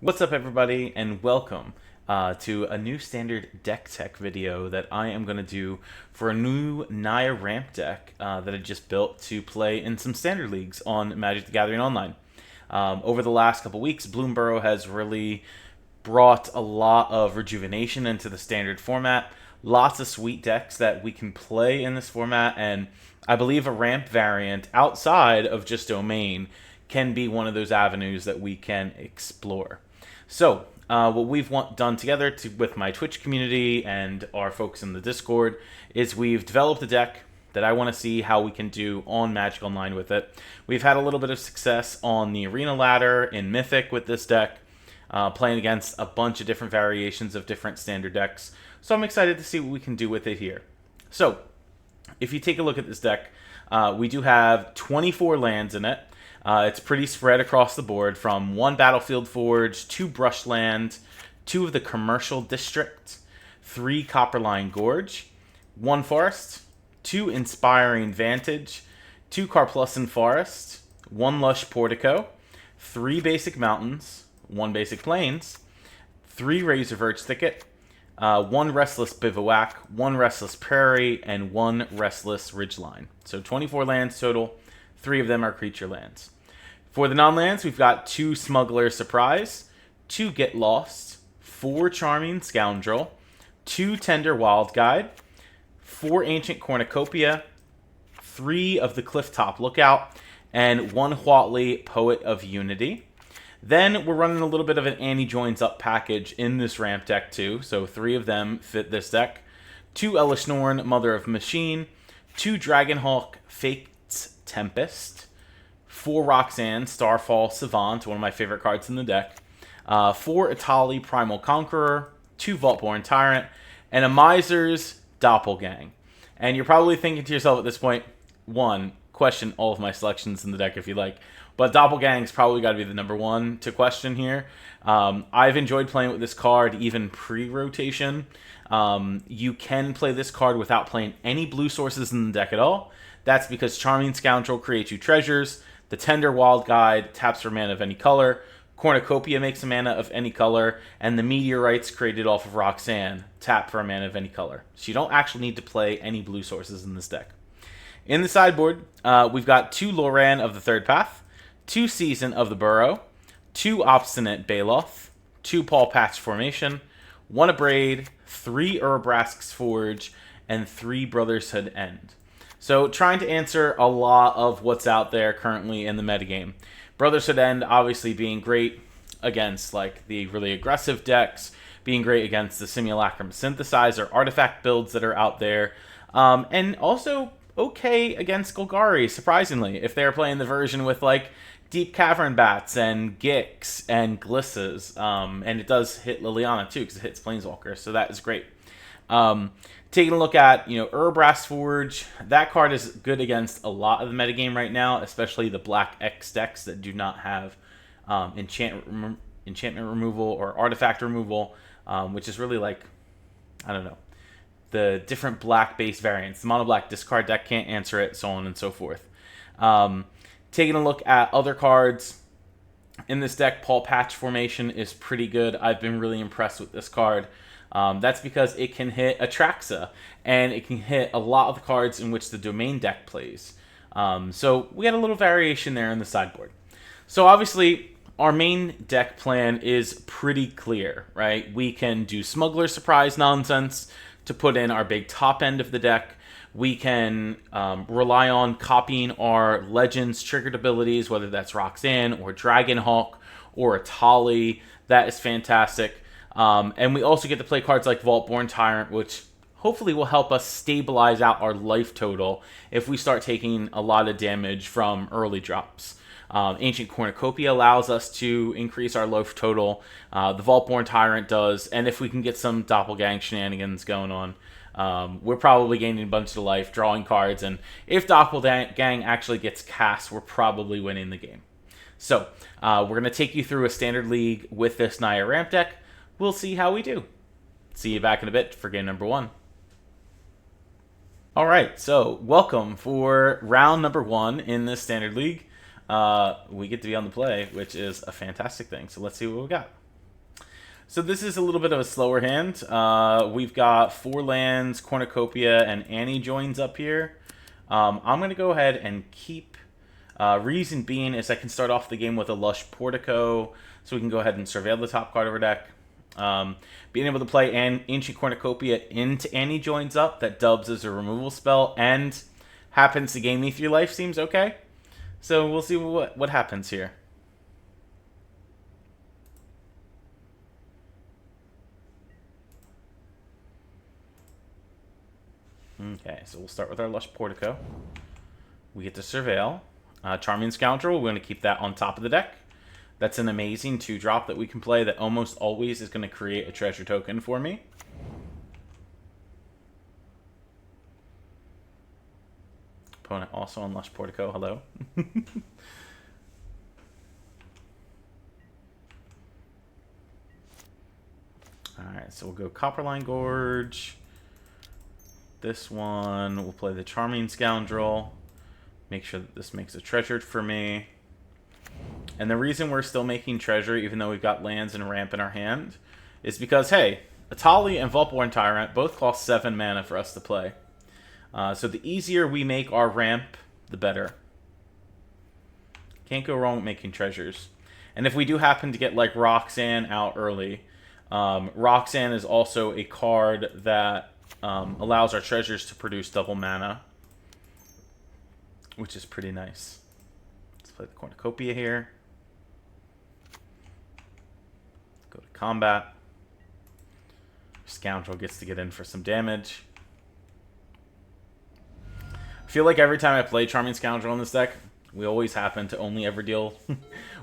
What's up, everybody, and welcome to a new standard deck tech video that I am going to do for a new Naya Ramp deck that I just built to play in some standard leagues on Magic the Gathering Online. Over the last couple weeks, Bloomburrow has really brought a lot of rejuvenation into the standard format. Lots of sweet decks that we can play in this format, and I believe a ramp variant outside of just Domain can be one of those avenues that we can explore. So, what we've done together with my Twitch community and our folks in the Discord is we've developed a deck that I want to see how we can do on Magic Online with it. We've had a little bit of success on the Arena ladder in Mythic with this deck, playing against a bunch of different variations of different standard decks. So I'm excited to see what we can do with it here. So, if you take a look at this deck, we do have 24 lands in it. It's pretty spread across the board from 1 Battlefield Forge, 2 Brushland, 2 of the Commercial District, 3 Copperline Gorge, 1 Forest, 2 Inspiring Vantage, 2 Carplussan Forest, 1 Lush Portico, 3 Basic Mountains, 1 Basic Plains, 3 Razorverge Thicket, 1 Restless Bivouac, 1 Restless Prairie, and 1 Restless Ridgeline. So 24 lands total. 3 of them are creature lands. For the non-lands, we've got 2 Smuggler Surprise, 2 Get Lost, 4 Charming Scoundrel, 2 Tender Wild Guide, 4 Ancient Cornucopia, 3 of the Clifftop Lookout, and 1 Huatley Poet of Unity. Then we're running a little bit of an Annie Joins Up package in this ramp deck too, so 3 of them fit this deck. 2 Elishnorn, Mother of Machine, 2 Dragonhawk, Fate's Tempest, 4 Roxanne, Starfall Savant, one of my favorite cards in the deck, 4 Itali, Primal Conqueror, 2 Vaultborn Tyrant, and a Miser's Doppelgang. And you're probably thinking to yourself at this point, 1, question all of my selections in the deck if you like. But Doppelgang's probably got to be the number 1 to question here. I've enjoyed playing with this card even pre-rotation. You can play this card without playing any blue sources in the deck at all. That's because Charming Scoundrel creates you treasures. The Tender Wild Guide taps for mana of any color. Cornucopia makes a mana of any color. And the Meteorites created off of Roxanne tap for a mana of any color. So you don't actually need to play any blue sources in this deck. In the sideboard, we've got 2 Loran of the Third Path, 2 Season of the Burrow, 2 Obstinate Baloth, 2 Paul Patch Formation, 1 Abrade, 3 Urabrask's Forge, and 3 Brotherhood End. So trying to answer a lot of what's out there currently in the metagame. Brotherhood End obviously being great against like the really aggressive decks, being great against the Simulacrum Synthesizer artifact builds that are out there, and also okay against Golgari, surprisingly, if they're playing the version with like Deep Cavern Bats and Gix and Glissas, and it does hit Liliana too because it hits Planeswalkers, so that is great. Taking a look at, Urabrask's Forge, that card is good against a lot of the metagame right now, especially the Black X decks that do not have enchantment removal or artifact removal, which is really like, I don't know, the different black-based variants. The mono-black discard deck can't answer it, so on and so forth. Taking a look at other cards in this deck, Paul Patch Formation is pretty good. I've been really impressed with this card. That's because it can hit Atraxa, and it can hit a lot of the cards in which the Domain deck plays. So we got a little variation there in the sideboard. So obviously, our main deck plan is pretty clear, right? We can do Smuggler Surprise nonsense to put in our big top end of the deck. We can rely on copying our Legends triggered abilities, whether that's Roxanne or Dragonhawk or Itali. That is fantastic. And we also get to play cards like Vaultborn Tyrant, which hopefully will help us stabilize out our life total if we start taking a lot of damage from early drops. Ancient Cornucopia allows us to increase our life total. The Vaultborn Tyrant does, and if we can get some Doppelgang shenanigans going on, we're probably gaining a bunch of life, drawing cards, and if Doppelgang actually gets cast, we're probably winning the game. So, we're going to take you through a standard league with this Naya Ramp deck. We'll see how we do. See you back in a bit for game number 1. Alright, so welcome for round number 1 in this standard league. We get to be on the play, which is a fantastic thing. So let's see what we got. So this is a little bit of a slower hand. We've got 4 lands, Cornucopia, and Annie joins up here. I'm going to go ahead and keep... reason being is I can start off the game with a Lush Portico, so we can go ahead and surveil the top card of our deck. Being able to play an Ancient Cornucopia into Annie joins up, that dubs as a removal spell, and happens to gain me 3 life seems okay. So we'll see what happens here. Okay, so we'll start with our Lush Portico. We get to Surveil. Charming Scoundrel, we're going to keep that on top of the deck. That's an amazing 2-drop that we can play that almost always is going to create a treasure token for me. Opponent also on Lush Portico, hello. Alright, so we'll go Copperline Gorge. This one, we'll play the Charming Scoundrel. Make sure that this makes a treasure for me. And the reason we're still making treasure, even though we've got lands and ramp in our hand, is because, hey, Atali and Vaultborn Tyrant both cost 7 mana for us to play. So the easier we make our ramp, the better. Can't go wrong with making treasures. And if we do happen to get, like, Roxanne out early, Roxanne is also a card that allows our treasures to produce double mana, which is pretty nice. Let's play the Cornucopia here. Go to combat. Scoundrel gets to get in for some damage. I feel like every time I play Charming Scoundrel in this deck, we always happen to only ever deal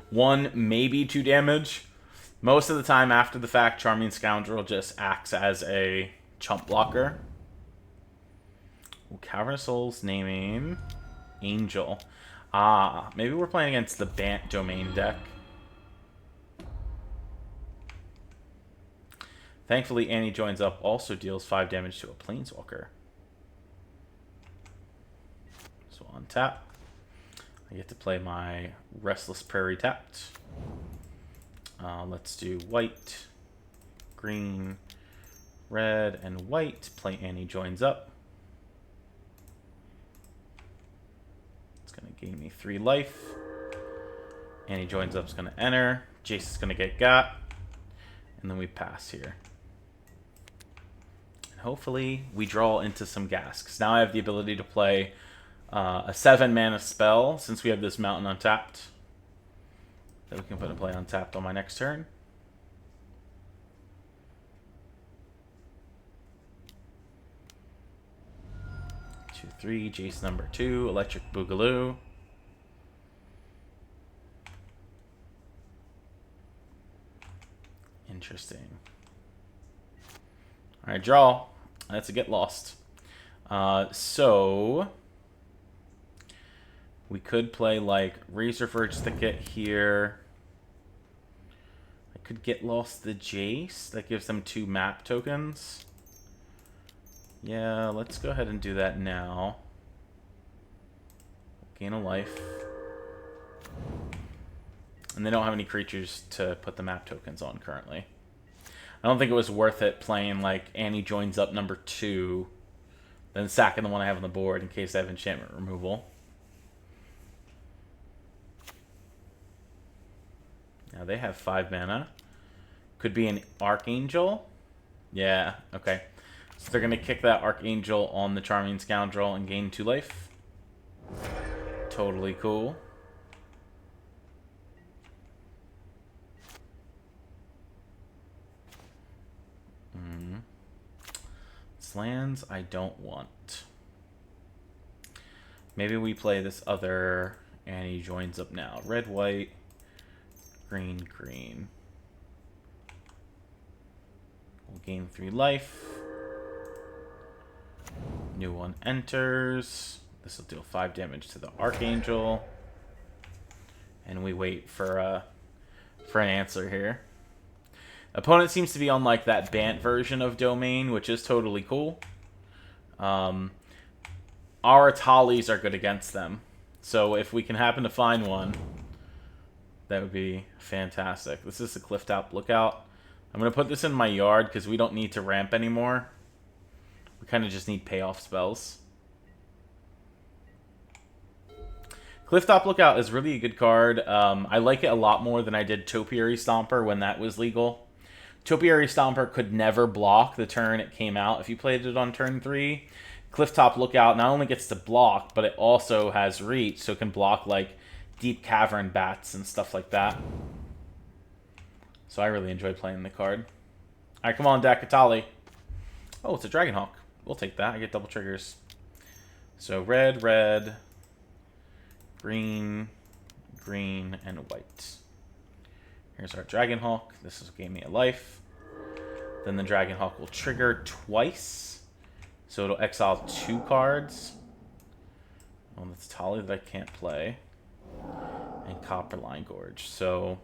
1, maybe 2 damage. Most of the time after the fact, Charming Scoundrel just acts as a chump blocker. Cavernous Souls naming Angel. Maybe we're playing against the Bant Domain deck. Thankfully, Annie joins up, also deals 5 damage to a Planeswalker. So on tap, I get to play my Restless Prairie tapped. Let's do white, green, red, and white. Play Annie joins up. It's going to gain me 3 life. Annie joins up is going to enter. Jace is going to get got. And then we pass here. And hopefully we draw into some gas. Because now I have the ability to play a 7 mana spell since we have this mountain untapped. That we can put in play untapped on my next turn. Two, 3, Jace number 2, Electric Boogaloo. Interesting. Alright, draw. That's a get lost. So we could play like Razor Verge Thicket here. I could get lost the Jace. That gives them 2 map tokens. Yeah, let's go ahead and do that now. Gain a life. And they don't have any creatures to put the map tokens on currently. I don't think it was worth it playing like Annie joins up number 2, then sacking the one I have on the board in case I have enchantment removal. Now they have 5 mana. Could be an Archangel. Yeah, okay. So they're going to kick that Archangel on the Charming Scoundrel and gain 2 life. Totally cool. Lands I don't want. Maybe we play this other Annie joins up now. Red, white, green, green. We'll gain 3 life. New one enters. This will deal 5 damage to the Archangel. And we wait for an answer here. Opponent seems to be on like that Bant version of Domain, which is totally cool. Our Atalis are good against them. So if we can happen to find one, that would be fantastic. This is the Cliff Top Lookout. I'm going to put this in my yard because we don't need to ramp anymore. We kind of just need payoff spells. Clifftop Lookout is really a good card. I like it a lot more than I did Topiary Stomper when that was legal. Topiary Stomper could never block the turn it came out if you played it on turn 3. Clifftop Lookout not only gets to block, but it also has reach, so it can block like deep cavern bats and stuff like that. So I really enjoy playing the card. Alright, come on, Dakatali. Oh, it's a Dragonhawk. We'll take that. I get double triggers. So red, red, green, green, and white. Here's our Dragonhawk. This is gave me a life. Then the Dragonhawk will trigger twice. So it'll exile 2 cards. Oh, that's Tali that I can't play. And Copperline Gorge. So,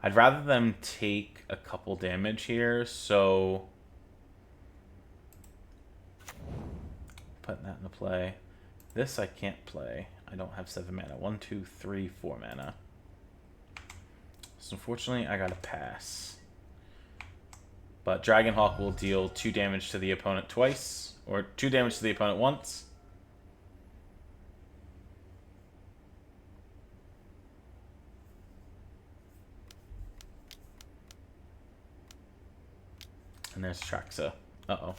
I'd rather them take a couple damage here, so putting that into play. This I can't play. I don't have 7 mana. 1, 2, 3, 4 mana. So unfortunately, I gotta pass. But Dragonhawk will deal 2 damage to the opponent twice, or 2 damage to the opponent once. And there's Traxa. Uh-oh.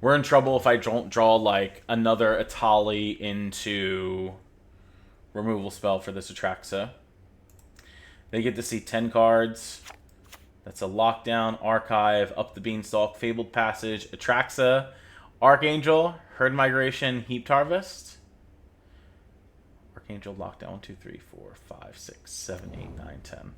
We're in trouble if I don't draw, like, another Atali into removal spell for this Atraxa. They get to see 10 cards. That's a Lockdown, Archive, Up the Beanstalk, Fabled Passage, Atraxa, Archangel, Herd Migration, Heaped Harvest. Archangel, Lockdown, 1, 2, 3, 4, 5, 6, 7, 8, 9, 10.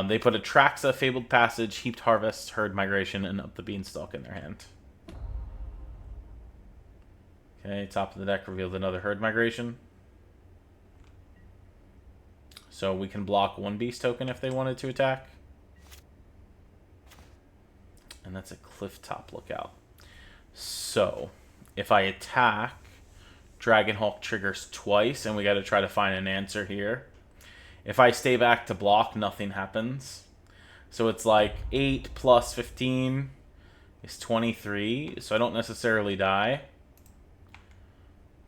They put Atraxa, Fabled Passage, Heaped Harvest, Herd Migration, and Up the Beanstalk in their hand. Okay, top of the deck revealed another Herd Migration. So we can block 1 beast token if they wanted to attack. And that's a Clifftop Lookout. So, if I attack, Dragonhawk triggers twice, and we got to try to find an answer here. If I stay back to block, nothing happens. So it's like 8 plus 15 is 23, so I don't necessarily die.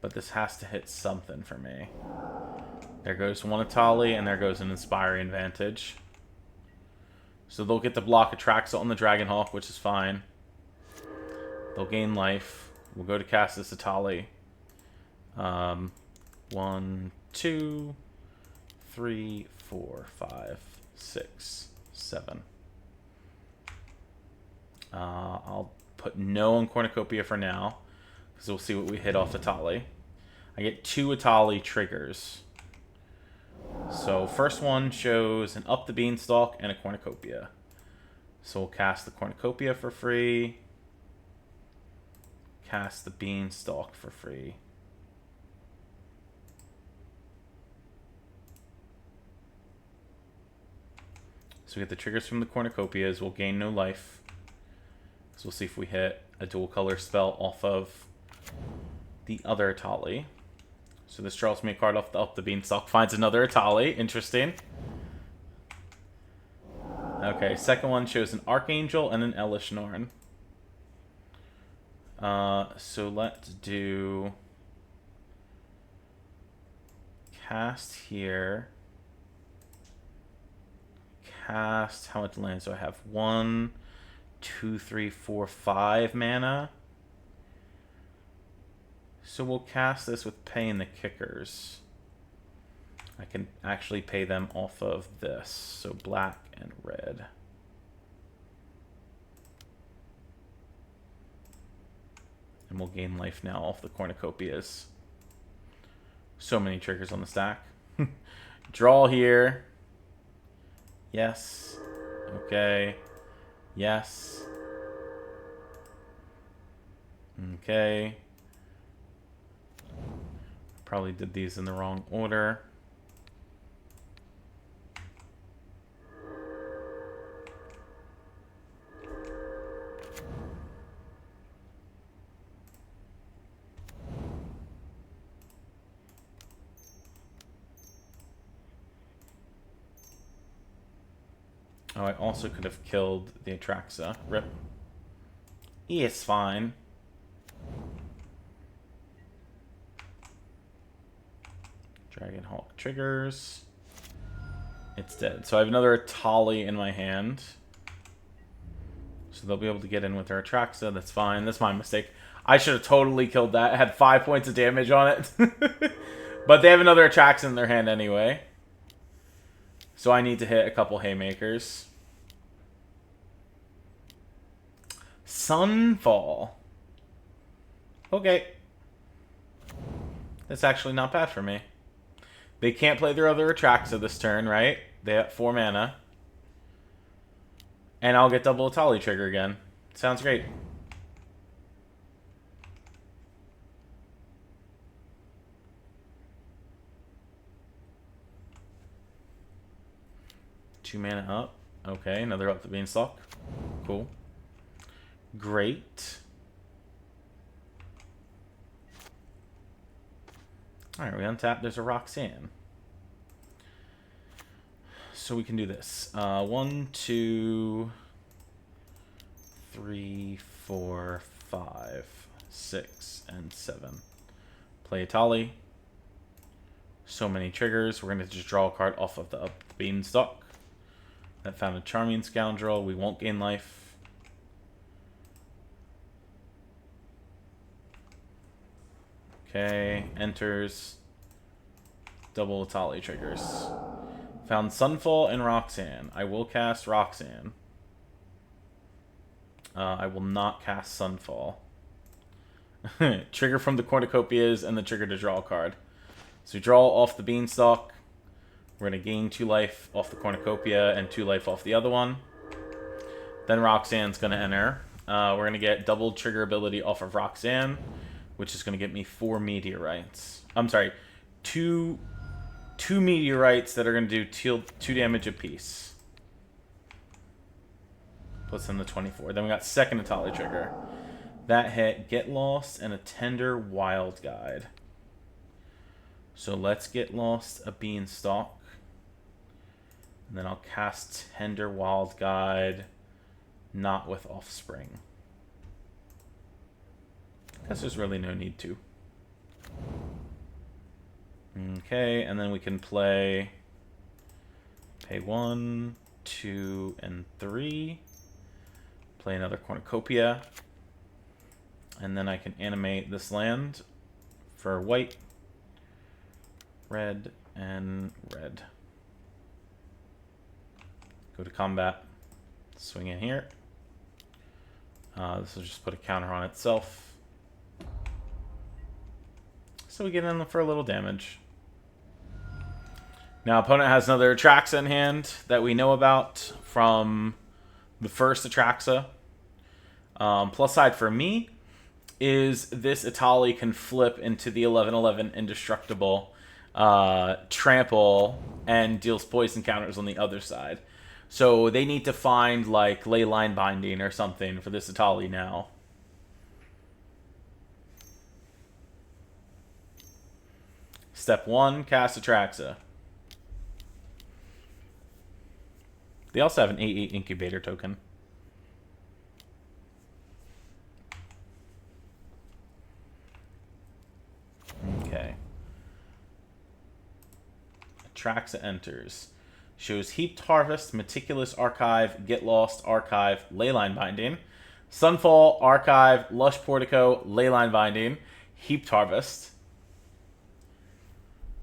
But this has to hit something for me. There goes one Atali, and there goes an Inspiring Advantage. So they'll get to block Atraxa on the Dragonhawk, which is fine. They'll gain life. We'll go to cast this Atali. 1, 2, 3, 4, 5, 6, 7. I'll put no on Cornucopia for now, because we'll see what we hit off Atali. I get 2 Atali triggers. So first one shows an Up the Beanstalk and a Cornucopia. So we'll cast the Cornucopia for free. Cast the Beanstalk for free. So we get the triggers from the Cornucopias. We'll gain no life. So we'll see if we hit a dual color spell off of the other Atali. So this draws me a card off the Up the Beanstalk. Finds another Atali. Interesting. Okay, second one shows an Archangel and an Elish Norn. So let's do cast here. Cast, how much lands do I have? 1, 2, 3, 4, 5 mana. So we'll cast this with paying the kickers. I can actually pay them off of this. So black and red. And we'll gain life now off the Cornucopias. So many triggers on the stack. Draw here. Yes. Okay. Yes. Okay. Probably did these in the wrong order. Oh, I also could have killed the Atraxa. Rip. It's fine. Dragon Hawk triggers. It's dead. So I have another Atali in my hand. So they'll be able to get in with their Atraxa. That's fine. That's my mistake. I should have totally killed that. It had 5 points of damage on it. But they have another Atraxa in their hand anyway. So I need to hit a couple Haymakers. Sunfall. Okay. That's actually not bad for me. They can't play their other Atraxa this turn, right? They have 4 mana. And I'll get double Atali trigger again. Sounds great. Two mana up. Okay, another up the beanstalk. Cool. Great. Alright, we untap. There's a Roxanne. So we can do this. 1, 2, 3, 4, 5, 6, and 7. Play Atali. So many triggers. We're going to just draw a card off of the up the beanstalk. That found a Charming Scoundrel. We won't gain life. Okay, enters. Double Atali triggers. Found Sunfall and Roxanne. I will cast Roxanne. I will not cast Sunfall. Trigger from the cornucopias and the trigger to draw a card. So we draw off the beanstalk. We're going to gain 2 life off the cornucopia and 2 life off the other one. Then Roxanne's going to enter. We're going to get double trigger ability off of Roxanne, which is going to get me 4 meteorites. I'm sorry, two meteorites that are going to do 2 damage apiece. Puts them to 24. Then we got second Atali trigger. That hit Get Lost and a Tender Wild Guide. So let's Get Lost a Beanstalk. And then I'll cast Tender Wild Guide, not with Offspring. Guess there's really no need to. Okay, and then we can pay 1, 2, and 3. Play another Cornucopia. And then I can animate this land for white, red, and red. Go to combat. Swing in here. This will just put a counter on itself. So we get in for a little damage. Now, opponent has another Atraxa in hand that we know about from the first Atraxa. Plus side for me is this Atali can flip into the 11/11 Indestructible, trample, and deals poison counters on the other side. So they need to find like Leyline Binding or something for this Atali now. Step 1, cast Atraxa. They also have an 8/8 incubator token. Okay. Atraxa enters. Shows Heaped Harvest, Meticulous Archive, Get Lost, Archive, Leyline Binding. Sunfall, Archive, Lush Portico, Leyline Binding, Heaped Harvest.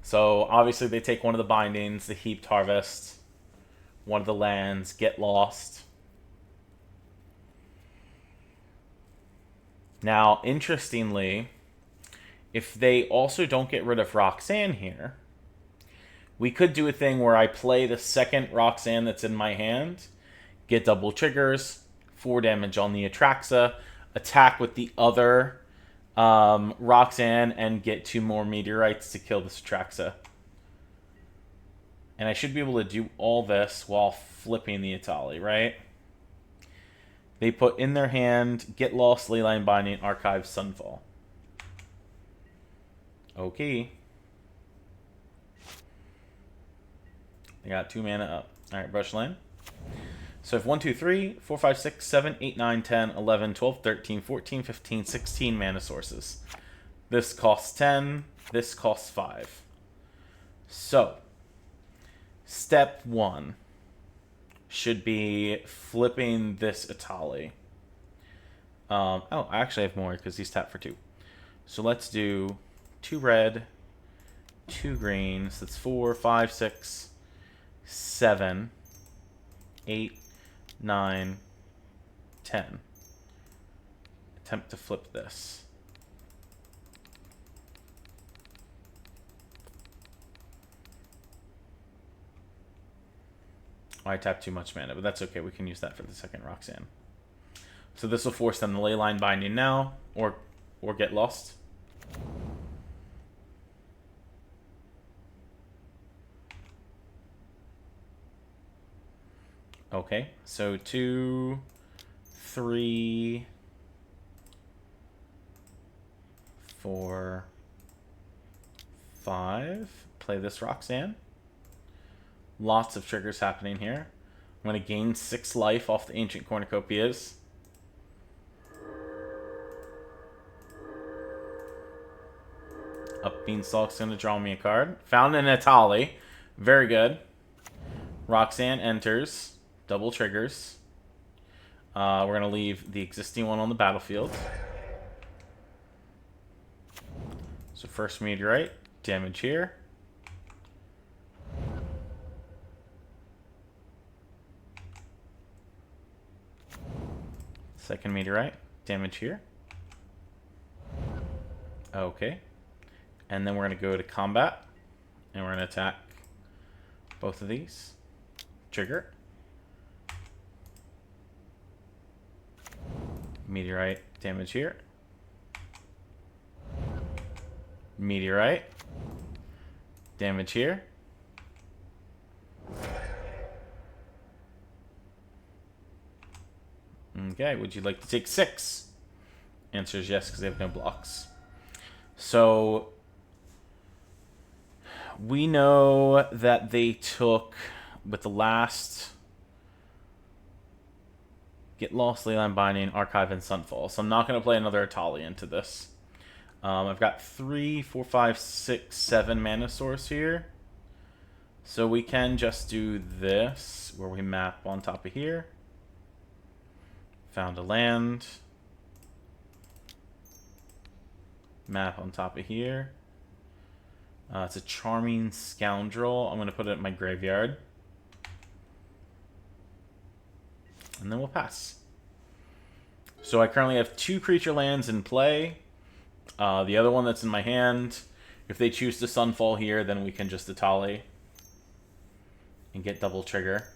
So obviously they take one of the bindings, the Heaped Harvest, one of the lands, Get Lost. Now, interestingly, if they also don't get rid of Roxanne here, we could do a thing where I play the second Roxanne that's in my hand, get double triggers, 4 damage on the Atraxa, attack with the other Roxanne, and get 2 more meteorites to kill this Atraxa. And I should be able to do all this while flipping the Atali, right? They put in their hand, Get Lost, Leyline Binding, Archive, Sunfall. Okay. They got 2 mana up. Alright, brush land. So I have 1, 2, 3, 4, 5, 6, 7, 8, 9, 10, 11, 12, 13, 14, 15, 16 mana sources. This costs 10. This costs 5. So, step 1 should be flipping this Atali. Oh, I actually have more because he's tapped for 2. So let's do 2 red, 2 green. So that's 4, 5, 6, 7, 8, 9, 10. Attempt to flip this. I tapped too much mana, but that's okay. We can use that for the second Roxanne. So this will force them to Leyline Binding now, or get lost. Okay, so 2, 3, 4, 5. Play this Roxanne. Lots of triggers happening here. I'm going to gain 6 life off the Ancient Cornucopias. Up Beanstalk's going to draw me a card. Found an Atali. Very good. Roxanne enters. Double triggers. We're going to leave the existing one on the battlefield. So first Meteorite. Damage here. Second Meteorite. Damage here. Okay. And then we're going to go to combat. And we're going to attack both of these. Trigger. Meteorite. Damage here. Meteorite. Damage here. Okay, would you like to take 6? Answer is yes, because they have no blocks. So, we know that they took, with the last Get Lost, Leyline Binding, Archive, and Sunfall. So I'm not going to play another Atali into this. I've got 3, 4, 5, 6, 7 mana source here. So we can just do this, where we map on top of here. Found a land. Map on top of here. It's a Charming Scoundrel. I'm going to put it in my graveyard. And then we'll pass. So I currently have 2 creature lands in play. The other one that's in my hand, if they choose to Sunfall here, then we can just Atali and get double trigger.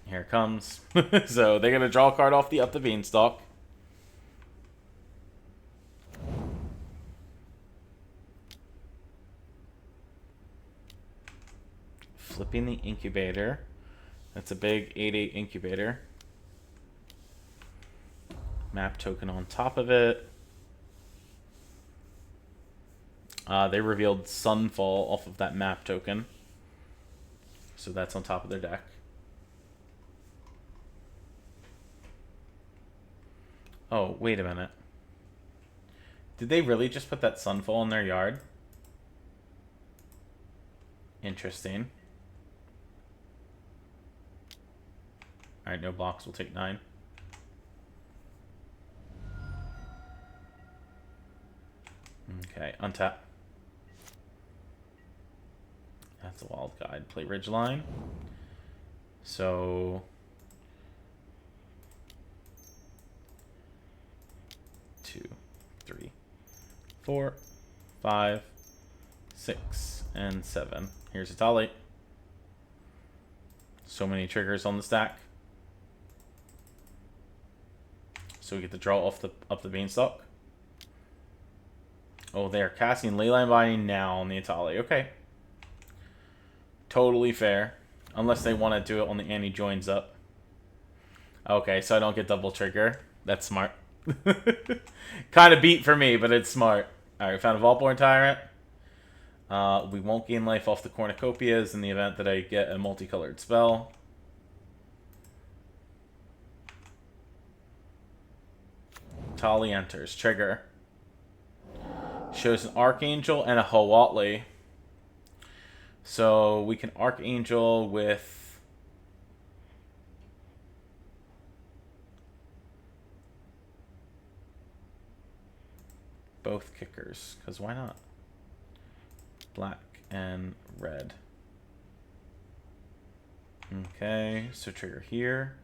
Here it comes. So they're going to draw a card off the Beanstalk. Flipping the Incubator. That's a big 8/8 Incubator. Map token on top of it. They revealed Sunfall off of that map token. So that's on top of their deck. Oh, wait a minute. Did they really just put that Sunfall in their yard? Interesting. Alright, no blocks. We'll take 9. Okay, untap. That's a Wild Guide. Play Ridgeline. So 2, 3, 4, 5, 6, and 7. Here's Atali. So many triggers on the stack. So we get to draw off the Beanstalk. Oh, they're casting Leyline Binding now on the Atali. Okay. Totally fair. Unless they want to do it on the Annie Joins Up. Okay, so I don't get double trigger. That's smart. Kind of beat for me, but it's smart. Alright, found a Vaultborn Tyrant. We won't gain life off the Cornucopias in the event that I get a multicolored spell. Tali enters. Trigger. Shows an Archangel and a Hawatli. So we can Archangel with both kickers, because why not? Black and red. Okay, so trigger here.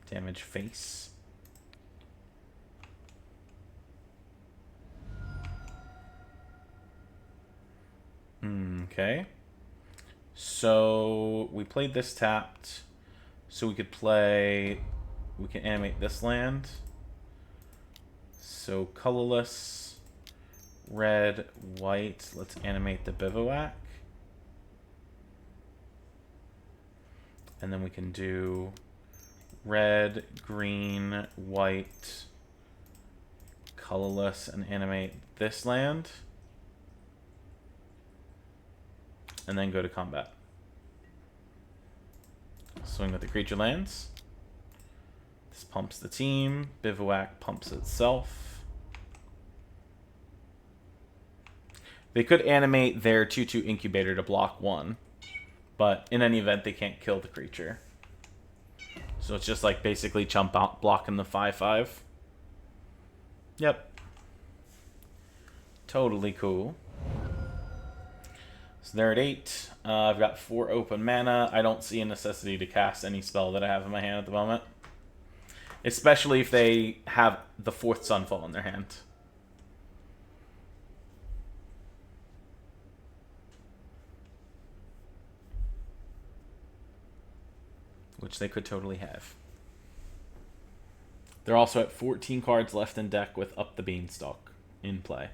Damage face. Okay. So we played this tapped. So we could play... We can animate this land. So colorless. Red, white. Let's animate the Bivouac. And then we can do... red, green, white, colorless, and animate this land. And then go to combat. Swing with the creature lands. This pumps the team. Bivouac pumps itself. They could animate their 2/2 incubator to block 1. But in any event, they can't kill the creature. So it's just like basically jump out, blocking the 5/5. Yep. Totally cool. So they're at 8. I've got 4 open mana. I don't see a necessity to cast any spell that I have in my hand at the moment. Especially if they have the 4th Sunfall in their hand. Which they could totally have. They're also at 14 cards left in deck with Up the Beanstalk in play.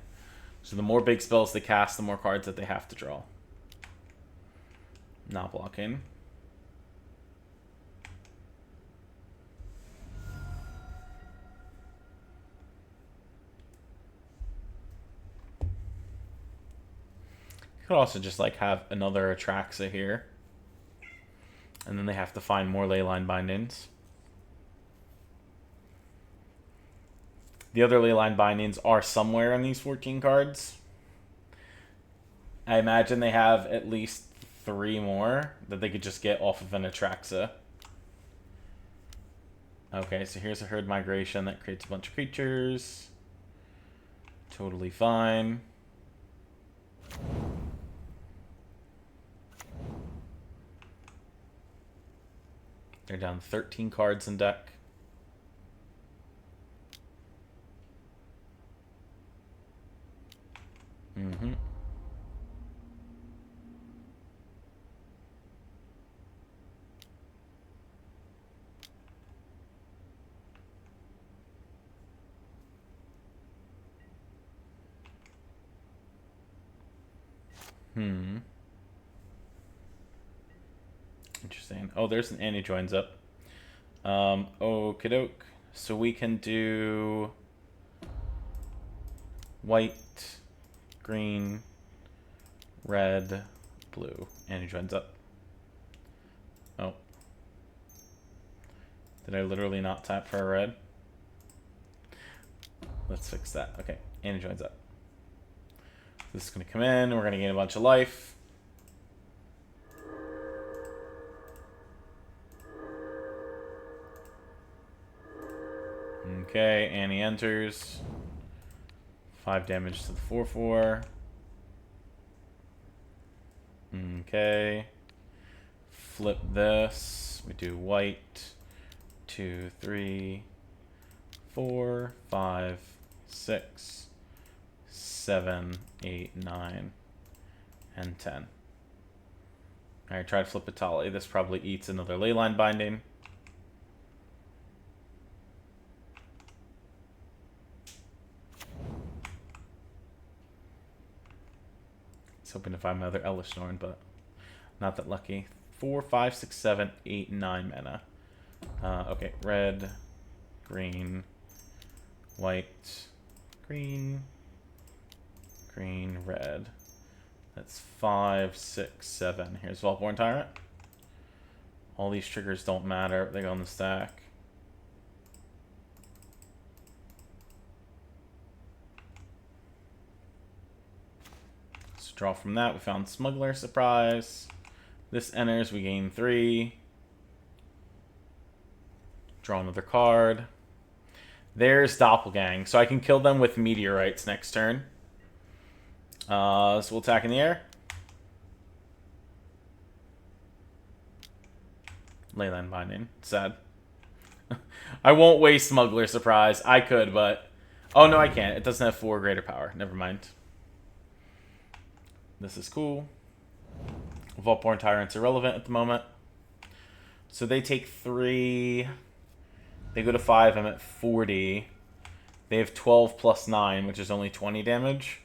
So the more big spells they cast, the more cards that they have to draw. Not blocking. Could also just like have another Atraxa here. And then they have to find more Leyline Bindings. The other Leyline Bindings are somewhere in these 14 cards. I imagine they have at least 3 more that they could just get off of an Atraxa. Okay, so here's a Herd Migration that creates a bunch of creatures. Totally fine. They're down 13 cards in deck. Mm-hmm. Interesting. Oh, there's an Annie joins up. Okie doke. So we can do white, green, red, blue. Annie joins up. Oh. Did I literally not tap for a red? Let's fix that. Okay, Annie joins up. This is going to come in. We're going to gain a bunch of life. Okay, Annie enters. 5 damage to the 4/4. Okay. Flip this. We do white. 2, 3, 4, 5, 6, 7, 8, 9, and 10. Alright, try to flip a Tali. This probably eats another Leyline Binding. Hoping to find my other Elishnorn, but not that lucky. 4, 5, 6, 7, 8, 9 mana. Okay, red, green, white, green, green, red. That's 5, 6, 7. Here's Vaultborn Tyrant. All these triggers don't matter. They go on the stack. Let's draw from that. We found Smuggler. Surprise. This enters. We gain 3. Draw another card. There's Doppelgang. So I can kill them with Meteorites next turn. So we'll attack in the air. Leyline Binding. Sad. I won't waste Smuggler Surprise. I could, but... Oh, no, I can't. It doesn't have 4 greater power. Never mind. This is cool. Vaultborn Tyrant's irrelevant at the moment. So they take 3. They go to 5. I'm at 40. They have 12 plus 9, which is only 20 damage.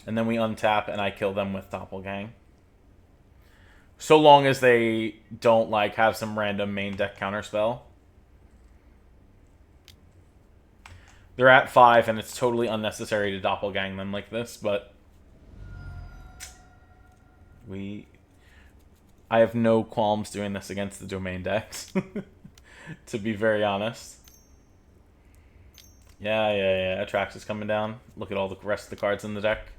And then we untap, and I kill them with Doppelgang. So long as they don't, like, have some random main deck counterspell. They're at 5, and it's totally unnecessary to Doppelgang them like this, but... I have no qualms doing this against the domain decks. To be very honest. Yeah. Atrax is coming down. Look at all the rest of the cards in the deck.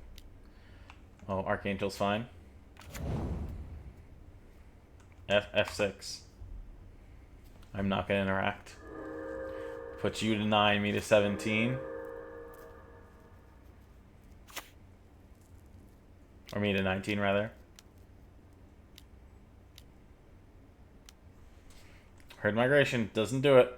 Oh, Archangel's fine. F6. I'm not going to interact. Put you to 9, me to 17. Or me to 19, rather. Herd Migration doesn't do it.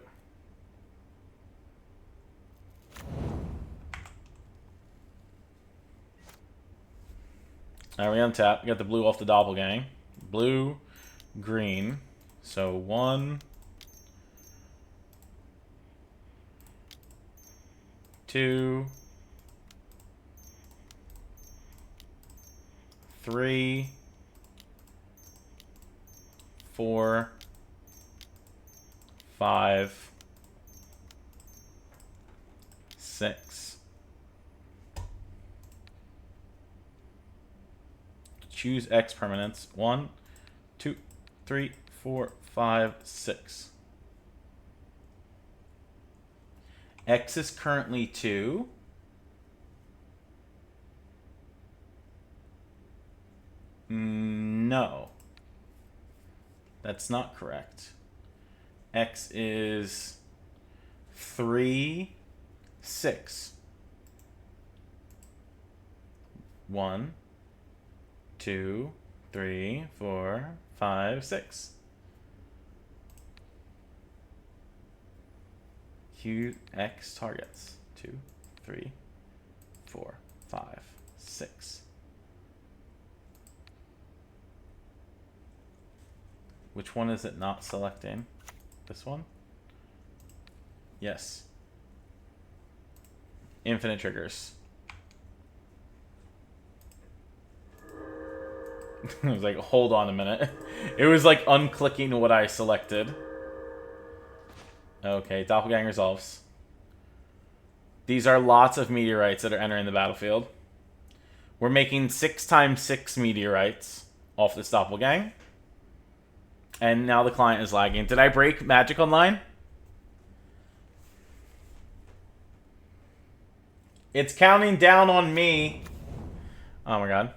Alright, we untap. We got the blue off the Doppelgang. Blue, green. So 1, 2, 3, 4, 5, 6. Choose X permanents. 1, 2, 3, 4, 5, 6. X is currently 2. No. That's not correct. X is 3, 6. 1, 2, 3, 4, 5, 6. Q X targets. 2, 3, 4, 5, 6. Which one is it not selecting? This one? Yes. Infinite triggers. I was like, hold on a minute. It was like unclicking what I selected. Okay, Doppelgang resolves. These are lots of meteorites that are entering the battlefield. We're making 6 times 6 meteorites off this Doppelgang. And now the client is lagging. Did I break Magic Online? It's counting down on me. Oh my god.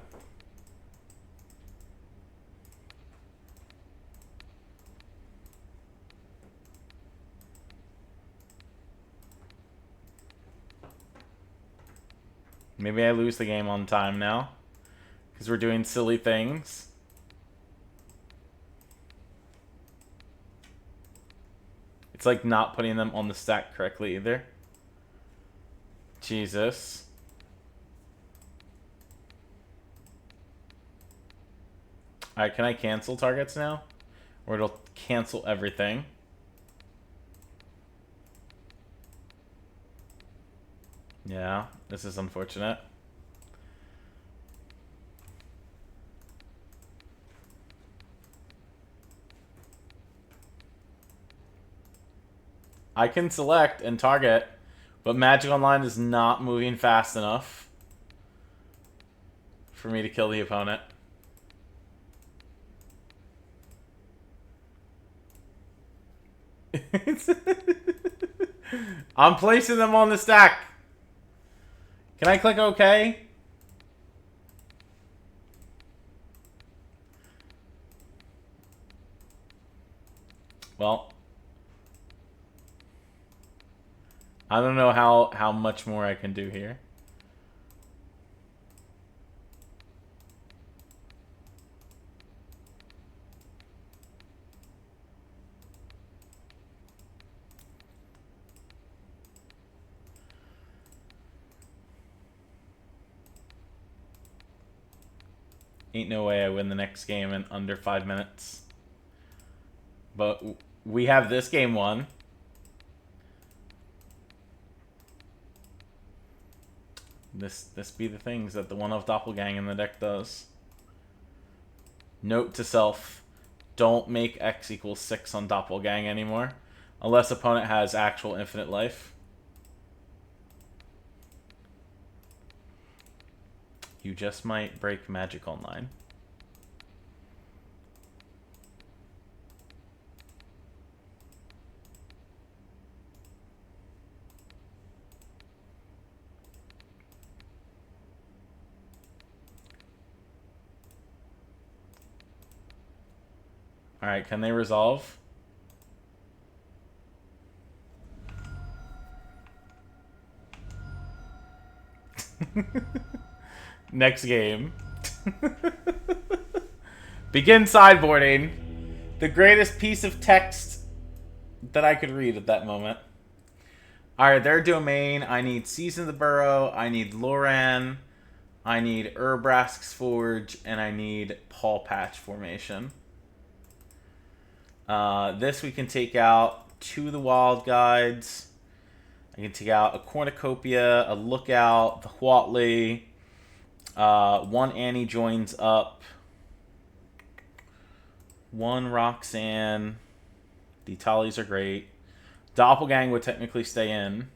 Maybe I lose the game on time now. Because we're doing silly things. It's like not putting them on the stack correctly either. Jesus. Alright, can I cancel targets now? Or it'll cancel everything. Yeah, this is unfortunate. I can select and target But Magic Online is not moving fast enough for me to kill the opponent. I'm placing them on the stack. Can I click OK? Well, I don't know how much more I can do here. Ain't no way I win the next game in under 5 minutes. But we have this game won. This be the things that the one-off doppelgang in the deck does. Note to self, don't make X equals 6 on doppelgang anymore. Unless opponent has actual infinite life. You just might break Magic Online. Alright, can they resolve? Next game. Begin sideboarding. The greatest piece of text that I could read at that moment. Alright, their domain. I need Season of the Burrow. I need Loran. I need Urbrask's Forge. And I need Paul Patch Formation. This we can take out 2 of the Wild Guides. I can take out a Cornucopia, a Lookout, the Huatley. 1 Annie joins up. 1 Roxanne. The Tallies are great. Doppelgang would technically stay in.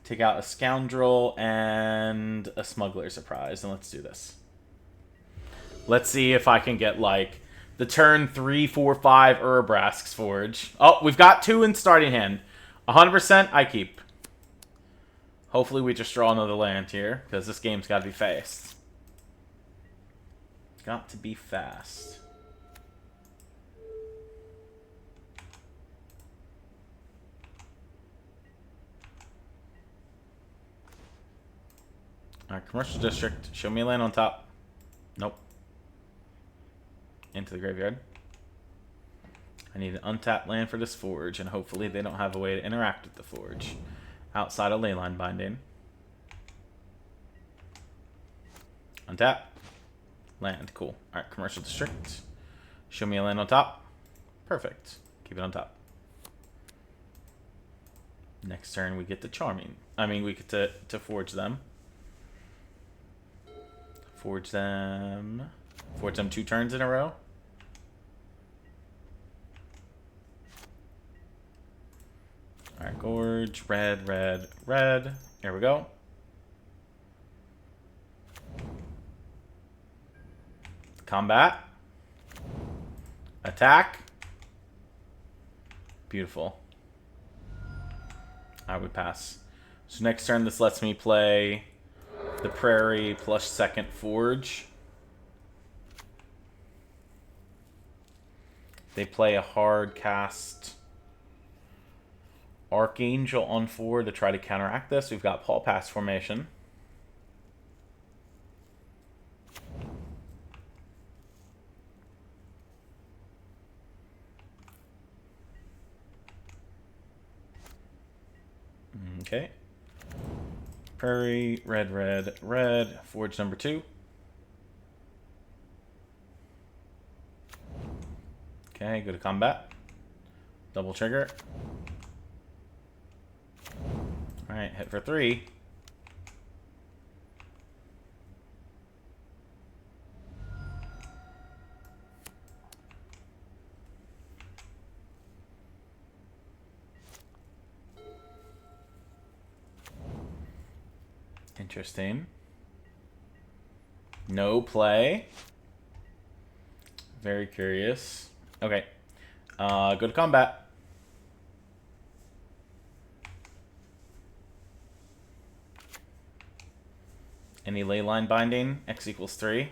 Take out a Scoundrel and a Smuggler Surprise. And let's do this. Let's see if I can get, like, the turn 3, 4, 5 Urbrask's Forge. Oh, we've got 2 in starting hand. 100% I keep. Hopefully we just draw another land here, because this game's got to be fast. Got to be fast. Alright, Commercial District. Show me a land on top. Nope. Into the graveyard. I need an untapped land for this Forge, and hopefully they don't have a way to interact with the Forge outside of Leyline Binding. Untap. Land. Cool. Alright, Commercial District. Show me a land on top. Perfect. Keep it on top. Next turn we get to Charming. We get to Forge them. Forge them. Forge them 2 turns in a row. Alright, Gorge, red, red, red. Here we go. Combat. Attack. Beautiful. I would pass. So next turn this lets me play the Prairie plus 2nd Forge. They play a hard cast Archangel on 4 to try to counteract this. We've got Paul Pass Formation. Okay. Prairie, red, red, red. Forge number 2. Okay, go to combat. Double trigger. Alright, hit for 3. Interesting. No play. Very curious. Okay. Go to combat. Any ley line binding? X equals 3.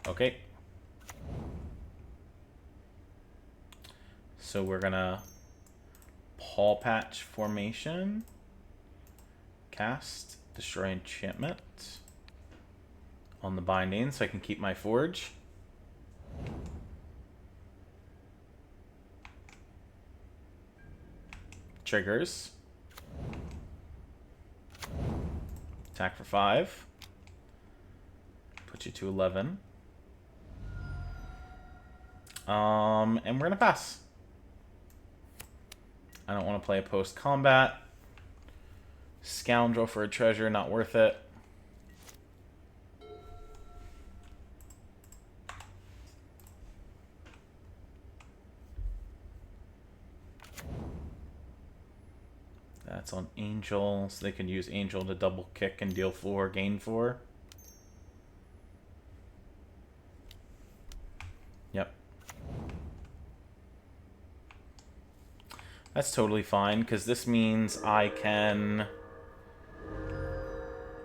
Okay. So we're gonna Paw Patch formation. Cast. Destroy enchantment on the binding so I can keep my forge. Triggers. Attack for 5. Put you to 11. And we're gonna pass. I don't want to play a post-combat. Scoundrel for a treasure, not worth it. That's on Angel, so they can use Angel to double kick and deal 4, gain 4. Yep. That's totally fine, because this means I can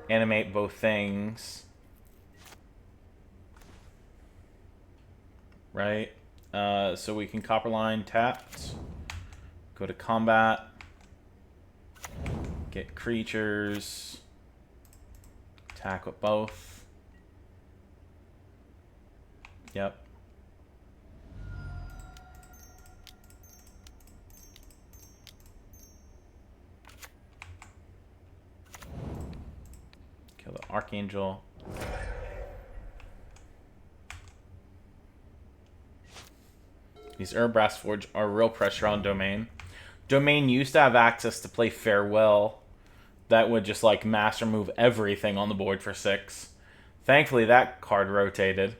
animate both things. Right? So we can Copperline tapped. Go to combat. Get creatures. Attack with both. Yep. Kill the Archangel. These Urbrass Forge are real pressure on Domain. Domain used to have access to play Farewell. That would just like mass remove everything on the board for 6. Thankfully that card rotated.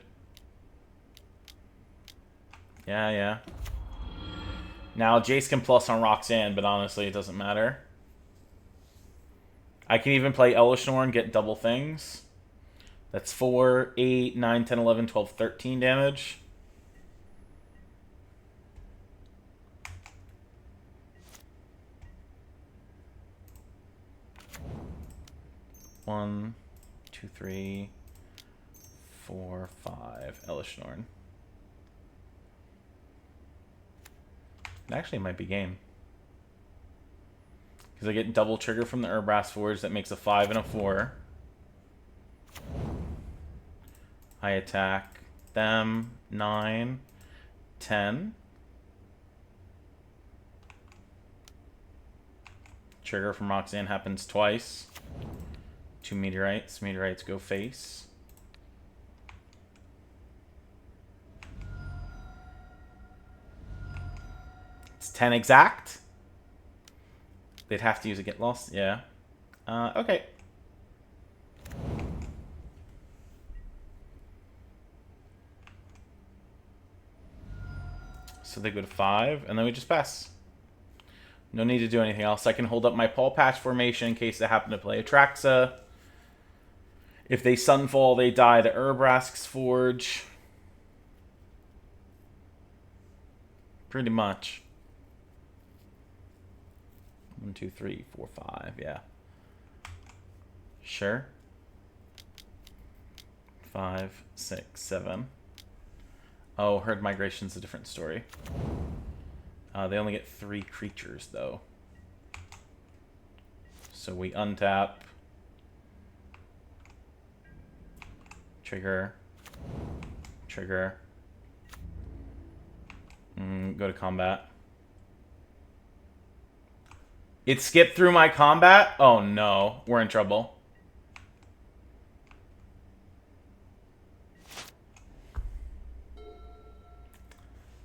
Yeah. Now Jace can plus on Roxanne, but honestly it doesn't matter. I can even play Elishnorn and get double things. That's 4, 8, 9, 10, 11, 12, 13 damage. One, 2, 3, 4, 5. Elishnorn. It actually might be game. Because I get double trigger from the Urbrass Forge that makes a 5 and a 4. I attack them. 9, 10. Trigger from Roxanne happens twice. 2 meteorites. Meteorites go face. It's 10 exact. They'd have to use a get lost. Yeah. Okay. So they go to 5, and then we just pass. No need to do anything else. I can hold up my Paw Patch formation in case they happen to play Atraxa. If they Sunfall, they die to Urbrask's Forge. Pretty much. 1, 2, 3, 4, 5. Yeah. Sure. 5, 6, 7. Oh, Herd Migration's a different story. They only get 3 creatures, though. So we untap. Trigger. Trigger. Go to combat. It skipped through my combat? Oh no, we're in trouble.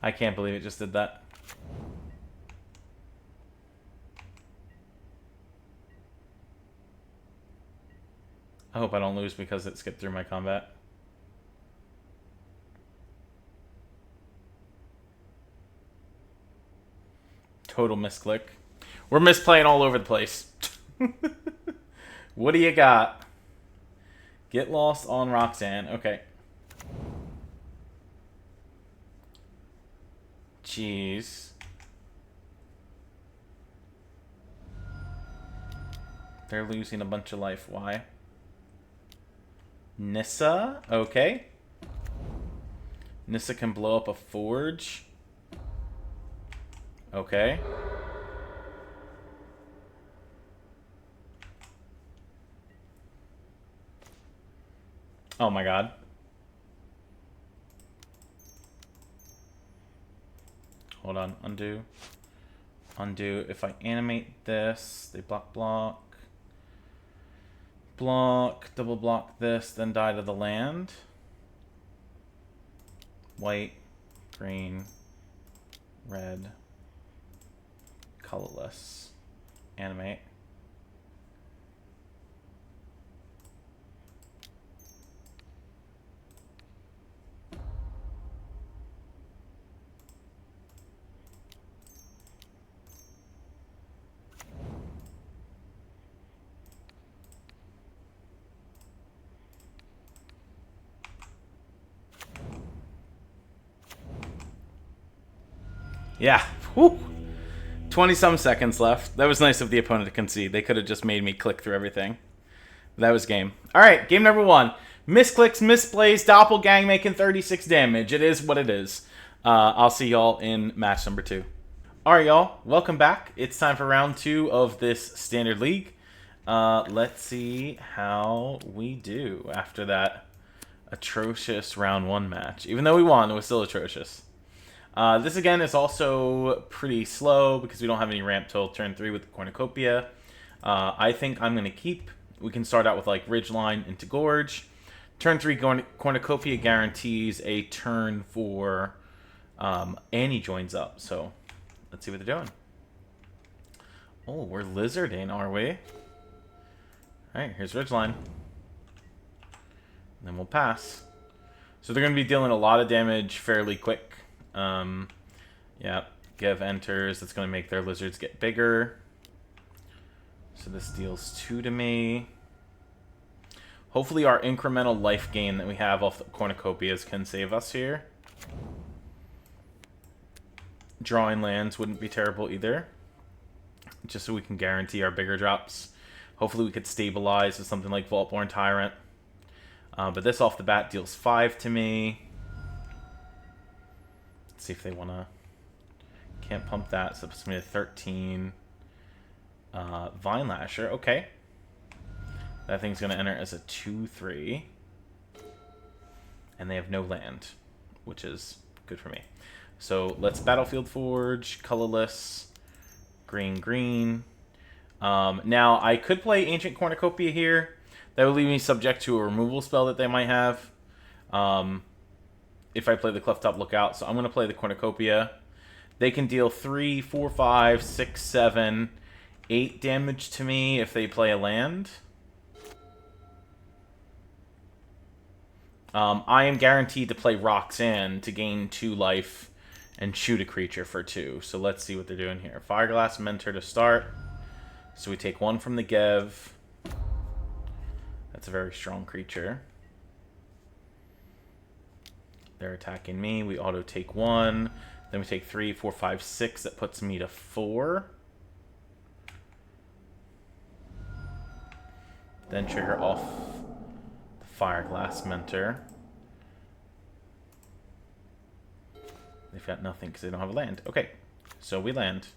I can't believe it just did that. I hope I don't lose because it skipped through my combat. Total misclick. We're misplaying all over the place. What do you got? Get lost on Roxanne. Okay. Jeez. They're losing a bunch of life. Why? Nissa? Okay. Nissa can blow up a forge. Okay. Oh my god. Hold on. Undo. Undo. If I animate this, they block, block. Block, double block this, then die to the land. White, green, red, colorless. Animate. Yeah. Whew. 20-some seconds left. That was nice of the opponent to concede. They could have just made me click through everything. That was game. All right, game number 1. Misclicks, misplays, doppelgang making 36 damage. It is what it is. I'll see y'all in match number 2. All right, y'all. Welcome back. It's time for round 2 of this Standard League. Let's see how we do after that atrocious round 1 match. Even though we won, it was still atrocious. This, again, is also pretty slow because we don't have any ramp till turn 3 with the Cornucopia. I think I'm going to keep. We can start out with, like, Ridgeline into Gorge. Turn 3 Cornucopia guarantees a turn for Annie joins up. So, let's see what they're doing. Oh, we're lizarding, are we? Alright, here's Ridgeline. And then we'll pass. So they're going to be dealing a lot of damage fairly quick. Yeah, Gev enters. That's going to make their lizards get bigger. So this deals 2 to me. Hopefully our incremental life gain that we have off the cornucopias can save us here. Drawing lands wouldn't be terrible either. Just so we can guarantee our bigger drops. Hopefully we could stabilize with something like Vaultborn Tyrant. But this off the bat deals 5 to me. Let's see if they want to... Can't pump that, so it's going to be a 13. Vine Lasher, okay. That thing's going to enter as a 2/3. And they have no land, which is good for me. So let's Battlefield Forge, colorless, green, green. Now, I could play Ancient Cornucopia here. That would leave me subject to a removal spell that they might have. If I play the Clefttop Lookout. So I'm going to play the Cornucopia. They can deal 3, 4, 5, 6, 7, 8 damage to me if they play a land. I am guaranteed to play Roxanne to gain 2 life and shoot a creature for 2. So let's see what they're doing here. Fireglass Mentor to start. So we take 1 from the Gev. That's a very strong creature. They're attacking me. We auto take 1. Then we take 3, 4, 5, 6. That puts me to 4. Then trigger off the Fireglass Mentor. They've got nothing because they don't have a land. Okay, so we land.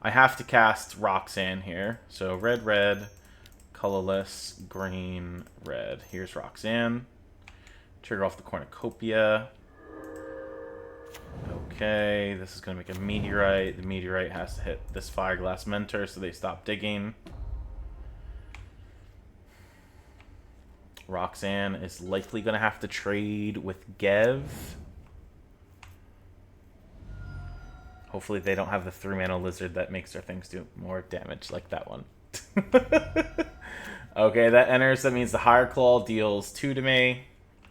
I have to cast Roxanne here. So red, red, colorless, green, red. Here's Roxanne. Trigger off the Cornucopia. Okay, this is going to make a Meteorite. The Meteorite has to hit this Fireglass Mentor, so they stop digging. Roxanne is likely going to have to trade with Gev. Hopefully they don't have the 3-mana lizard that makes their things do more damage like that one. Okay, that enters. That means the Higher Claw deals 2 to me.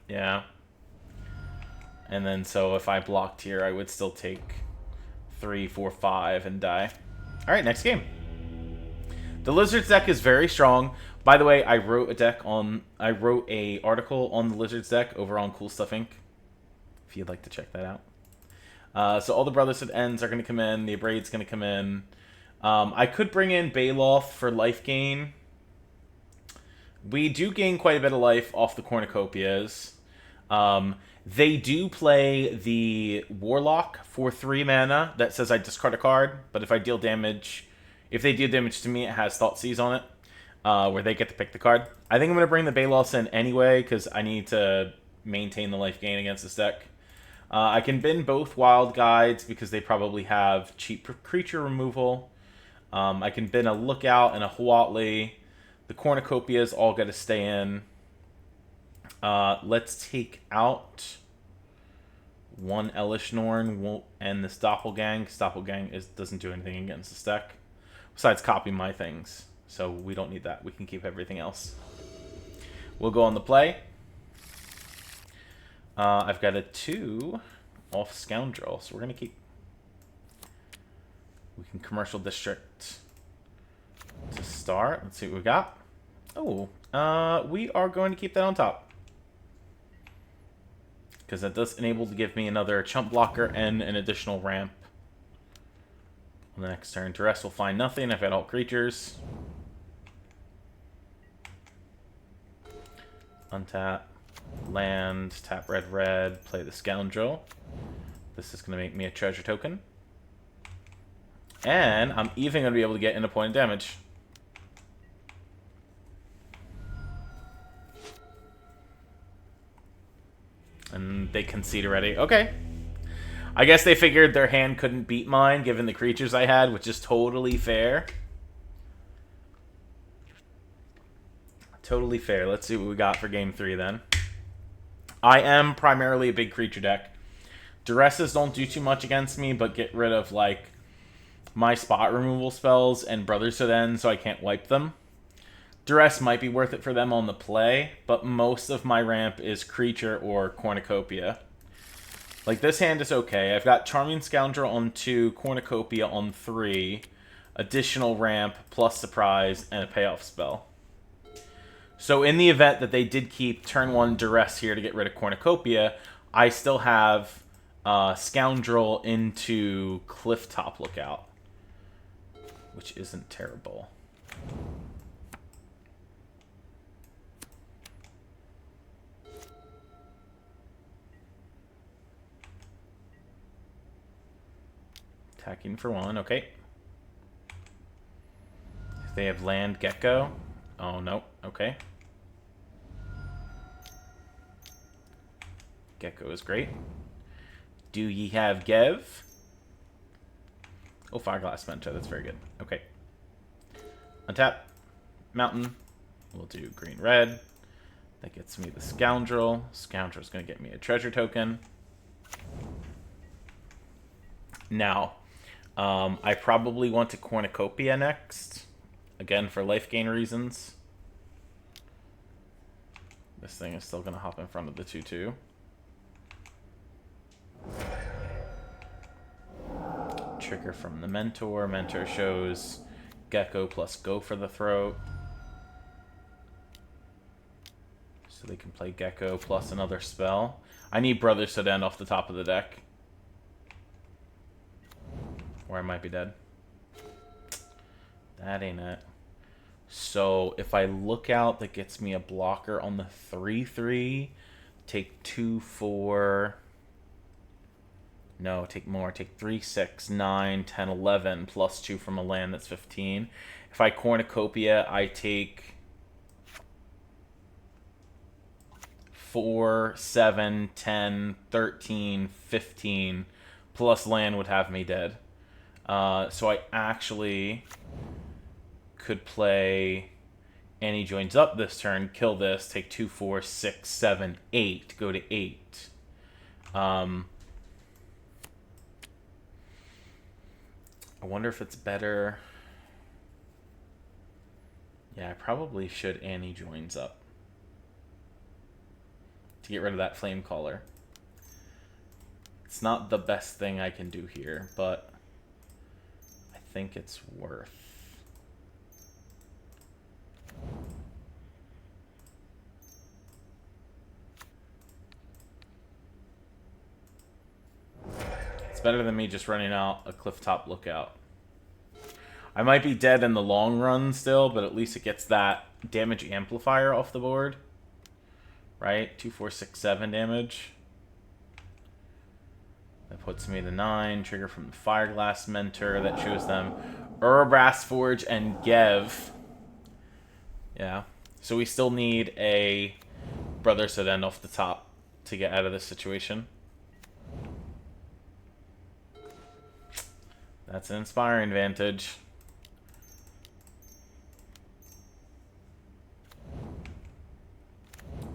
Yeah. And then so if I blocked here, I would still take 3, 4, 5 and die. Alright, next game. The Lizards deck is very strong. By the way, I wrote a article on the Lizards deck over on Cool Stuff Inc. If you'd like to check that out. So all the Brotherhood Ends are going to come in. The Abraid's going to come in. I could bring in Baloth for life gain. We do gain quite a bit of life off the cornucopias. They do play the Warlock for 3 mana that says I discard a card, but if they deal damage to me, it has Thoughtseize on it, where they get to pick the card. I think I'm going to bring the Baloths in anyway, because I need to maintain the life gain against this deck. I can bin both Wild Guides, because they probably have cheap creature removal. I can bin a Lookout and a Huatli. The cornucopias all got to stay in. Let's take out one Elish Norn and this Doppelgang. Doppelgang doesn't do anything against this deck. Besides copy my things. So we don't need that. We can keep everything else. We'll go on the play. I've got a 2 off Scoundrel. So we're going to keep... We can Commercial District to start. Let's see what we got. Oh, we are going to keep that on top. Because that does enable to give me another chump blocker and an additional ramp. On the next turn, Duress will find nothing. I've got all creatures. Untap. Land. Tap red. Play the Scoundrel. This is going to make me a treasure token. And I'm even going to be able to get in a point of damage. And they concede already. Okay. I guess they figured their hand couldn't beat mine, given the creatures I had, which is totally fair. Totally fair. Let's see what we got for game 3, then. I am primarily a big creature deck. Duresses don't do too much against me, but get rid of, like, my spot removal spells and Brotherhood End, so I can't wipe them. Duress might be worth it for them on the play, but most of my ramp is creature or cornucopia. Like, this hand is okay. I've got Charming Scoundrel on 2, cornucopia on 3, additional ramp, plus surprise, and a payoff spell. So in the event that they did keep turn 1 Duress here to get rid of cornucopia, I still have Scoundrel into Clifftop Lookout, which isn't terrible. Attacking for 1, okay. If they have land Gecko. Oh, no, okay. Gecko is great. Do ye have Gev? Oh, Fireglass Mentor, that's very good. Okay. Untap. Mountain. We'll do green-red. That gets me the Scoundrel. Scoundrel's going to get me a treasure token. Now, I probably want to Cornucopia next. Again, for life gain reasons. This thing is still going to hop in front of the 2/2. Trigger from the Mentor. Mentor shows Gecko plus Go for the Throat. So they can play Gecko plus another spell. I need Brotherhood End off the top of the deck. Or I might be dead. That ain't it. So if I look out, that gets me a blocker on the 3/3. Take 2, 4. No, take more. Take 3, 6, 9, 10, 11, plus 2 from a land, that's 15. If I Cornucopia, I take 4, 7, 10, 13, 15, plus land would have me dead. So I actually could play Annie Joins Up this turn, kill this, take 2, 4, 6, 7, 8, go to 8. I wonder if it's better. Yeah, I probably should Annie Joins Up to get rid of that Flame Caller. It's not the best thing I can do here, but I think it's worth. better than me just running out a clifftop lookout. I might be dead in the long run still, but at least it gets that damage amplifier off the board. Right? 2, 4, 6, 7 damage. That puts me to 9. Trigger from the Fireglass Mentor. That shows them Brass Forge and Gev. Yeah. So we still need a Brother Sedend off the top to get out of this situation. That's an inspiring advantage.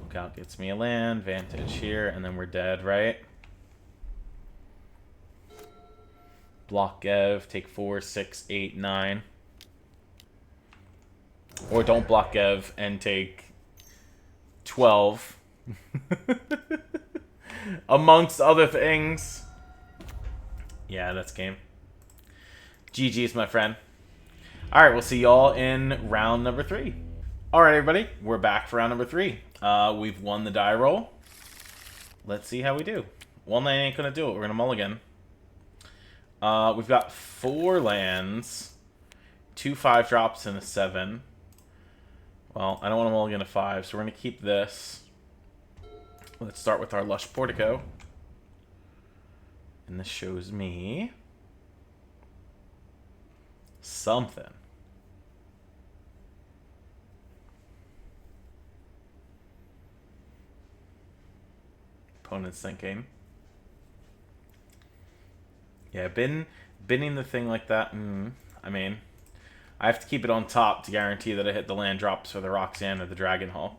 Lookout gets me a land. Vantage here, and then we're dead, right? Block Gev, take 4, 6, 8, 9. Or don't block Gev and take 12. Amongst other things. Yeah, that's game. GG's, my friend. Alright, we'll see y'all in round number 3. Alright, everybody. We're back for round number 3. We've won the die roll. Let's see how we do. One land ain't gonna do it. We're gonna mulligan. We've got 4 lands. 2 5-drops and a 7. Well, I don't want to mulligan a 5, so we're going to keep this. Let's start with our Lush Portico. And this shows me something. Opponent's thinking. Yeah, binning the thing like that. I mean, I have to keep it on top to guarantee that I hit the land drops for the Roxanne or the Dragonhawk.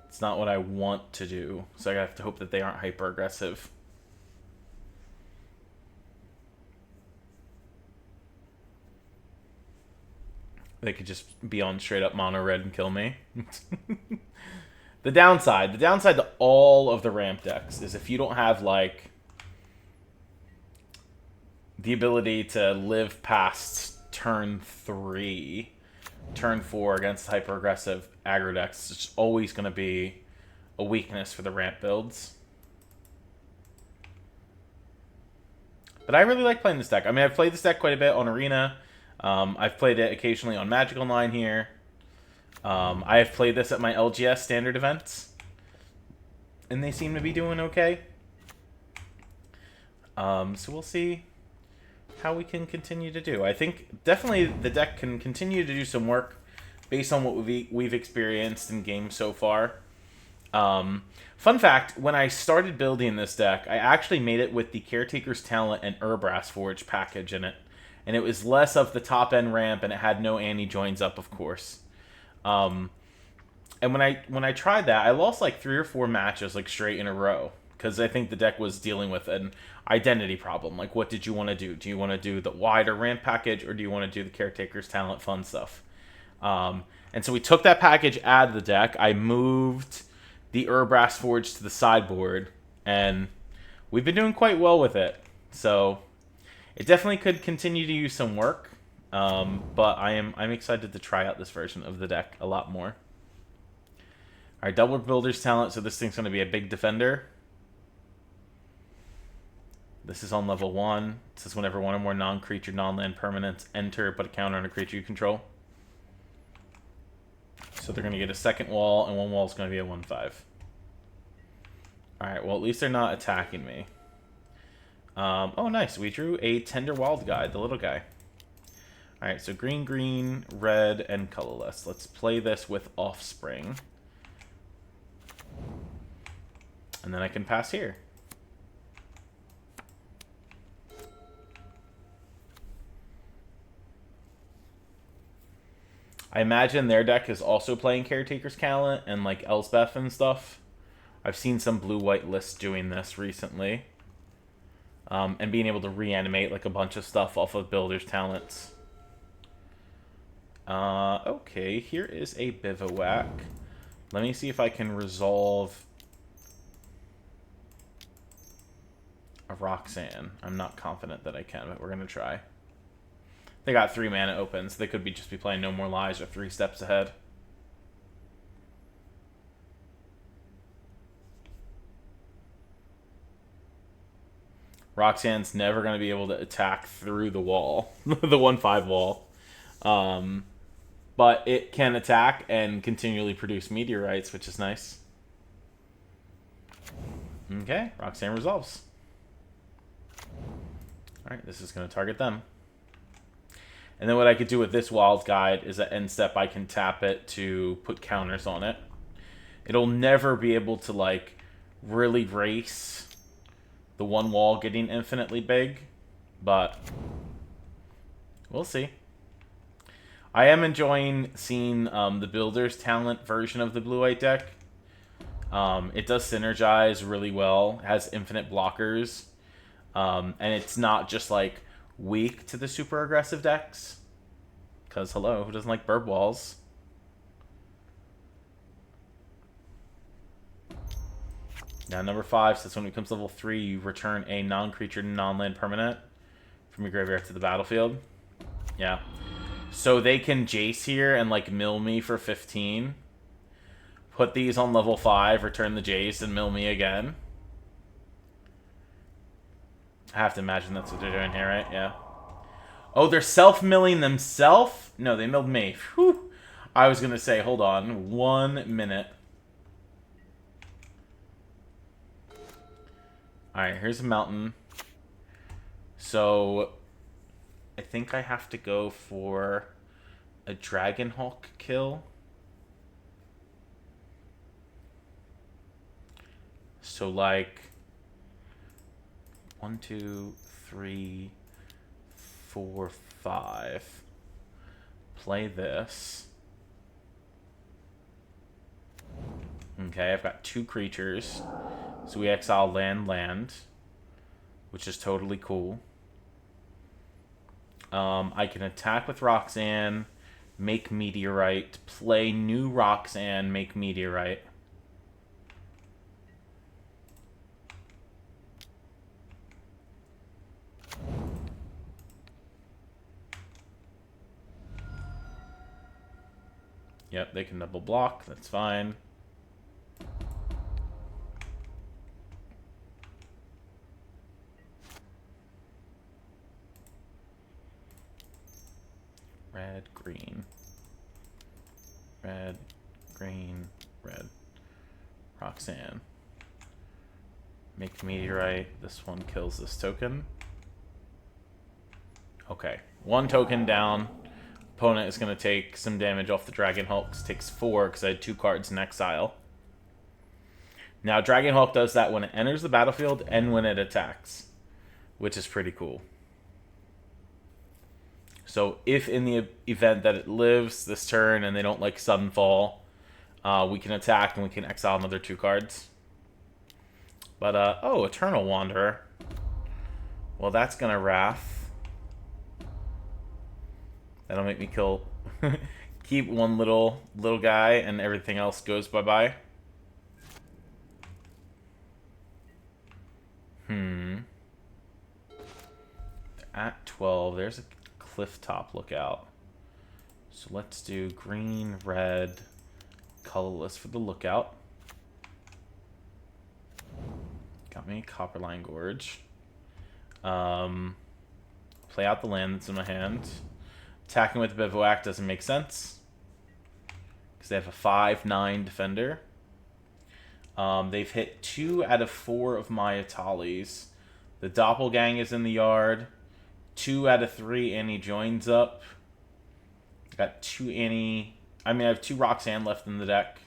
It's not what I want to do, so I have to hope that they aren't hyper aggressive. They could just be on straight up mono red and kill me. The downside to all of the ramp decks is if you don't have like the ability to live past turn 3, turn 4 against hyper aggressive aggro decks, it's always going to be a weakness for the ramp builds. But I really like playing this deck. I mean, I've played this deck quite a bit on Arena. I've played it occasionally on Magic Online here. I have played this at my LGS standard events, and they seem to be doing okay. So we'll see how we can continue to do. I think definitely the deck can continue to do some work based on what we've experienced in games so far. Fun fact, when I started building this deck, I actually made it with the Caretaker's Talent and Brass Forge package in it. And it was less of the top-end ramp, and it had no anti-joins up, of course. And when I tried that, I lost like 3 or 4 matches like straight in a row. Because I think the deck was dealing with an identity problem. Like, what did you want to do? Do you want to do the wider ramp package, or do you want to do the Caretaker's Talent fun stuff? And so we took that package out of the deck. I moved the Brass Forge to the sideboard, and we've been doing quite well with it. So it definitely could continue to use some work, but I'm excited to try out this version of the deck a lot more. All right, double Builder's Talent, so this thing's going to be a big defender. This is on level 1. It says whenever one or more non-creature, non-land permanents enter, but a counter on a creature you control. So they're going to get a second wall, and one wall is going to be a 1/5. Alright, well, at least they're not attacking me. Oh, nice. We drew a Tender Wild Guide, the little guy. Alright, so green, green, red, and colorless. Let's play this with Offspring. And then I can pass here. I imagine their deck is also playing Caretaker's Talent and like Elspeth and stuff. I've seen some blue-white lists doing this recently. And being able to reanimate like a bunch of stuff off of Builder's Talents. Okay, here is a Bivouac. Let me see if I can resolve a Roxanne. I'm not confident that I can, but we're going to try. They got 3 mana open, so they could just be playing No More Lies or 3 steps ahead. Roxanne's never going to be able to attack through the wall, the 1/5 wall. But it can attack and continually produce meteorites, which is nice. Okay, Roxanne resolves. Alright, this is going to target them. And then what I could do with this Wild Guide is at end step I can tap it to put counters on it. It'll never be able to, like, really race the one wall getting infinitely big, but we'll see. I am enjoying seeing the Builder's Talent version of the blue-white deck. It does synergize really well. It has infinite blockers. And it's not just, like, weak to the super aggressive decks. Because, hello, who doesn't like burb walls? Now, number 5 says when it becomes level 3, you return a non-creature, non-land permanent from your graveyard to the battlefield. Yeah. So they can Jace here and, like, mill me for 15. Put these on level 5, return the Jace, and mill me again. I have to imagine that's what they're doing here, right? Yeah. Oh, they're self-milling themselves? No, they milled me. Whew. I was going to say, hold on, 1 minute. Alright, here's a mountain. So, I think I have to go for a Dragonhawk kill. So, like, 1, 2, 3, 4, 5. Play this. Okay, I've got 2 creatures. So we exile land, which is totally cool. I can attack with Roxanne, make Meteorite, play new Roxanne, make Meteorite. Yep, they can double block, that's fine. Red, green. Red, green, red. Roxanne. Make Meteorite. This one kills this token. Okay. 1 token down. Opponent is going to take some damage off the Dragon Hulk. Takes 4 because I had 2 cards in exile. Now, Dragon Hulk does that when it enters the battlefield and when it attacks, which is pretty cool. So if in the event that it lives this turn and they don't like Sunfall, we can attack and we can exile another 2 cards. But, oh, Eternal Wanderer. Well, that's going to Wrath. That'll make me kill... keep one little guy and everything else goes bye-bye. They're at 12. There's a cliff top lookout. So let's do green, red, colorless for the lookout. Got me Copperline Gorge. Play out the land that's in my hand. Attacking with Bivouac doesn't make sense because they have a 5/9 defender. They've hit 2 out of 4 of my Atalis. The Doppelgang is in the yard. 2 out of 3 Annie joins up. Got 2 Annie. I mean, I have 2 Roxanne left in the deck.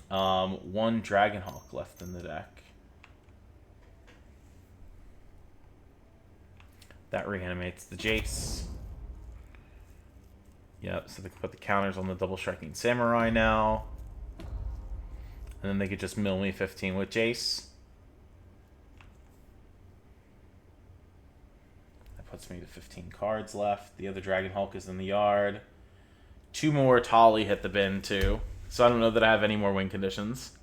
1 Dragonhawk left in the deck. That reanimates the Jace. Yep, so they can put the counters on the double striking Samurai now. And then they could just mill me 15 with Jace. That puts me to 15 cards left. The other Dragon Hulk is in the yard. 2 more Tali hit the bin too. So I don't know that I have any more win conditions.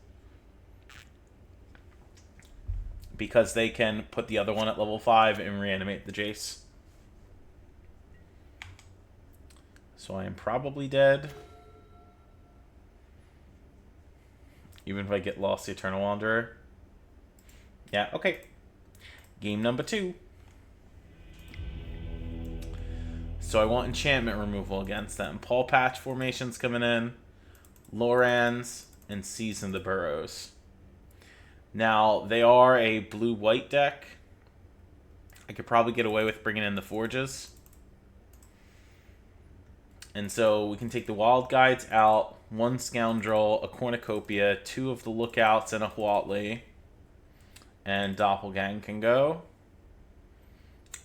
Because they can put the other one at level 5 and reanimate the Jace. So I am probably dead. Even if I get lost the Eternal Wanderer. Yeah, okay. Game number 2. So I want enchantment removal against them. Paw Patch formations coming in. Lorans and Season the Burrows. Now, they are a blue-white deck. I could probably get away with bringing in the Forges. And so we can take the Wild Guides out, 1 Scoundrel, a Cornucopia, 2 of the Lookouts, and a Huatley. And Doppelgang can go.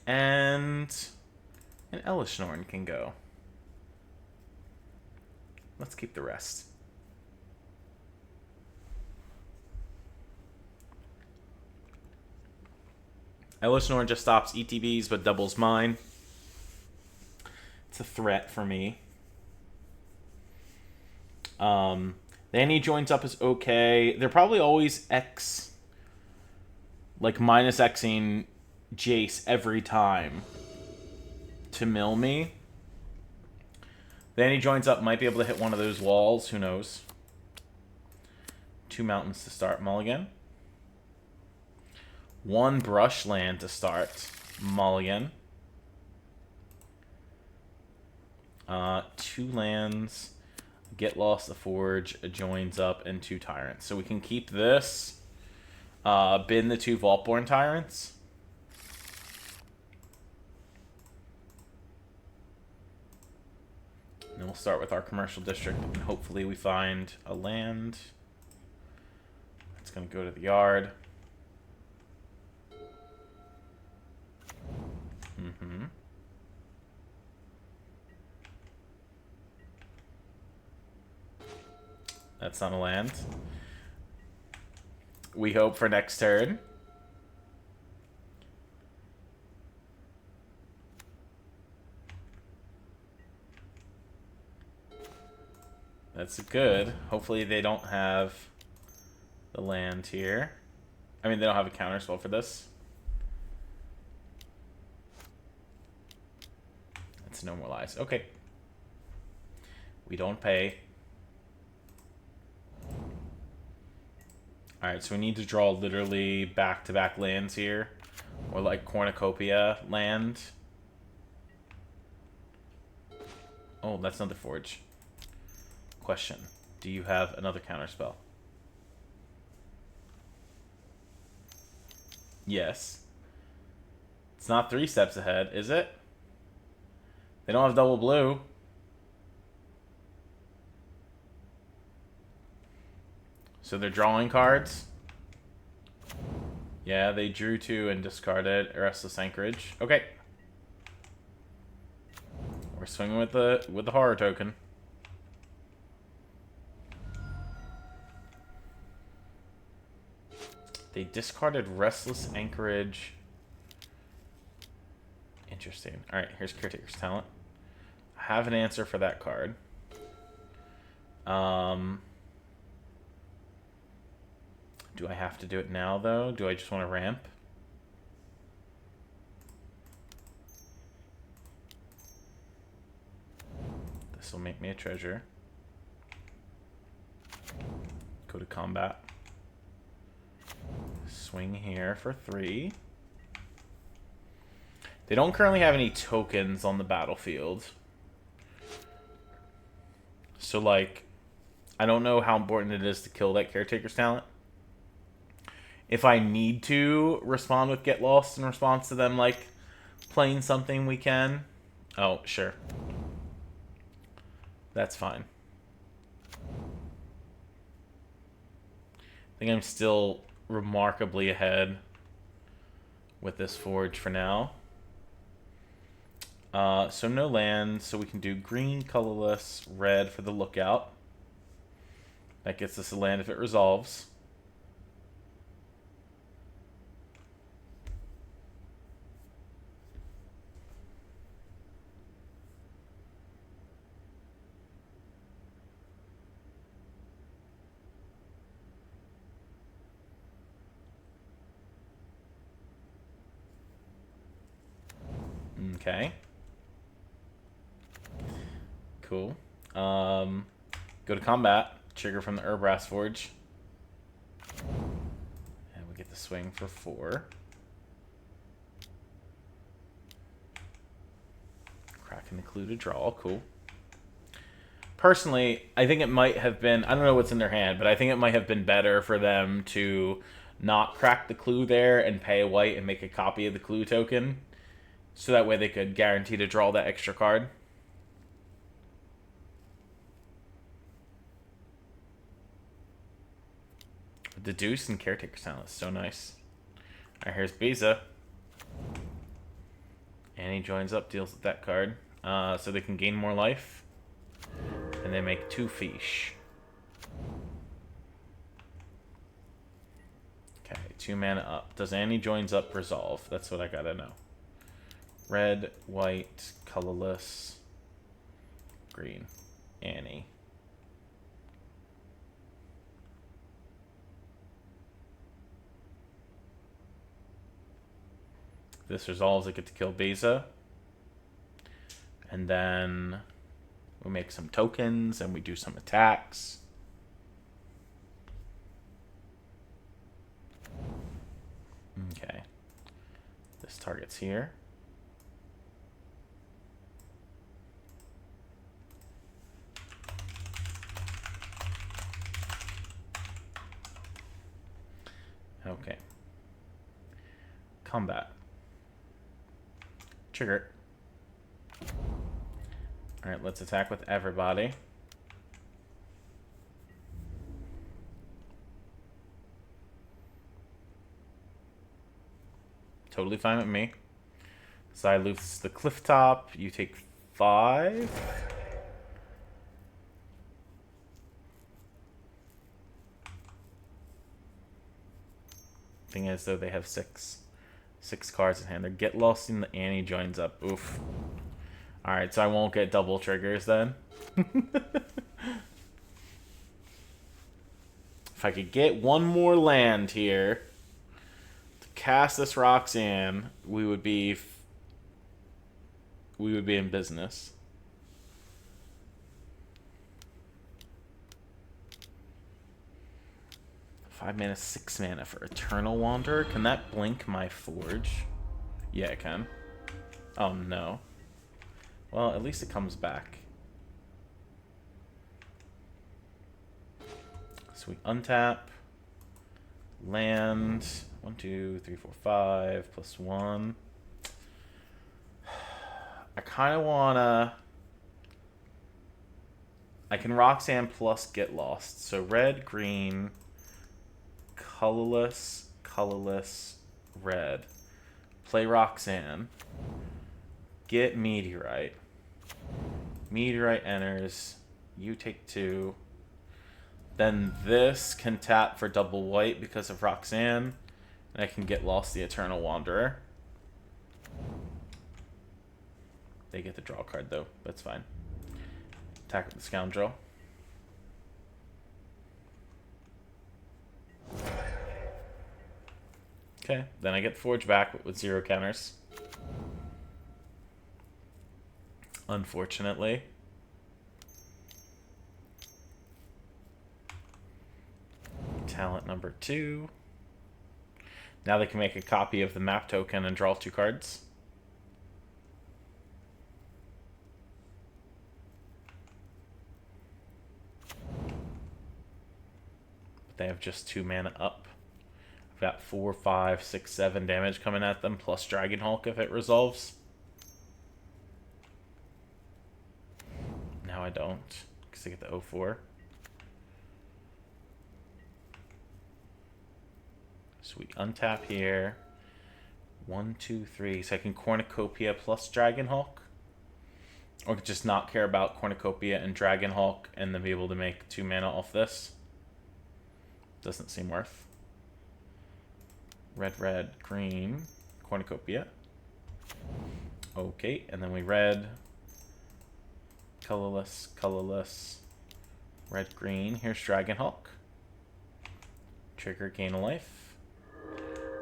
And an Elishnorn can go. Let's keep the rest. Elishnorn just stops ETBs but doubles mine. It's a threat for me. Any joins up is okay. They're probably always X, like minus Xing Jace every time to mill me. Then he joins up, might be able to hit one of those walls. Who knows? 2 mountains to start. Mulligan. 1 brush land to start. Mulligan. 2 lands. Get Lost, the Forge, joins up, and 2 Tyrants. So we can keep this. Bin the 2 Vaultborn Tyrants. And then we'll start with our commercial district, and hopefully we find a land. It's going to go to the yard. That's not a land. We hope for next turn. That's good. Hopefully they don't have the land here. I mean, they don't have a counterspell for this. That's no more lies. Okay. We don't pay. Alright, so we need to draw literally back-to-back lands here. Or like Cornucopia land. Oh, that's not the Forge. Question. Do you have another counterspell? Yes. It's not 3 steps ahead, is it? They don't have double blue. So they're drawing cards. Yeah, they drew 2 and discarded Restless Anchorage. Okay. We're swinging with the horror token. They discarded Restless Anchorage. Interesting. Alright, here's Caretaker's Talent. I have an answer for that card. Do I have to do it now, though? Do I just want to ramp? This will make me a treasure. Go to combat. Swing here for 3. They don't currently have any tokens on the battlefield. So, like, I don't know how important it is to kill that Caretaker's Talent. If I need to respond with Get Lost in response to them, like, playing something, we can. Oh, sure. That's fine. I think I'm still remarkably ahead with this Forge for now. So no land, so we can do green, colorless, red for the Lookout. That gets us a land if it resolves. Okay. Cool. Go to combat. Trigger from the Urbrass Forge. And we get the swing for 4. Taking the clue to draw. Cool. Personally, I think it might have been... I don't know what's in their hand, but I think it might have been better for them to not crack the clue there and pay a white and make a copy of the clue token. So that way they could guarantee to draw that extra card. The Deuce and Caretaker's Talent is so nice. Alright, here's Beza. And he joins up, deals with that card. So they can gain more life. And they make 2 fish. Okay, 2 mana up. Does Annie joins up resolve? That's what I gotta know. Red, white, colorless, green. Annie. If this resolves, I get to kill Beza. And then we make some tokens and we do some attacks. Okay. This target's here. Okay. Combat. Trigger. Alright, let's attack with everybody. Totally fine with me. So I lose the cliff top. You take 5. Thing is, though, they have 6 cards in hand. They get lost in the Annie joins up. Oof. Alright, so I won't get double triggers then. If I could get one more land here to cast this Roxanne, we would be in business. Five mana, 6 mana for Eternal Wanderer. Can that blink my Forge? Yeah, it can. Oh no. Well, at least it comes back. So we untap. Land. 1, 2, 3, 4, 5. Plus 1. I kind of want to... I can Roxanne plus get lost. So red, green, colorless, colorless, red. Play Roxanne. Get Meteorite. Meteorite enters. You take 2. Then this can tap for double white because of Roxanne. And I can get lost the Eternal Wanderer. They get the draw card though. That's fine. Attack with the Scoundrel. Okay, then I get Forge back with 0 counters. Unfortunately. Talent number 2. Now they can make a copy of the map token and draw 2 cards. But they have just 2 mana up. I've got 4, 5, 6, 7 damage coming at them, plus Dragon Hulk if it resolves. Now I don't, because I get the 0-4. So we untap here. 1, 2, 3. So I can Cornucopia plus Dragon Hulk. Or just not care about Cornucopia and Dragon Hulk and then be able to make 2 mana off this. Doesn't seem worth. Red, red, green, Cornucopia. Okay, and then we red, colorless, colorless, red, green. Here's Dragon Hulk. Trigger, gain a life.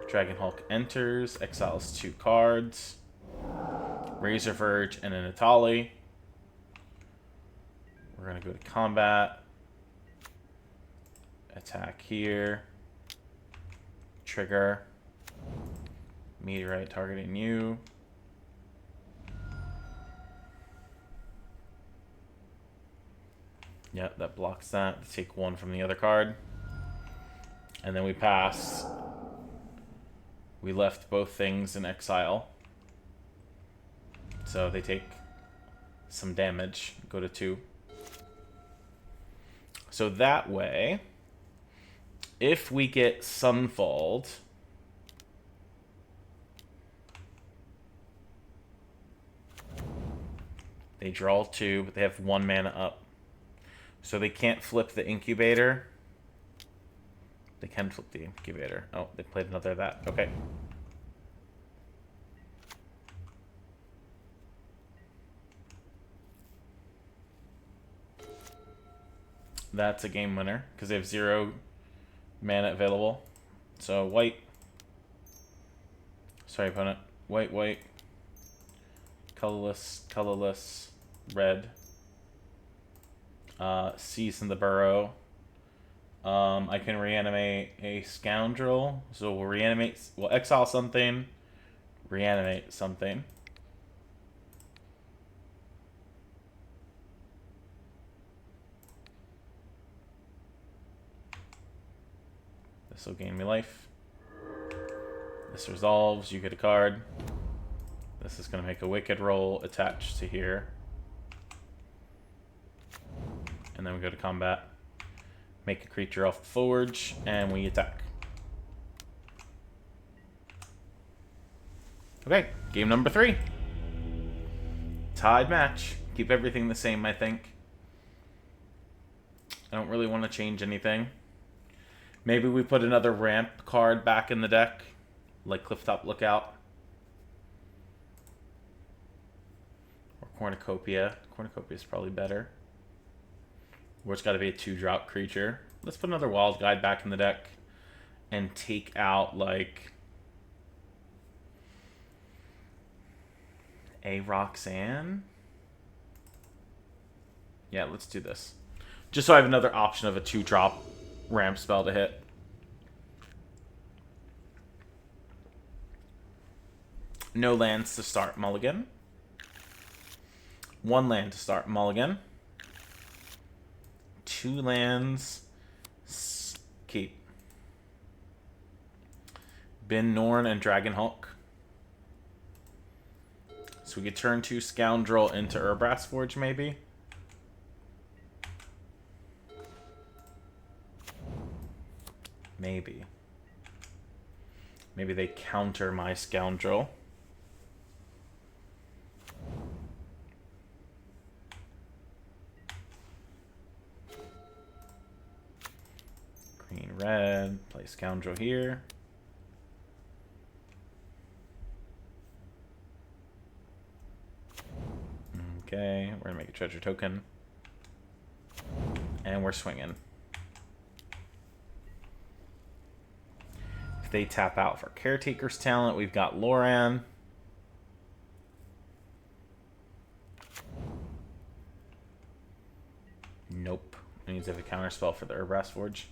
Dragon Hulk enters, exiles 2 cards. Razor Verge and an Natali. We're going to go to combat. Attack here. Trigger. Meteorite targeting you. Yep, that blocks that. Take one from the other card. And then we pass. We left both things in exile. So they take some damage. Go to 2. So that way, if we get Sunfalled, they draw 2, but they have 1 mana up. So they can't flip the incubator. They can flip the incubator. Oh, they played another of that. Okay. That's a game winner, because they have 0 mana available. So white. Sorry, opponent. White, white. Colorless, colorless. Red. Season the burrow. I can reanimate a scoundrel. So we'll reanimate. We'll exile something. Reanimate something. This will gain me life. This resolves. You get a card. This is going to make a wicked roll attached to here. And then we go to combat. Make a creature off the forge, and we attack. Okay, game number 3. Tied match. Keep everything the same, I think. I don't really want to change anything. Maybe we put another ramp card back in the deck, like Clifftop Lookout. Or Cornucopia. Cornucopia is probably better. Or it's got to be a 2-drop creature. Let's put another Wild Guide back in the deck and take out, like, a Roxanne. Yeah, let's do this. Just so I have another option of a 2-drop ramp spell to hit. No lands to start mulligan. 1 land to start mulligan. 2 lands. Keep. Bin Norn and Dragonhawk. So we could turn 2 Scoundrel into Urbrass Forge, maybe. Maybe. Maybe they counter my Scoundrel. Green, red. Play Scoundrel here. Okay, we're gonna make a treasure token. And we're swinging. If they tap out for Caretaker's Talent, we've got Loran. Nope. It needs to have a counterspell for the Urbrass Forge.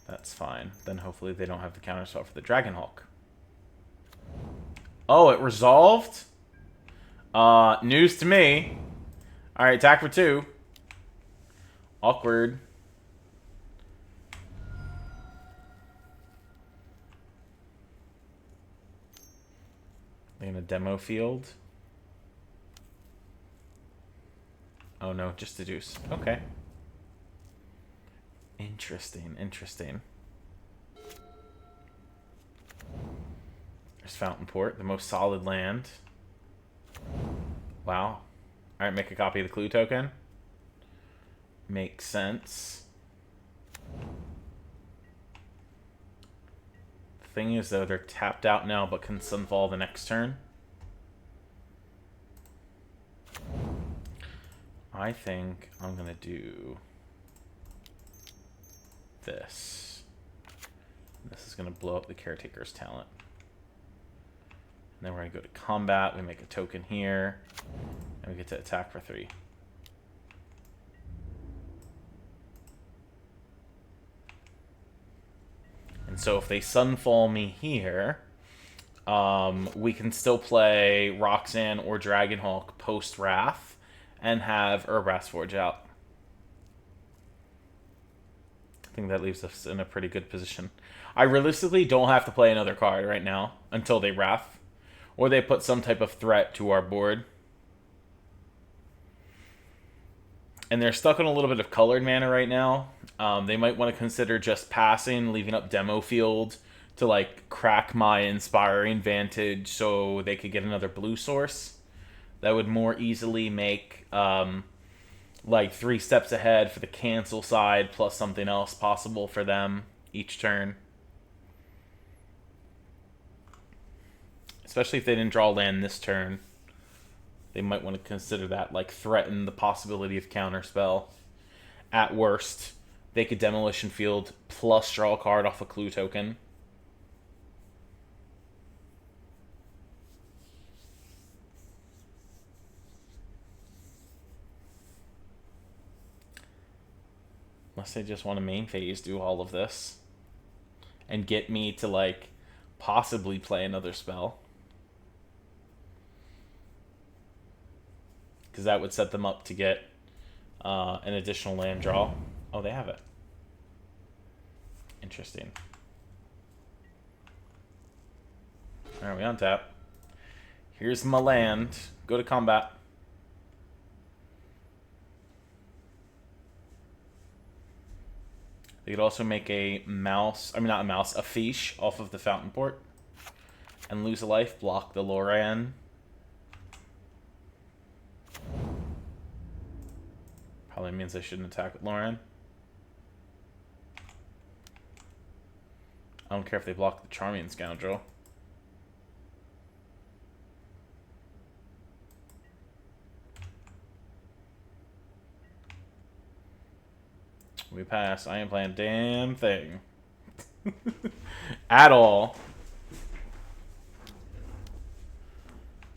That's fine. Then hopefully they don't have the counterspell for the Dragonhawk. Oh, it resolved? News to me. Alright, attack for 2. Awkward. In a demo field. Oh no, just deduce. Okay. Interesting, interesting. There's Fountainport, the most solid land. Wow. Alright, make a copy of the clue token. Makes sense. The thing is, though, they're tapped out now, but can Sunfall the next turn. I think I'm going to do this. This is going to blow up the Caretaker's Talent. And then we're going to go to combat. We make a token here. And we get to attack for 3. And so if they Sunfall me here, we can still play Roxanne or Dragonhawk post-Wrath. and have Urbrass Forge out. I think that leaves us in a pretty good position. I realistically don't have to play another card right now until they Wrath, or they put some type of threat to our board. And they're stuck on a little bit of colored mana right now. They might want to consider just passing, leaving up demo field to like crack my Inspiring Vantage so they could get another blue source. That would more easily make like 3 steps ahead for the cancel side plus something else possible for them each turn. Especially if they didn't draw land this turn. They might want to consider that, like threaten the possibility of counterspell. At worst, they could Demolition Field plus draw a card off a clue token. Unless they just want to main phase do all of this. And get me to, like, possibly play another spell. Because that would set them up to get an additional land draw. Oh, they have it. Interesting. Alright, we untap. Here's my land. Go to combat. They could also make a mouse, not a mouse, a fish off of the Fountain Port. And lose a life, block the Loran. Probably means I shouldn't attack with Loran. I don't care if they block the Charming Scoundrel. We pass. I ain't playing a damn thing. At all.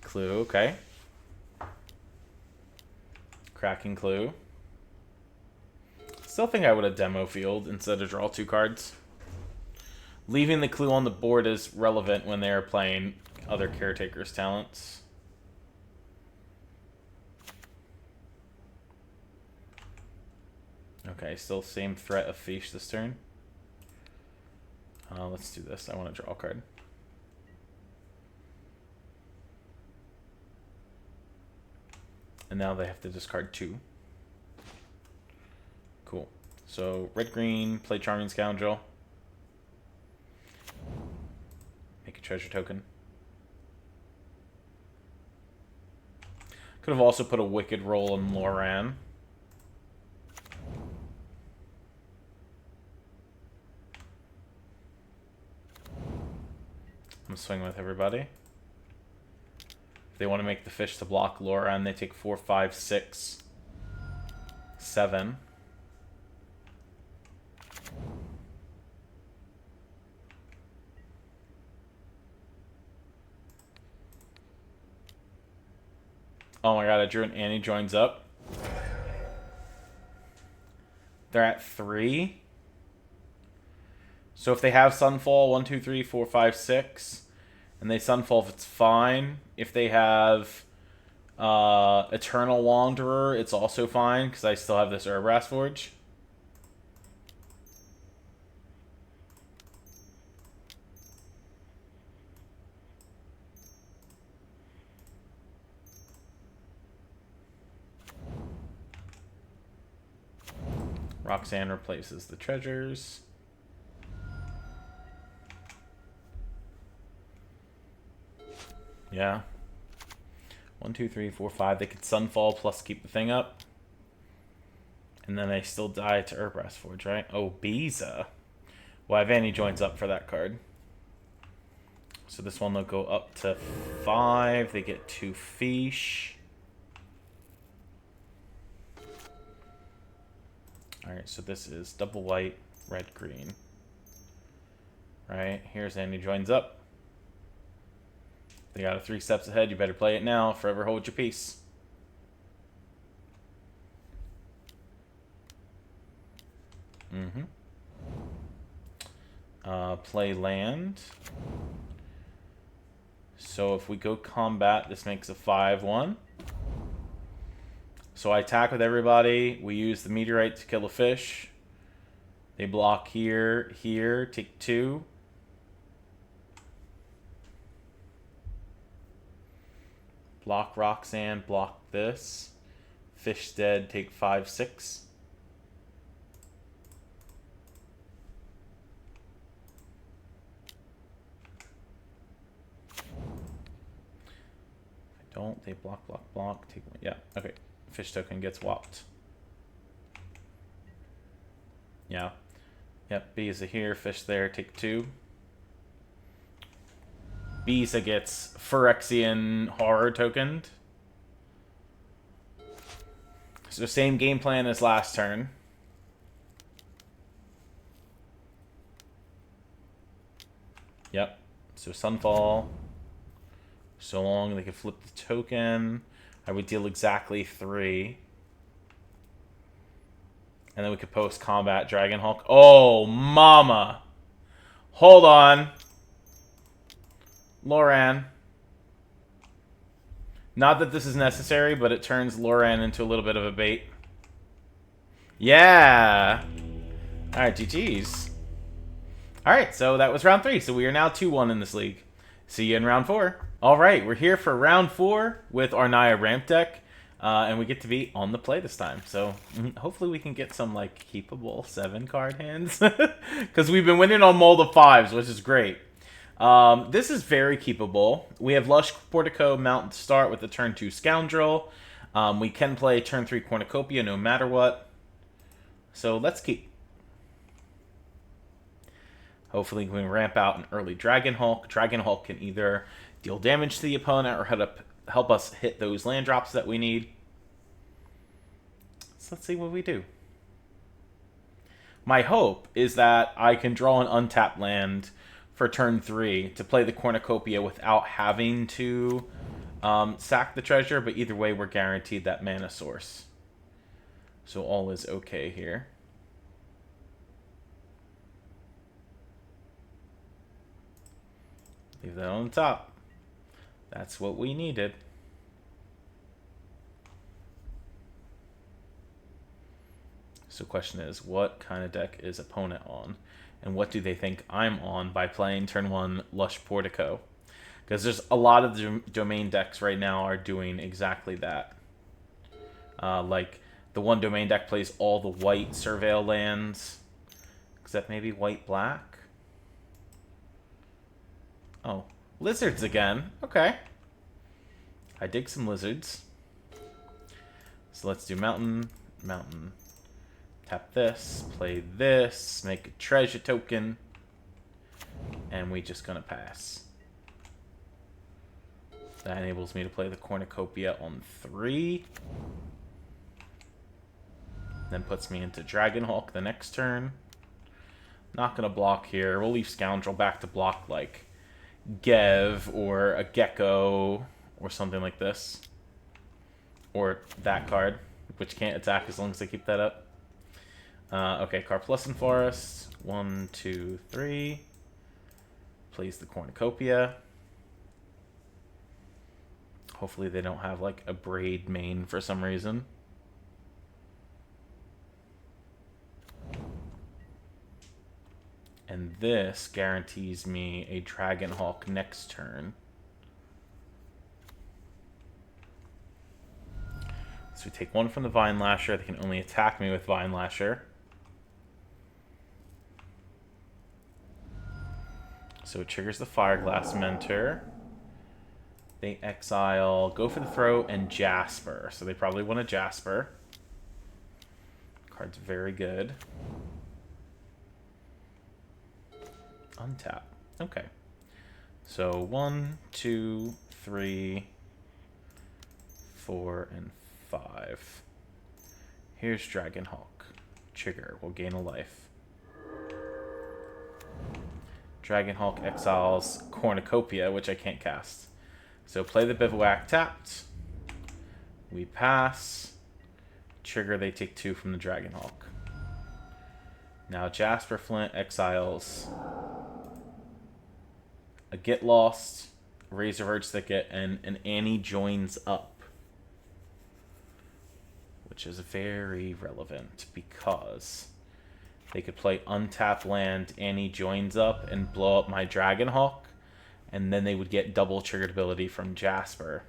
Clue, okay. Cracking Clue. Still think I would have demo field instead of draw 2 cards. Leaving the clue on the board is relevant when they are playing other Caretaker's talents. Okay, still same threat of Fish this turn. Let's do this. I want to draw a card. And now they have to discard 2. Cool. So, red-green, play Charming Scoundrel. Make a treasure token. Could have also put a Wicked Roll on Loran. I'm swinging with everybody. If they want to make the fish to block Loran, they take 4, 5, 6, 7. Oh my god, I drew an Annie joins up. They're at 3. So if they have Sunfall, 1, 2, 3, 4, 5, 6, and they Sunfall, it's fine. If they have Eternal Wanderer, it's also fine, because I still have this Urbrass Forge. Roxanne replaces the treasures. Yeah. 1, 2, 3, 4, 5. They could Sunfall plus keep the thing up. And then they still die to Urbrass Forge, right? Oh, Biza. Well, I have Annie joins up for that card. So this one will go up to 5. They get 2 fish. Alright, so this is double white, red, green. Right, here's Annie joins up. They got a 3 steps ahead. You better play it now. Forever hold your peace. Play land. So if we go combat, this makes a 5-1. So I attack with everybody. We use the meteorite to kill a fish. They block here, here, take 2. Block Roxanne, block this. Fish dead, take 5, 6. Don't they block, block, block? Take one. Yeah, okay. Fish token gets whopped. Yeah. Yep, Bisa here, fish there, take 2. Bisa gets Phyrexian Horror tokened. So same game plan as last turn. Yep. So Sunfall. So long they can flip the token. I would deal exactly 3. And then we could post combat Dragon Hulk. Oh, mama. Hold on. Loran. Not that this is necessary, but it turns Loran into a little bit of a bait. Yeah. Alright, GG's. Alright, so that was round 3. So we are now 2-1 in this league. See you in round 4. Alright, we're here for round 4 with our Naya Ramp deck. And we get to be on the play this time. So hopefully we can get some like keepable 7-card hands. Because we've been winning on mold of 5s, which is great. This is very keepable. We have Lush Portico Mountain to start with the turn 2 Scoundrel. We can play turn 3 Cornucopia no matter what. So let's keep. Hopefully we can ramp out an early Dragon Hulk. Dragon Hulk can either deal damage to the opponent or help us hit those land drops that we need. So let's see what we do. My hope is that I can draw an untapped land for turn 3 to play the Cornucopia without having to sack the treasure, but either way we're guaranteed that mana source. So all is okay here. Leave that on the top. That's what we needed. So the question is, what kind of deck is opponent on? And what do they think I'm on by playing turn 1 Lush Portico? Because there's a lot of the domain decks right now are doing exactly that. Like, the one domain deck plays all the white Surveil lands. Except maybe white-black? Oh, lizards again. Okay. I dig some lizards. So let's do mountain, mountain. Tap this, play this, make a treasure token. And we just gonna pass. That enables me to play the Cornucopia on 3. Then puts me into Dragon Hulk the next turn. Not gonna block here. We'll leave Scoundrel back to block like Gev or a Gecko or something like this. Or that card, which can't attack as long as they keep that up. Okay, Carpluscent Forest. 1, 2, 3. Plays the Cornucopia. Hopefully they don't have like a Braid main for some reason. And this guarantees me a Dragon Hulk next turn. So we take 1 from the Vine Lasher. They can only attack me with Vine Lasher. So it triggers the Fireglass Mentor. They exile, go for the throw, and Jasper. So they probably want a Jasper. Card's very good. Untap. Okay. So 1, 2, 3, 4, and 5. Here's Dragon Hulk. Trigger. We'll gain a life. Dragon Hulk exiles Cornucopia, which I can't cast. So play the Bivouac tapped. We pass. Trigger, they take 2 from the Dragon Hulk. Now Jasper Flint exiles a Get Lost, Razorverge Thicket, and an Annie Joins Up. which is very relevant because they could play untap land, Annie joins up, and blow up my Dragonhawk, and then they would get double triggered ability from Jasper.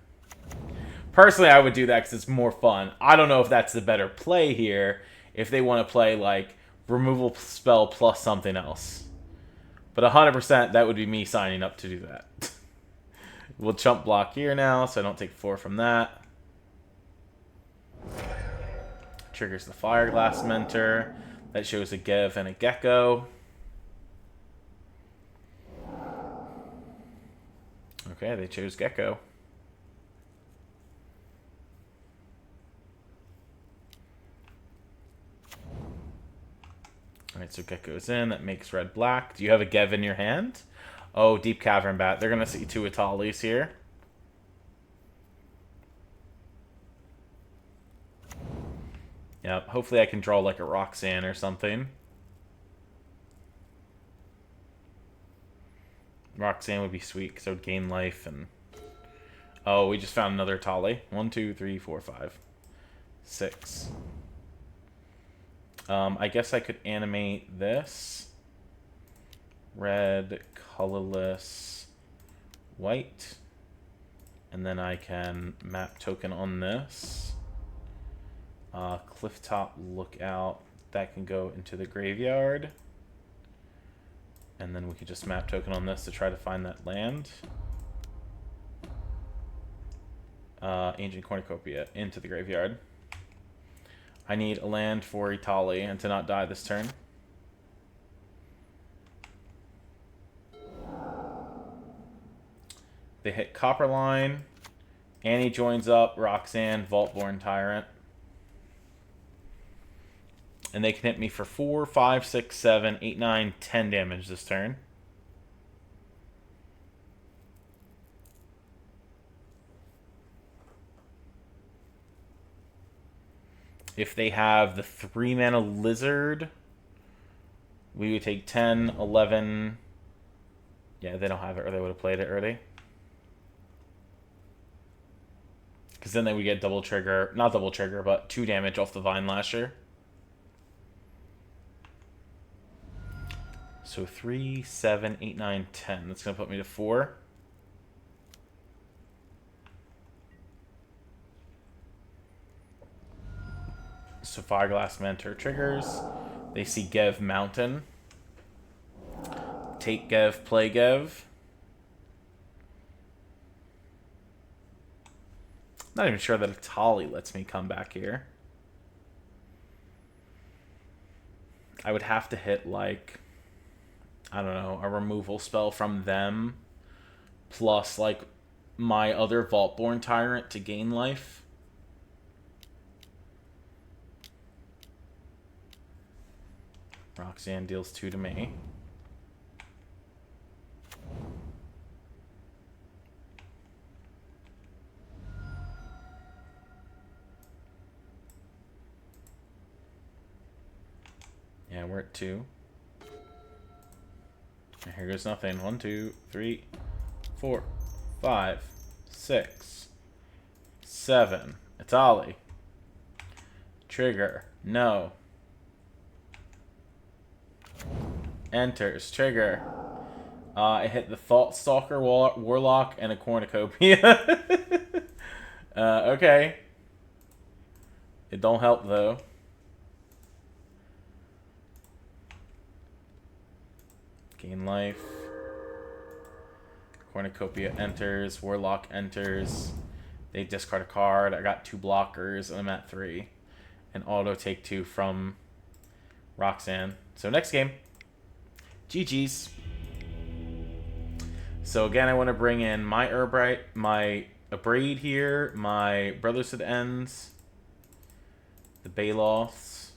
Personally, I would do that because it's more fun. I don't know if that's the better play here, if they want to play, like, removal spell plus something else. But 100%, that would be me signing up to do that. We'll chump block here now, so I don't take 4 from that. Triggers the Fireglass Mentor. That shows a Gev and a Gecko. Okay, they chose Gecko. Alright, so Gecko's in. That makes red-black. Do you have a Gev in your hand? Oh, Deep Cavern Bat. They're going to see 2 Atalis here. Yep, hopefully I can draw like a Roxanne or something. Roxanne would be sweet because I would gain life and... Oh, we just found another Atali. 1, 2, 3, 4, 5, 6. I guess I could animate this. Red, colorless, white. And then I can map token on this. Clifftop Lookout. That can go into the graveyard. And then we can just map token on this to try to find that land. Ancient Cornucopia into the graveyard. I need a land for Itali and to not die this turn. They hit Copperline. Annie joins up. Roxanne, Vaultborn Tyrant. And they can hit me for 4, 5, 6, 7, 8, 9, 10 damage this turn. If they have the 3-mana Lizard, we would take 10, 11... Yeah, they don't have it, or they would have played it early. Because then they would get double trigger, not double trigger, but 2 damage off the Vine Lasher. So 3, 7, 8, 9, 10. That's going to put me to 4. So Fireglass Mentor triggers. They see Gev Mountain. Take Gev, play Gev. Not even sure that Atali lets me come back here. I would have to hit, like, I don't know, a removal spell from them, plus, like, my other Vaultborn Tyrant to gain life. Roxanne deals 2 to me. Yeah, we're at 2. And here goes nothing. 1, 2, 3, 4, 5, 6, 7. Atali. Trigger. No. Enters. Trigger. I hit the Thought Stalker, Warlock, and a Cornucopia. Okay. It don't help, though. Gain life. Cornucopia enters. Warlock enters. They discard a card. I got 2 blockers, and I'm at 3. And auto take 2 from Roxanne. So next game. GG's. So again, I want to bring in my Urbrite, my Abrade here, my Brothers to the Ends, the Baloths.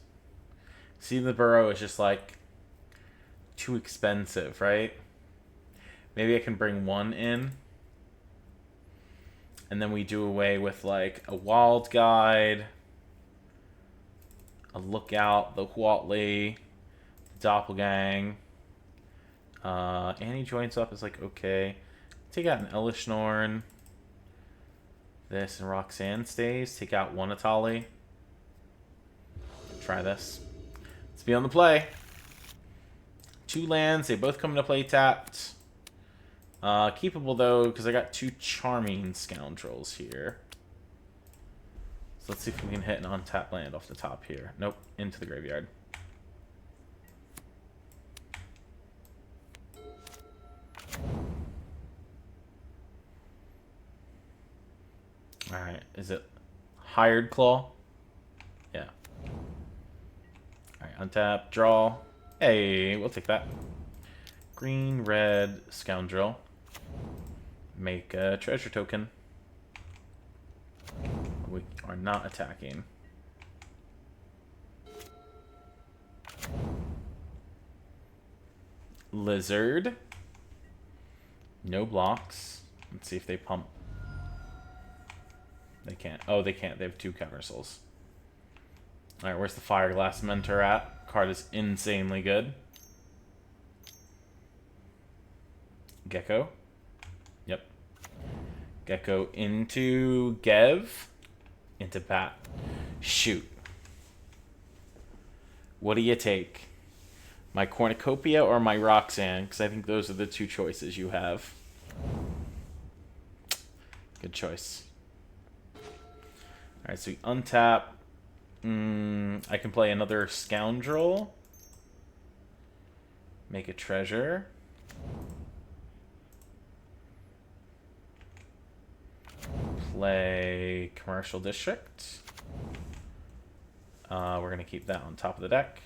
See, the Bloomburrow is just like too expensive, right? Maybe I can bring 1 in. And then we do away with like a Wild Guide, a Lookout, the Huatley, the Doppelgang. Annie joins up is like, okay. Take out an Elishnorn. This and Roxanne stays. Take out 1 Atali. try this. Let's be on the play. 2 lands. They both come into play tapped. Keepable, though, because I got 2 Charming Scoundrels here. So let's see if we can hit an untapped land off the top here. Nope, into the graveyard. Alright, is it Hired Claw? Yeah. Alright, untap, draw. Hey, we'll take that. Green, red, Scoundrel. Make a treasure token. We are not attacking. Lizard. No blocks. Let's see if they pump. They can't. Oh, they can't. They have 2 counter souls. Alright, where's the Fireglass Mentor at? Card is insanely good. Gecko. Yep. Gecko into Gev. Into Bat. Shoot. What do you take? My Cornucopia or my Roxanne? Because I think those are the 2 choices you have. Good choice. Alright, so we untap. I can play another Scoundrel. Make a treasure. Play Commercial District. We're going to keep that on top of the deck.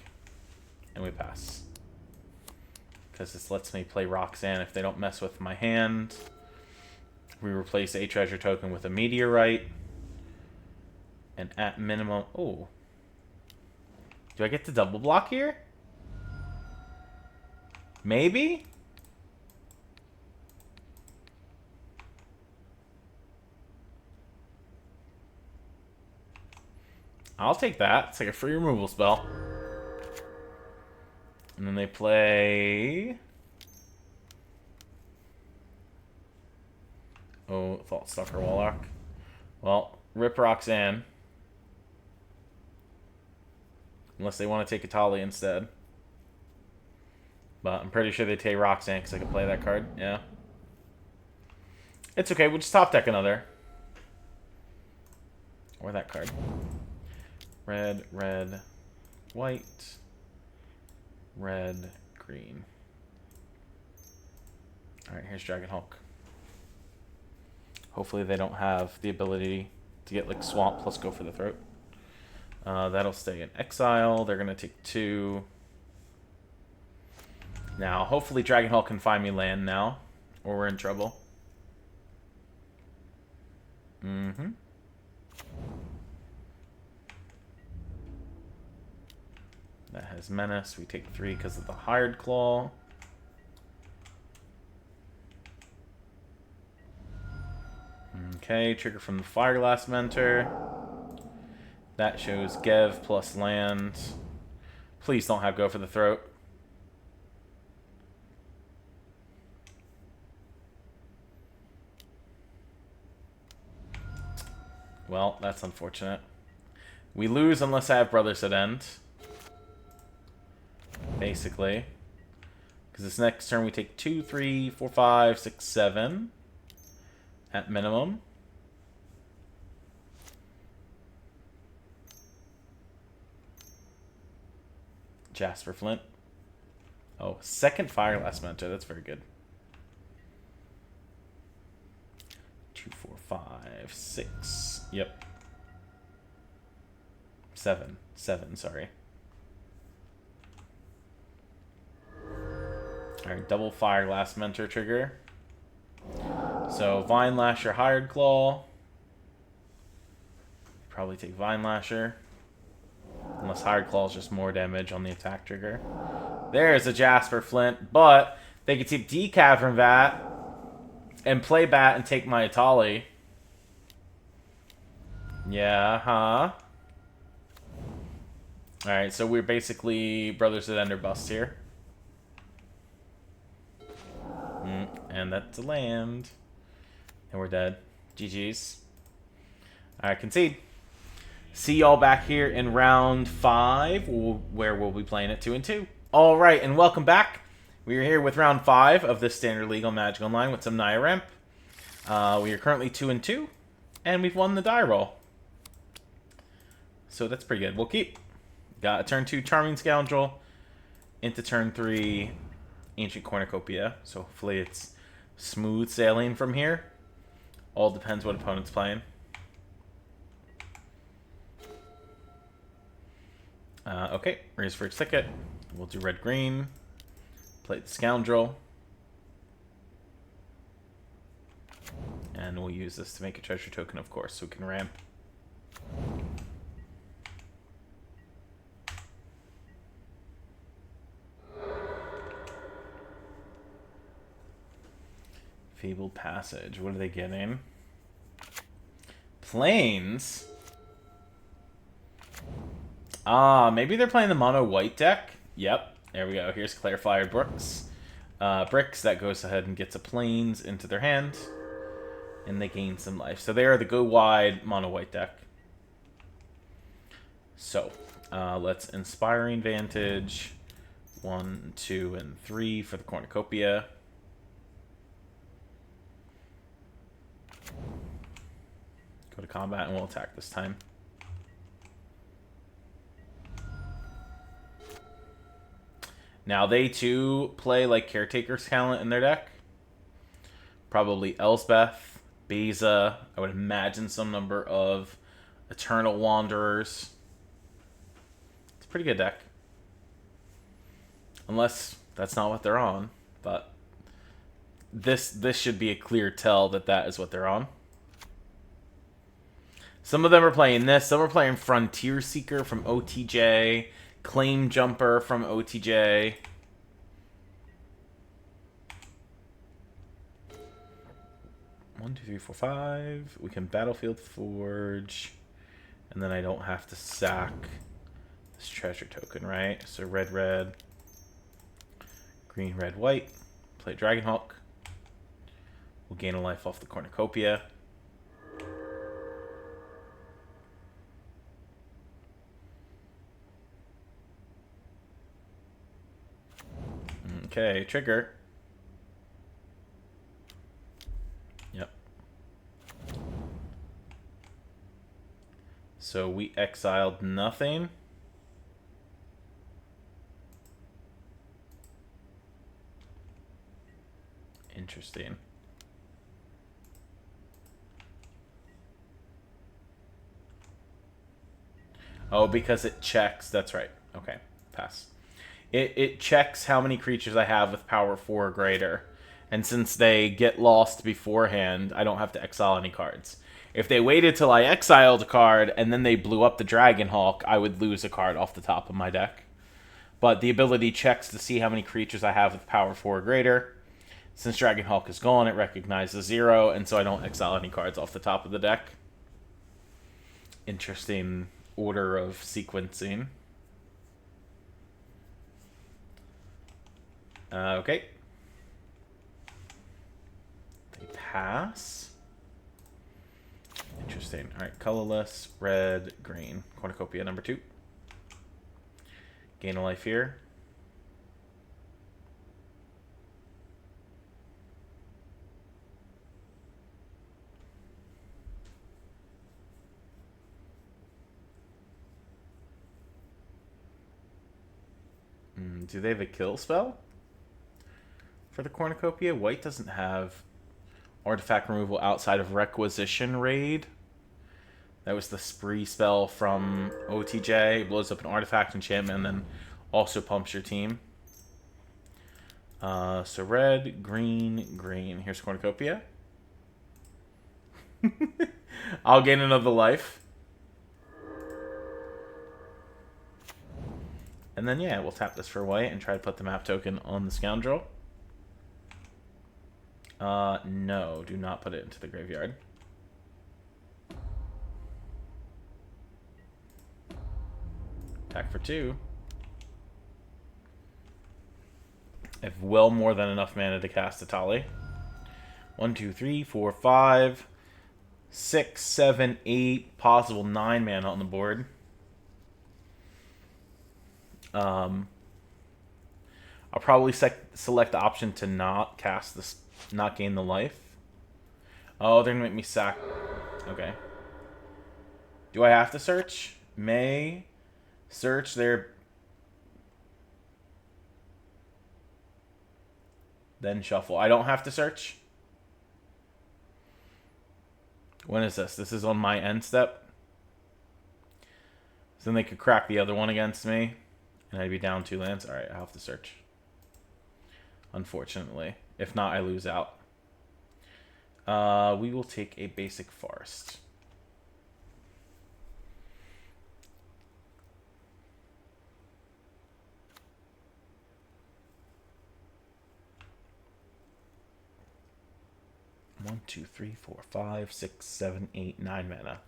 And we pass. Because this lets me play Roxanne if they don't mess with my hand. We replace a treasure token with a Meteorite. And at minimum... Oh. Do I get to double block here? Maybe? I'll take that. It's like a free removal spell. And then they play... Oh, Thoughtstalker Warlock. Well, rip Roxanne. Unless they want to take Atali instead. But I'm pretty sure they take Roxanne because I can play that card. Yeah. It's okay. We'll just top deck another. Or that card. Red, red, white. Red, green. Alright, here's Dragonhawk. Hopefully they don't have the ability to get like Swamp plus go for the throat. That'll stay in exile. They're going to take 2. Now, hopefully Dragonhawk can find me land now, or we're in trouble. That has Menace. We take 3 because of the Hired Claw. Okay, trigger from the Fireglass Mentor. That shows Gev plus land. Please don't have go for the throat. Well, that's unfortunate. We lose unless I have Brothers at End. Basically. Because this next turn we take 2, 3, 4, 5, 6, 7. At minimum. Jasper Flint. Oh, second Fireglass Mentor. That's very good. 2, 4, 5, 6. Yep. 7. 7, sorry. Alright, double Fireglass Mentor trigger. So, Vine Lasher, Hired Claw. Probably take Vine Lasher. Unless Hired Claw is just more damage on the attack trigger. There's a Jasper Flint, but they could take Decaf from that and play Bat and take my Atali. Yeah, huh? Alright, so we're basically Brothers at Ender bust here. And that's a land. And we're dead. GG's. Alright, concede. See y'all back here in round 5, where we'll be playing at 2 and 2. All right, and welcome back. We are here with round 5 of this standard league on Magic Online with some Naya Ramp. We are currently 2 and 2, and we've won the die roll. So that's pretty good. We'll keep. Got a turn 2 Charming Scoundrel, into turn 3 Ancient Cornucopia. So hopefully it's smooth sailing from here. All depends what opponent's playing. Okay, raise first ticket. We'll do red-green. Play the Scoundrel. And we'll use this to make a treasure token, of course, so we can ramp. Fabled Passage. What are they getting? Plains? Maybe they're playing the mono white deck. Yep, there we go. Here's Clarifier Bricks. Bricks, that goes ahead and gets a Plains into their hand. And they gain some life. So they are the go wide mono white deck. So, let's Inspiring Vantage. 1, 2, and 3 for the Cornucopia. Go to combat and we'll attack this time. Now they too play like Caretaker's Talent in their deck. Probably Elsbeth, Beza, I would imagine some number of Eternal Wanderers. It's a pretty good deck. Unless that's not what they're on, but this should be a clear tell that that is what they're on. Some of them are playing this. Some are playing Frontier Seeker from OTJ. Claim Jumper from OTJ. One, two, three, four, five. We can Battlefield Forge. And then I don't have to sack this treasure token, right? So red, red. Green, red, white. Play Dragonhawk. We'll gain a life off the Cornucopia. Okay, trigger. Yep. So we exiled nothing. Interesting. Oh, because it checks. That's right. Okay, pass. It checks how many creatures I have with power 4 or greater. And since they get lost beforehand, I don't have to exile any cards. If they waited till I exiled a card and then they blew up the Dragonhawk, I would lose a card off the top of my deck. But the ability checks to see how many creatures I have with power 4 or greater. Since Dragonhawk is gone, it recognizes 0, and so I don't exile any cards off the top of the deck. Interesting order of sequencing. Okay. They pass. Interesting. Alright, colorless, red, green. Cornucopia number 2. Gain a life here. Do they have a kill spell? For the Cornucopia, white doesn't have artifact removal outside of Requisition Raid. That was the spree spell from OTJ. It blows up an artifact enchantment and then also pumps your team. So red, green, green. Here's Cornucopia. I'll gain another life. And then, yeah, we'll tap this for white and try to put the map token on the Scoundrel. No, do not put it into the graveyard. Attack for 2. I have well more than enough mana to cast a Tali. 1, 2, 3, 4, 5. 6, 7, 8, possible 9 mana on the board. I'll probably select the option to not cast this, not gain the life. Oh, they're gonna make me sack. Okay. Do I have to search? May search their. Then shuffle. I don't have to search. When is this? This is on my end step. So then they could crack the other one against me. And I'd be down 2 lands. Alright, I'll have to search. Unfortunately. If not, I lose out. We will take a basic forest. One, 2, 3, 4, 5, 6, 7, 8, 9 mana.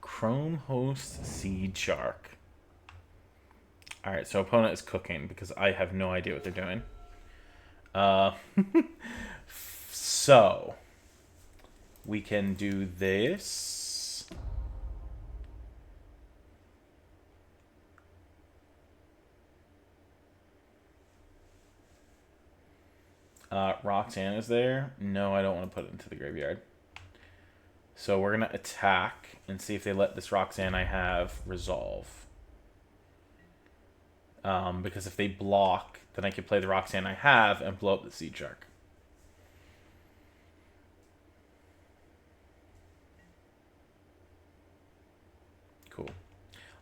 Chrome Host Seed Shark. Alright, so opponent is cooking because I have no idea what they're doing. So we can do this. Roxanne is there. No, I don't want to put it into the graveyard. So we're going to attack and see if they let this Roxanne I have resolve. Because if they block, then I can play the Roxanne I have and blow up the Seed Shark. Cool.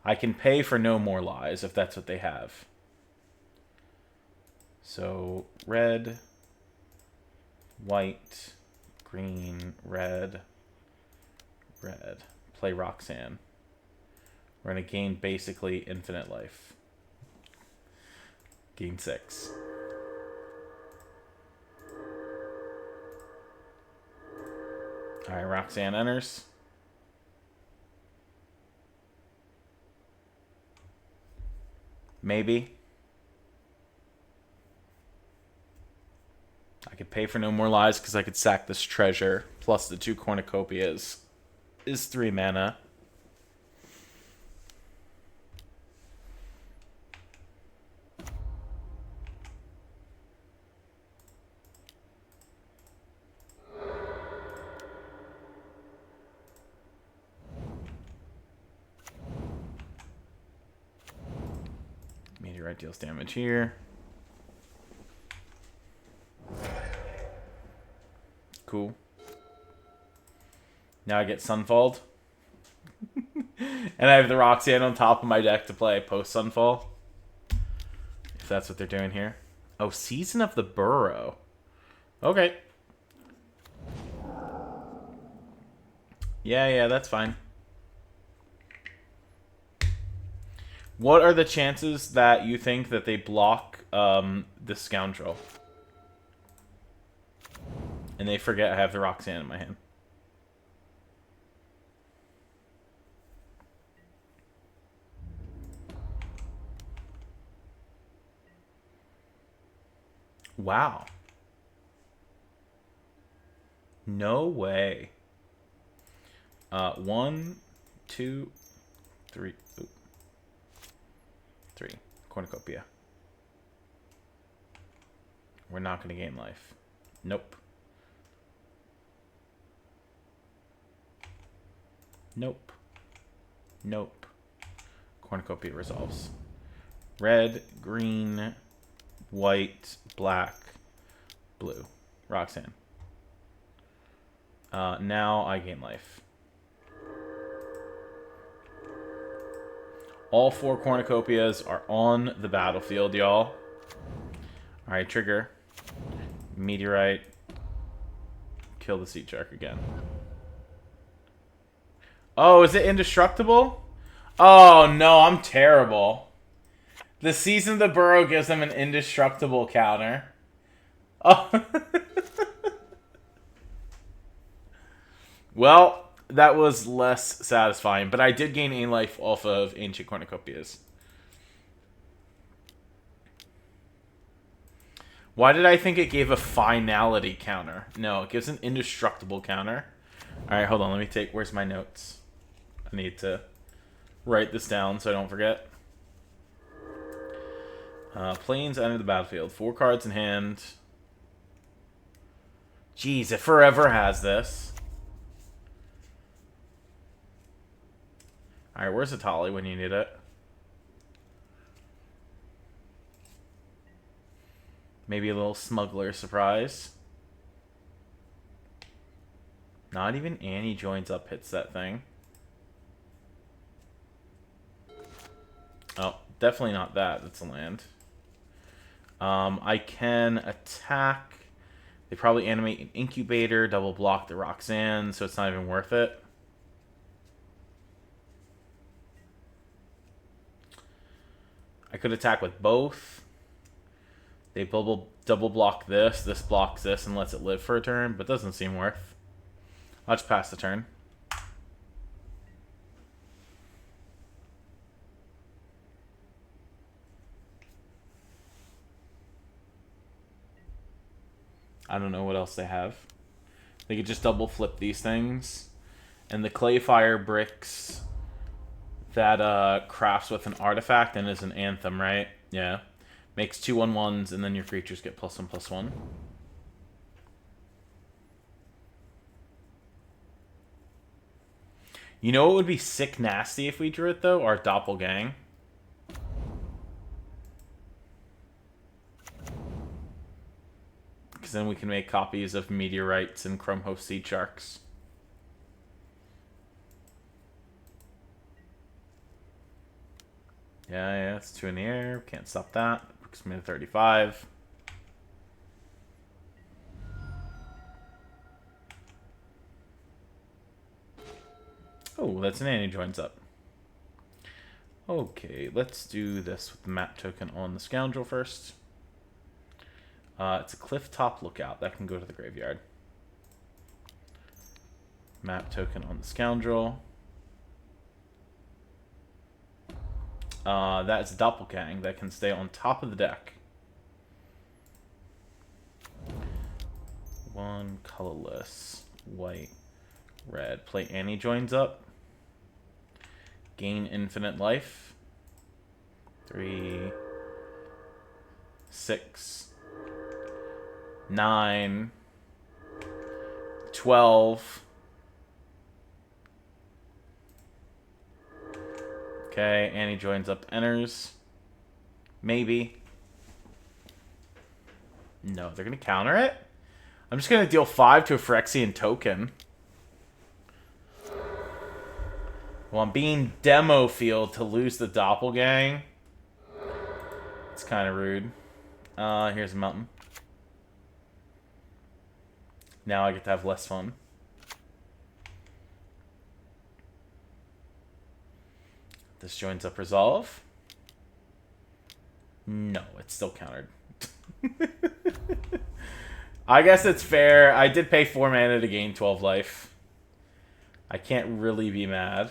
I can pay for No More Lies if that's what they have. So red, white, green, red, red. Play Roxanne. We're going to gain basically infinite life. Gain 6. Alright, Roxanne enters. Maybe. I could pay for No More Lies because I could sack this treasure. Plus the 2 cornucopias is 3 mana. Meteorite deals damage here. Cool. Now I get Sunfalled. And I have the Roxanne on top of my deck to play post Sunfall. If that's what they're doing here. Oh, Season of the Burrow. Okay. Yeah, that's fine. What are the chances that you think that they block this Scoundrel? And they forget I have the Roxanne in my hand. Wow. No way. 1, 2, 3. Ooh. 3. Cornucopia. We're not going to gain life. Nope. Nope. Nope. Cornucopia resolves. Red, green, white, black, blue. Roxanne. Now I gain life. All 4 cornucopias are on the battlefield, y'all. Alright, trigger. Meteorite. Kill the Seed Shark again. Oh, is it indestructible? Oh, no, I'm terrible. The Season of the Burrow gives them an indestructible counter. Oh. Well, That was less satisfying, but I did gain a life off of Ancient Cornucopias. Why did I think it gave a finality counter? No, it gives an indestructible counter. Alright, hold on. Let me take... Where's my notes? I need to write this down so I don't forget. Planes enter the battlefield. 4 cards in hand. Jeez, it forever has this. Alright, where's Atali when you need it? Maybe a little smuggler surprise. Not even Annie joins up hits that thing. Oh, definitely not that. That's a land. I can attack. They probably animate an Incubator, double block the Roxanne, so it's not even worth it. I could attack with both. They double block this. This blocks this and lets it live for a turn, but doesn't seem worth. I'll just pass the turn. I don't know what else they have. They could just double flip these things. And the Clayfire bricks that crafts with an artifact and is an anthem, right? Yeah. Makes 2/1/1s, and then your creatures get +1/+1. You know what would be sick nasty if we drew it, though? Our Doppelgang. Because then we can make copies of Meteorites and Chromhost Seed Sharks. Yeah, it's 2 in the air. Can't stop that. Brooks me to 35. Oh, that's an Annie joins up. Okay, let's do this with the map token on the Scoundrel first. It's a cliff top lookout. That can go to the graveyard. Map token on the Scoundrel. That's Doppelgang that can stay on top of the deck. 1 colorless, white, red. Play Annie joins up. Gain infinite life. 3, 6, 9, 12. Okay, Annie joins up, enters. Maybe. No, they're going to counter it? I'm just going to deal 5 to a Phyrexian token. Well, I'm being demo field to lose the Doppelgang. It's kind of rude. Here's a mountain. Now I get to have less fun. This joins up resolve. No, it's still countered. I guess it's fair. I did pay 4 mana to gain 12 life. I can't really be mad.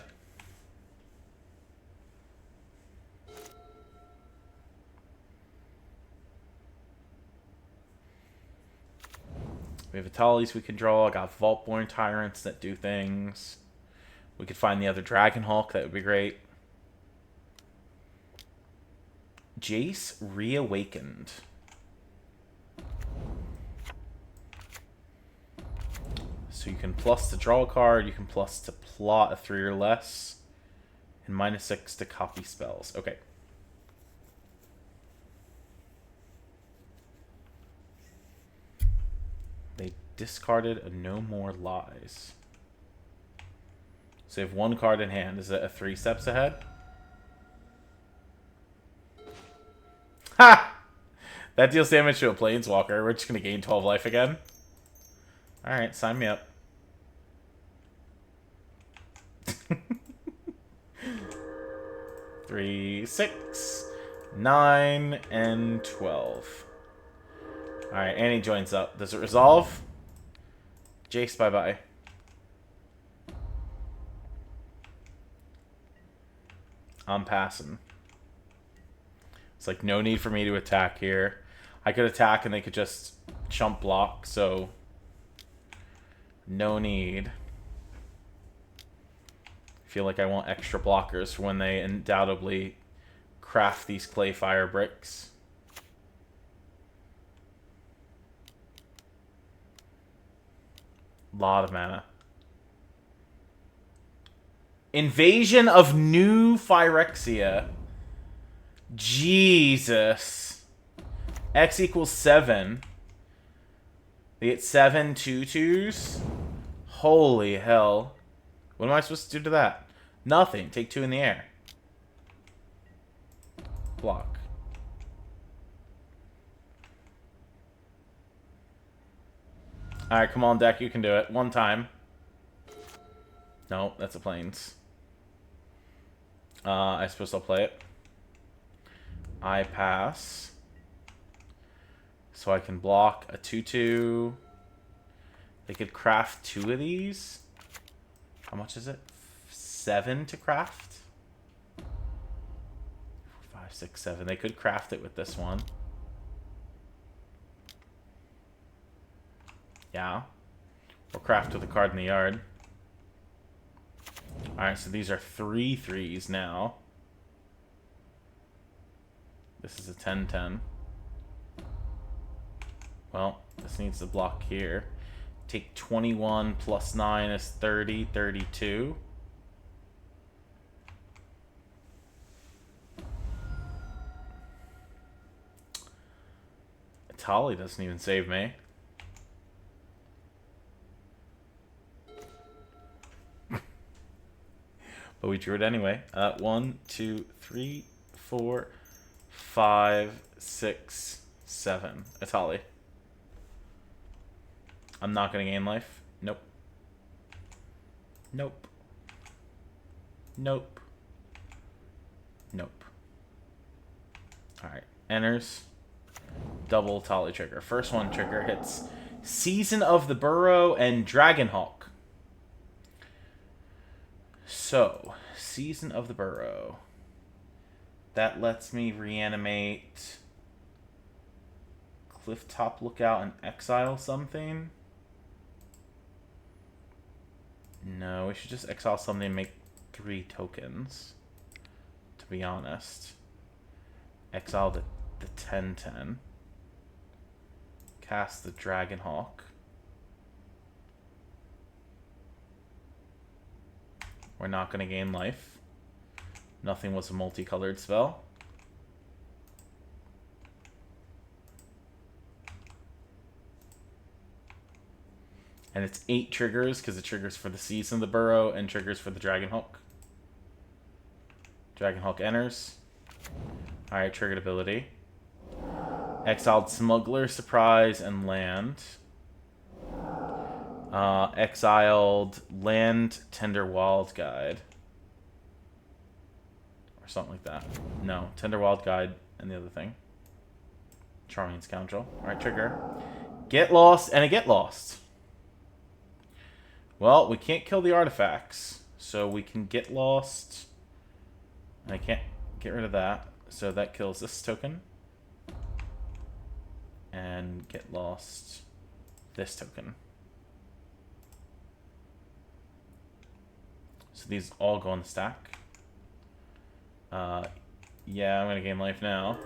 We have Atalis we can draw. I got Vaultborn Tyrants that do things. We could find the other Dragonhawk. That would be great. Jace Reawakened. So you can plus to draw a card. You can plus to plot a 3 or less. And -6 to copy spells. Okay. They discarded a No More Lies. So you have 1 card in hand. Is it a 3 steps ahead? Ha! That deals damage to a Planeswalker. We're just going to gain 12 life again. Alright, sign me up. Three, 6, 9, and 12. Alright, Annie joins up. Does it resolve? Jace, bye-bye. I'm passing. It's like no need for me to attack here. I could attack and they could just chump block, so no need. I feel like I want extra blockers for when they undoubtedly craft these clay fire bricks. Lot of mana. Invasion of New Phyrexia. Jesus. X equals 7. They get 7 2/2s. Holy hell. What am I supposed to do to that? Nothing. Take 2 in the air. Block. Alright, come on, deck. You can do it. One time. No, that's a plains. I suppose I'll play it. I pass. So I can block a 2/2. They could craft 2 of these. How much is it? 7 to craft? 4, 5, 6, 7. They could craft it with this one. Yeah. Or craft with a card in the yard. Alright, so these are 3 3s now. This is a 10-10. Well, this needs to block here. Take 21 plus 9 is 30, 32. Tali doesn't even save me. But we drew it anyway. 1, 2, 3, 4, 5, 6, 7. Atali. I'm not going to gain life. Nope. Nope. Nope. Nope. Alright. Enters. Double Tali trigger. First one trigger hits Season of the Burrow and Dragonhawk. So, Season of the Burrow. That lets me reanimate Clifftop Lookout and exile something. No, we should just exile something and make 3 tokens, to be honest. Exile the 10-10. Cast the Dragonhawk. We're not going to gain life. Nothing was a multicolored spell. And it's 8 triggers, because it triggers for the Season of the Burrow and triggers for the Dragonhawk. Dragonhawk enters. Alright, triggered ability. Exiled Smuggler, Surprise, and Land. Exiled Land, Tender Wild Guide. Or something like that. No, Tender Wild Guide and the other thing. Charming Scoundrel. Alright, trigger. Get lost, and a get lost. Well, we can't kill the artifacts, so we can get lost. And I can't get rid of that, so that kills this token. And get lost this token. So these all go on the stack. Yeah, I'm gonna gain life now.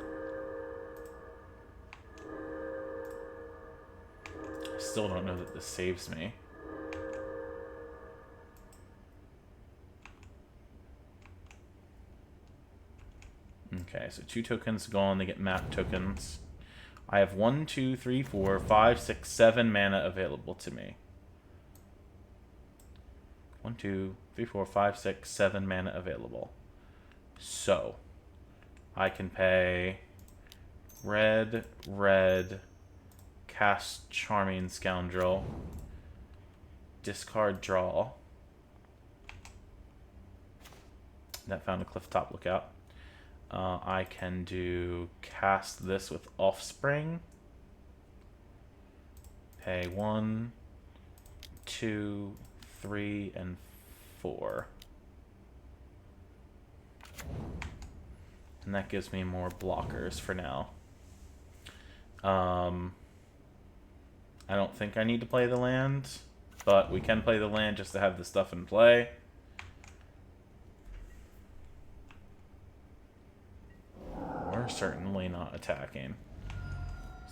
I still don't know that this saves me. Okay, so 2 tokens gone, they get map tokens. I have 1, 2, 3, 4, 5, 6, 7 mana available to me. 1, 2, 3, 4, 5, 6, 7 mana available. So, I can pay red, cast Charming Scoundrel, discard draw. That found a Clifftop Lookout. I can do cast this with Offspring. Pay 1, 2, 3, and 4. And that gives me more blockers for now. I don't think I need to play the land, but we can play the land just to have the stuff in play. We're certainly not attacking.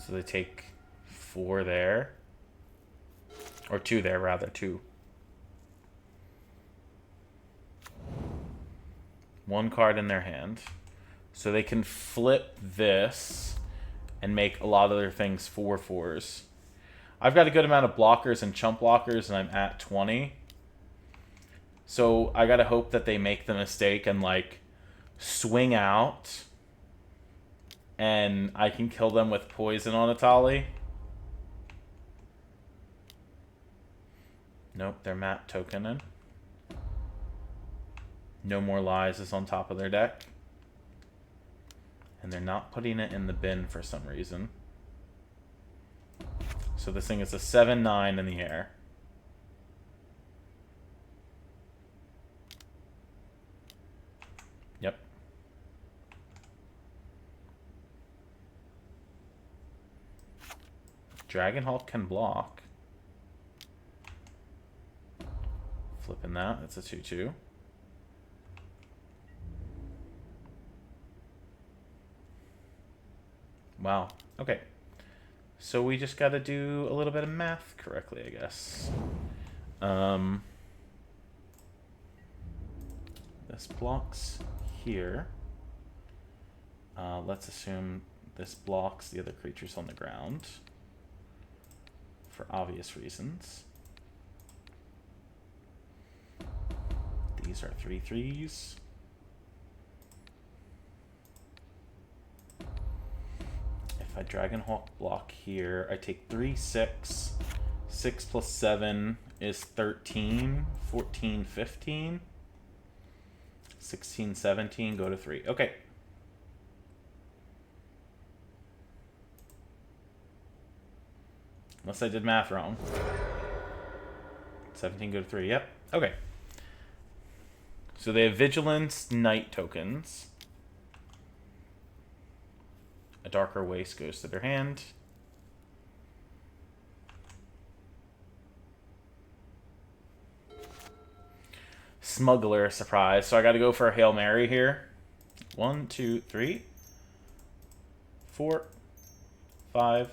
So they take 4 there. Or 2 there, rather. 2. 1 card in their hand. So they can flip this and make a lot of their things 4/4s. I've got a good amount of blockers and chump blockers, and I'm at 20. So I gotta hope that they make the mistake and, like, swing out, and I can kill them with poison on Atali. Nope, they're map tokening. No More Lies is on top of their deck. And they're not putting it in the bin for some reason. So this thing is a 7/9 in the air. Yep. Dragonhawk can block. Flipping that. That's a 2/2. Wow. Okay. So we just got to do a little bit of math correctly, I guess. This blocks here. Let's assume this blocks the other creatures on the ground for obvious reasons. These are 3/3s. If I Dragonhawk block here, I take 3, 6. 6 plus 7 is 13. 14, 15. 16, 17, go to 3. Okay. Unless I did math wrong. 17, go to 3. Yep. Okay. So they have Vigilance, Night tokens. A Darker Waste goes to their hand. Smuggler, surprise. So I got to go for a Hail Mary here. 1, 2, 3, 4, 5,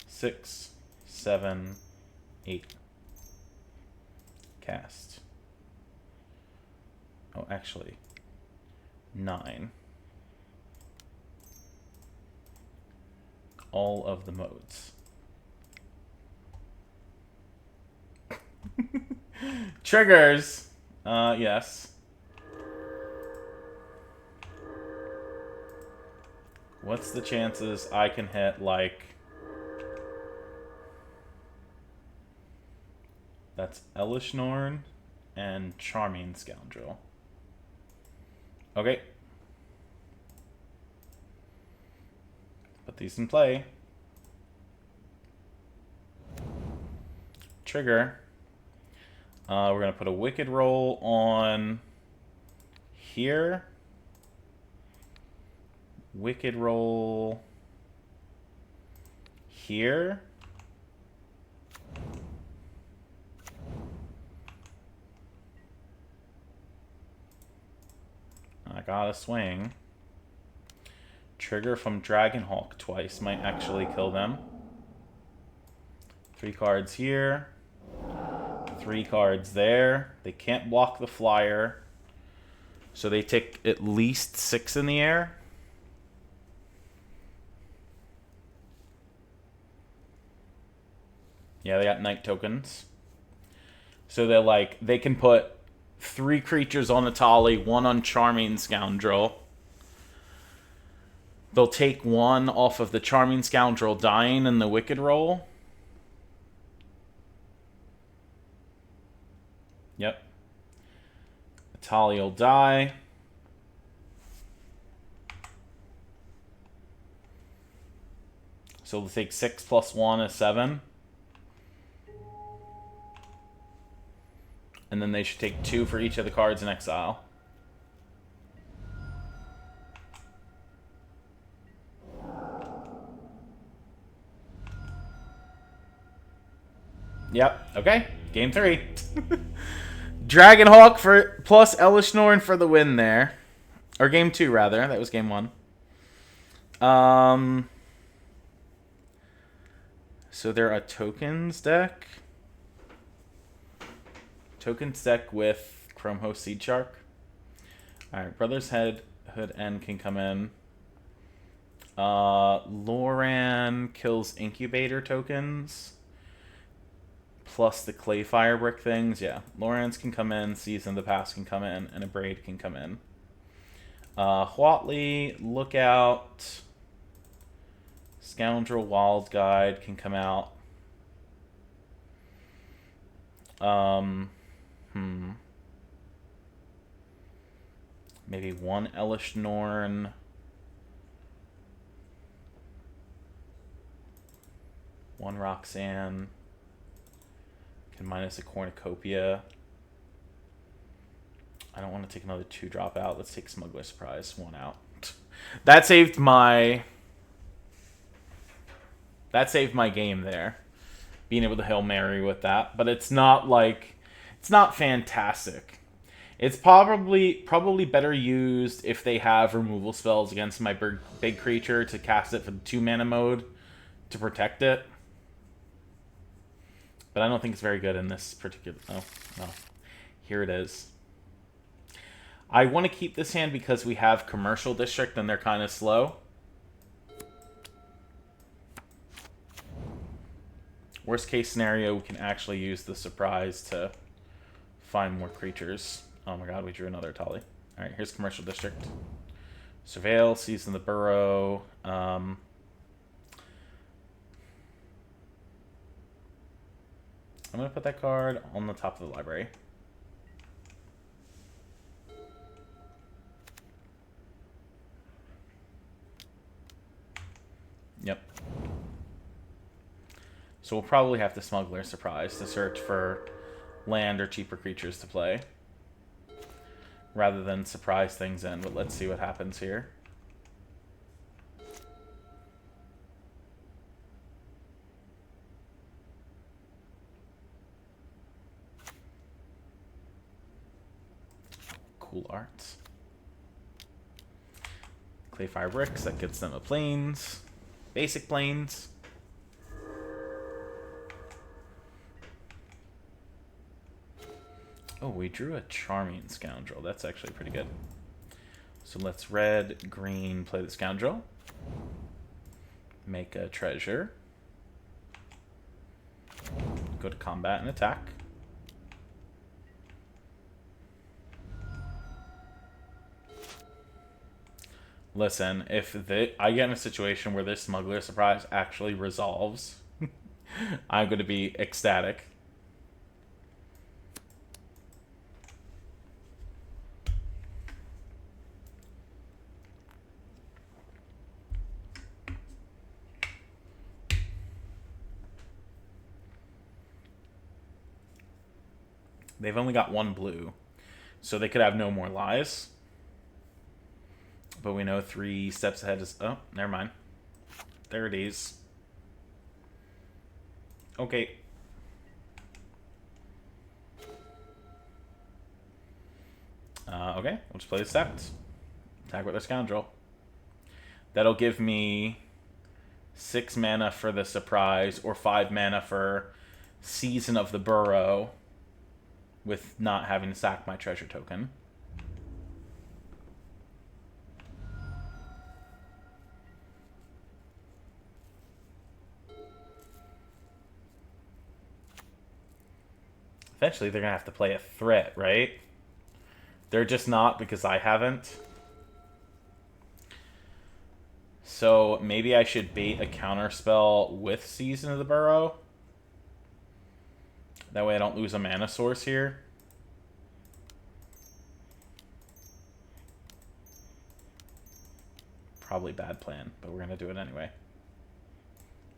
6, 7, 8. Cast. Oh, actually, 9. All of the modes. Triggers. Yes. What's the chances I can hit, like... That's Elishnorn and Charming Scoundrel. Okay. Put these in play. Trigger. We're going to put a Wicked Roll on here. Wicked Roll here. I got a swing. Trigger from Dragonhawk twice might actually kill them. 3 cards here. 3 cards there. They can't block the flyer. So they take at least 6 in the air. Yeah, they got night tokens. So they're like, they can put 3 creatures on Atali, 1 on Charming Scoundrel. They'll take 1 off of the Charming Scoundrel dying in the Wicked Roll. Yep. Atali will die. So they'll take 6 plus 1 is 7. And then they should take 2 for each of the cards in exile. Yep. Okay. Game 3. Dragonhawk for plus Elishnorn for the win there. Or game 2, rather. That was game 1. So they're a tokens deck. Tokens deck with Chrome Host Seed Shark. Alright, Brother's Hood End can come in. Loran kills Incubator tokens. Plus the Clay Fire Brick things. Yeah, Loran's can come in, Season of the Past can come in, and a Braid can come in. Huatley, Lookout, Scoundrel Wild Guide can come out. Maybe one Elish Norn. One Roxanne. Can minus a Cornucopia. I don't want to take another 2-drop out. Let's take Smuggler Surprise. 1 out. That saved my game there. Being able to Hail Mary with that. But it's not like... It's not fantastic. It's probably better used if they have removal spells against my big creature to cast it for the 2-mana mode to protect it. But I don't think it's very good in this particular... Oh, no. Here it is. I want to keep this hand because we have Commercial District and they're kind of slow. Worst case scenario, we can actually use the Surprise to find more creatures. Oh my god, we drew another Tali. Alright, here's Commercial District. Surveil, Season the Burrow. I'm going to put that card on the top of the library. Yep. So we'll probably have to Smuggler Surprise to search for land or cheaper creatures to play. Rather than surprise things in, but let's see what happens here. Cool arts. Clay Fire Bricks, that gets them a Plains. Basic Plains. Oh, we drew a Charming Scoundrel. That's actually pretty good. So let's red, green, play the Scoundrel. Make a treasure. Go to combat and attack. Listen, if I get in a situation where this Smuggler Surprise actually resolves, I'm going to be ecstatic. They've only got 1 blue, so they could have no more lies. But we know 3 steps ahead is... Oh, never mind. There it is. Okay. Okay, we'll just play the steps. Attack with our Scoundrel. That'll give me 6 mana for the Surprise, or 5 mana for Season of the Burrow, with not having to sack my treasure token. Eventually, they're going to have to play a threat, right? They're just not because I haven't. So maybe I should bait a counterspell with Season of the Burrow. That way I don't lose a mana source here. Probably bad plan, but we're going to do it anyway.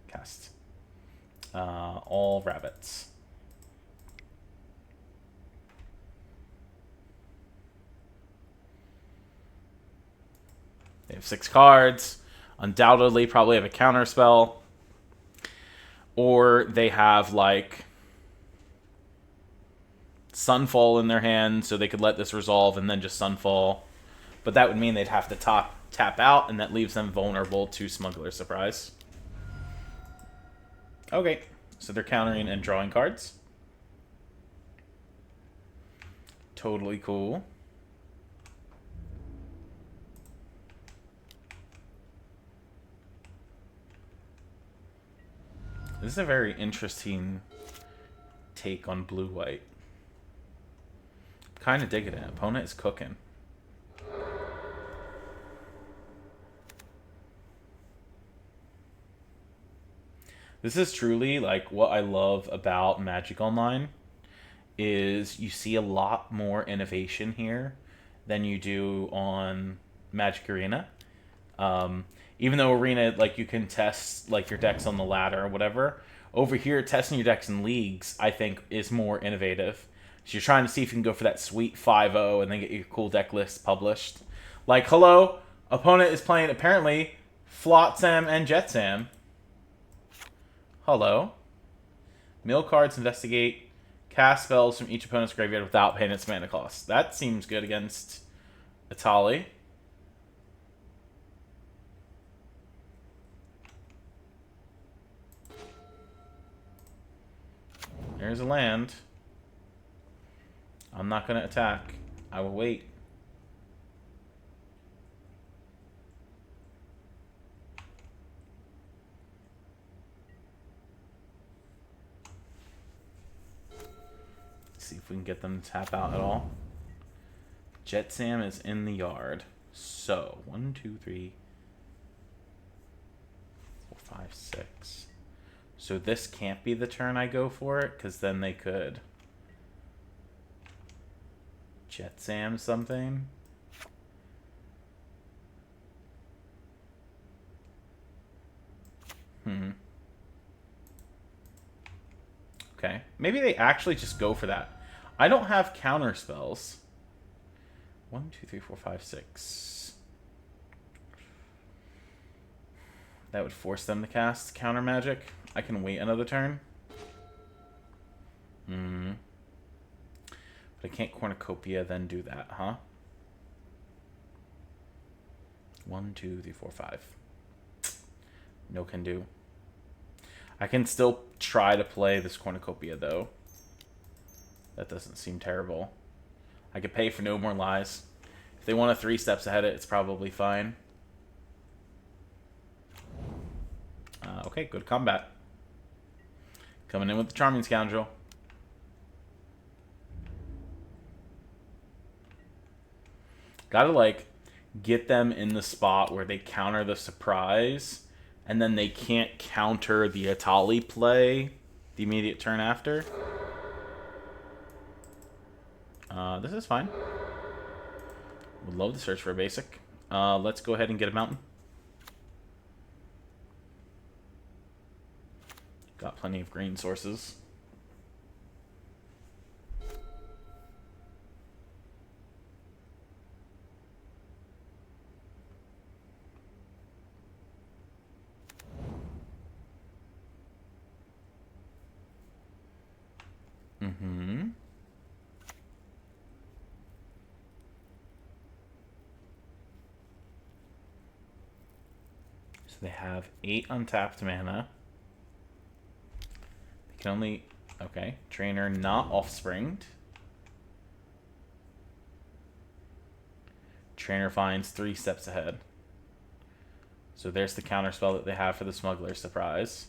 Cast. All rabbits. They have 6 cards. Undoubtedly probably have a counterspell. Or they have, like, Sunfall in their hand, so they could let this resolve and then just Sunfall. But that would mean they'd have to tap out, and that leaves them vulnerable to Smuggler's Surprise. Okay, so they're countering and drawing cards. Totally cool. This is a very interesting take on blue-white. Kind of digging it. Opponent is cooking. This is truly, like, what I love about Magic Online is you see a lot more innovation here than you do on Magic Arena. Even though Arena, like, you can test, like, your decks on the ladder or whatever, over here, testing your decks in leagues, I think, is more innovative. So you're trying to see if you can go for that sweet 5-0 and then get your cool deck list published. Like, hello, opponent is playing, apparently, Flotsam and Jetsam. Hello. Mill cards, investigate, cast spells from each opponent's graveyard without paying its mana cost. That seems good against Atali. There's a land. I'm not going to attack. I will wait. See if we can get them to tap out at all. Jetsam is in the yard. So, 1, 2, 3, 4, 5, 6. So this can't be the turn I go for it, because then they could Jetsam something. Okay. Maybe they actually just go for that. I don't have counter spells. 1, 2, 3, 4, 5, 6. That would force them to cast counter magic. I can wait another turn. But I can't cornucopia then do that, huh? 1, 2, 3, 4, 5. No can do. I can still try to play this cornucopia though. That doesn't seem terrible. I could pay for No More Lies. If they want a 3 steps ahead, it's probably fine. Okay, good combat. Coming in with the Charming Scoundrel. Gotta, like, get them in the spot where they counter the surprise, and then they can't counter the Atali play the immediate turn after. This is fine. Would love to search for a basic. Let's go ahead and get a mountain. Got plenty of green sources. So they have 8 untapped mana. They can only... Okay. Trainer not offspringed. Trainer finds 3 steps ahead. So there's the counter spell that they have for the Smuggler's Surprise.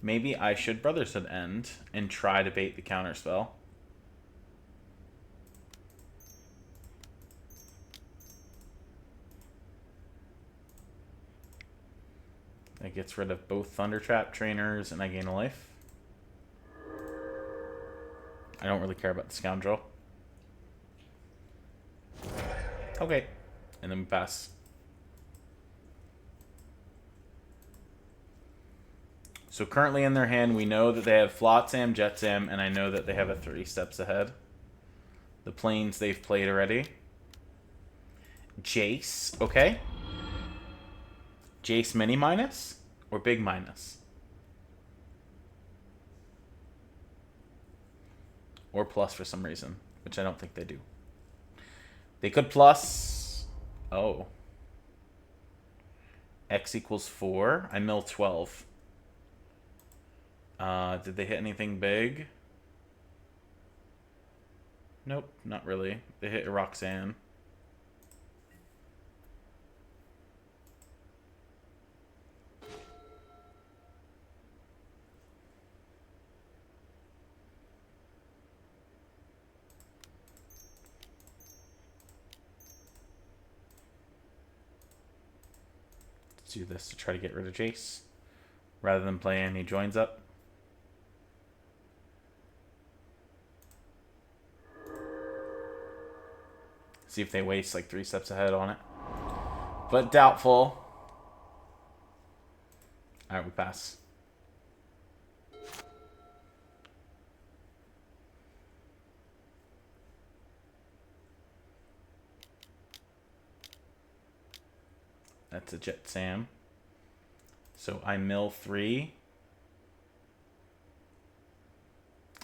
Maybe I should Brotherhood End and try to bait the counter spell. That gets rid of both Thunder Trap trainers and I gain a life. I don't really care about the Scoundrel. Okay. And then we pass. So currently in their hand, we know that they have Flotsam, Jetsam, and I know that they have a 3 steps ahead. The planes they've played already. Jace, okay. Jace mini minus? Or big minus. Or plus for some reason, which I don't think they do. They could plus... Oh. X equals 4. I mill 12. Did they hit anything big? Nope, not really. They hit Roxanne. Let's do this to try to get rid of Jace, rather than play any joins up. See if they waste like 3 steps ahead on it. But doubtful. Alright, we pass. That's a Jet Sam. So I mill 3.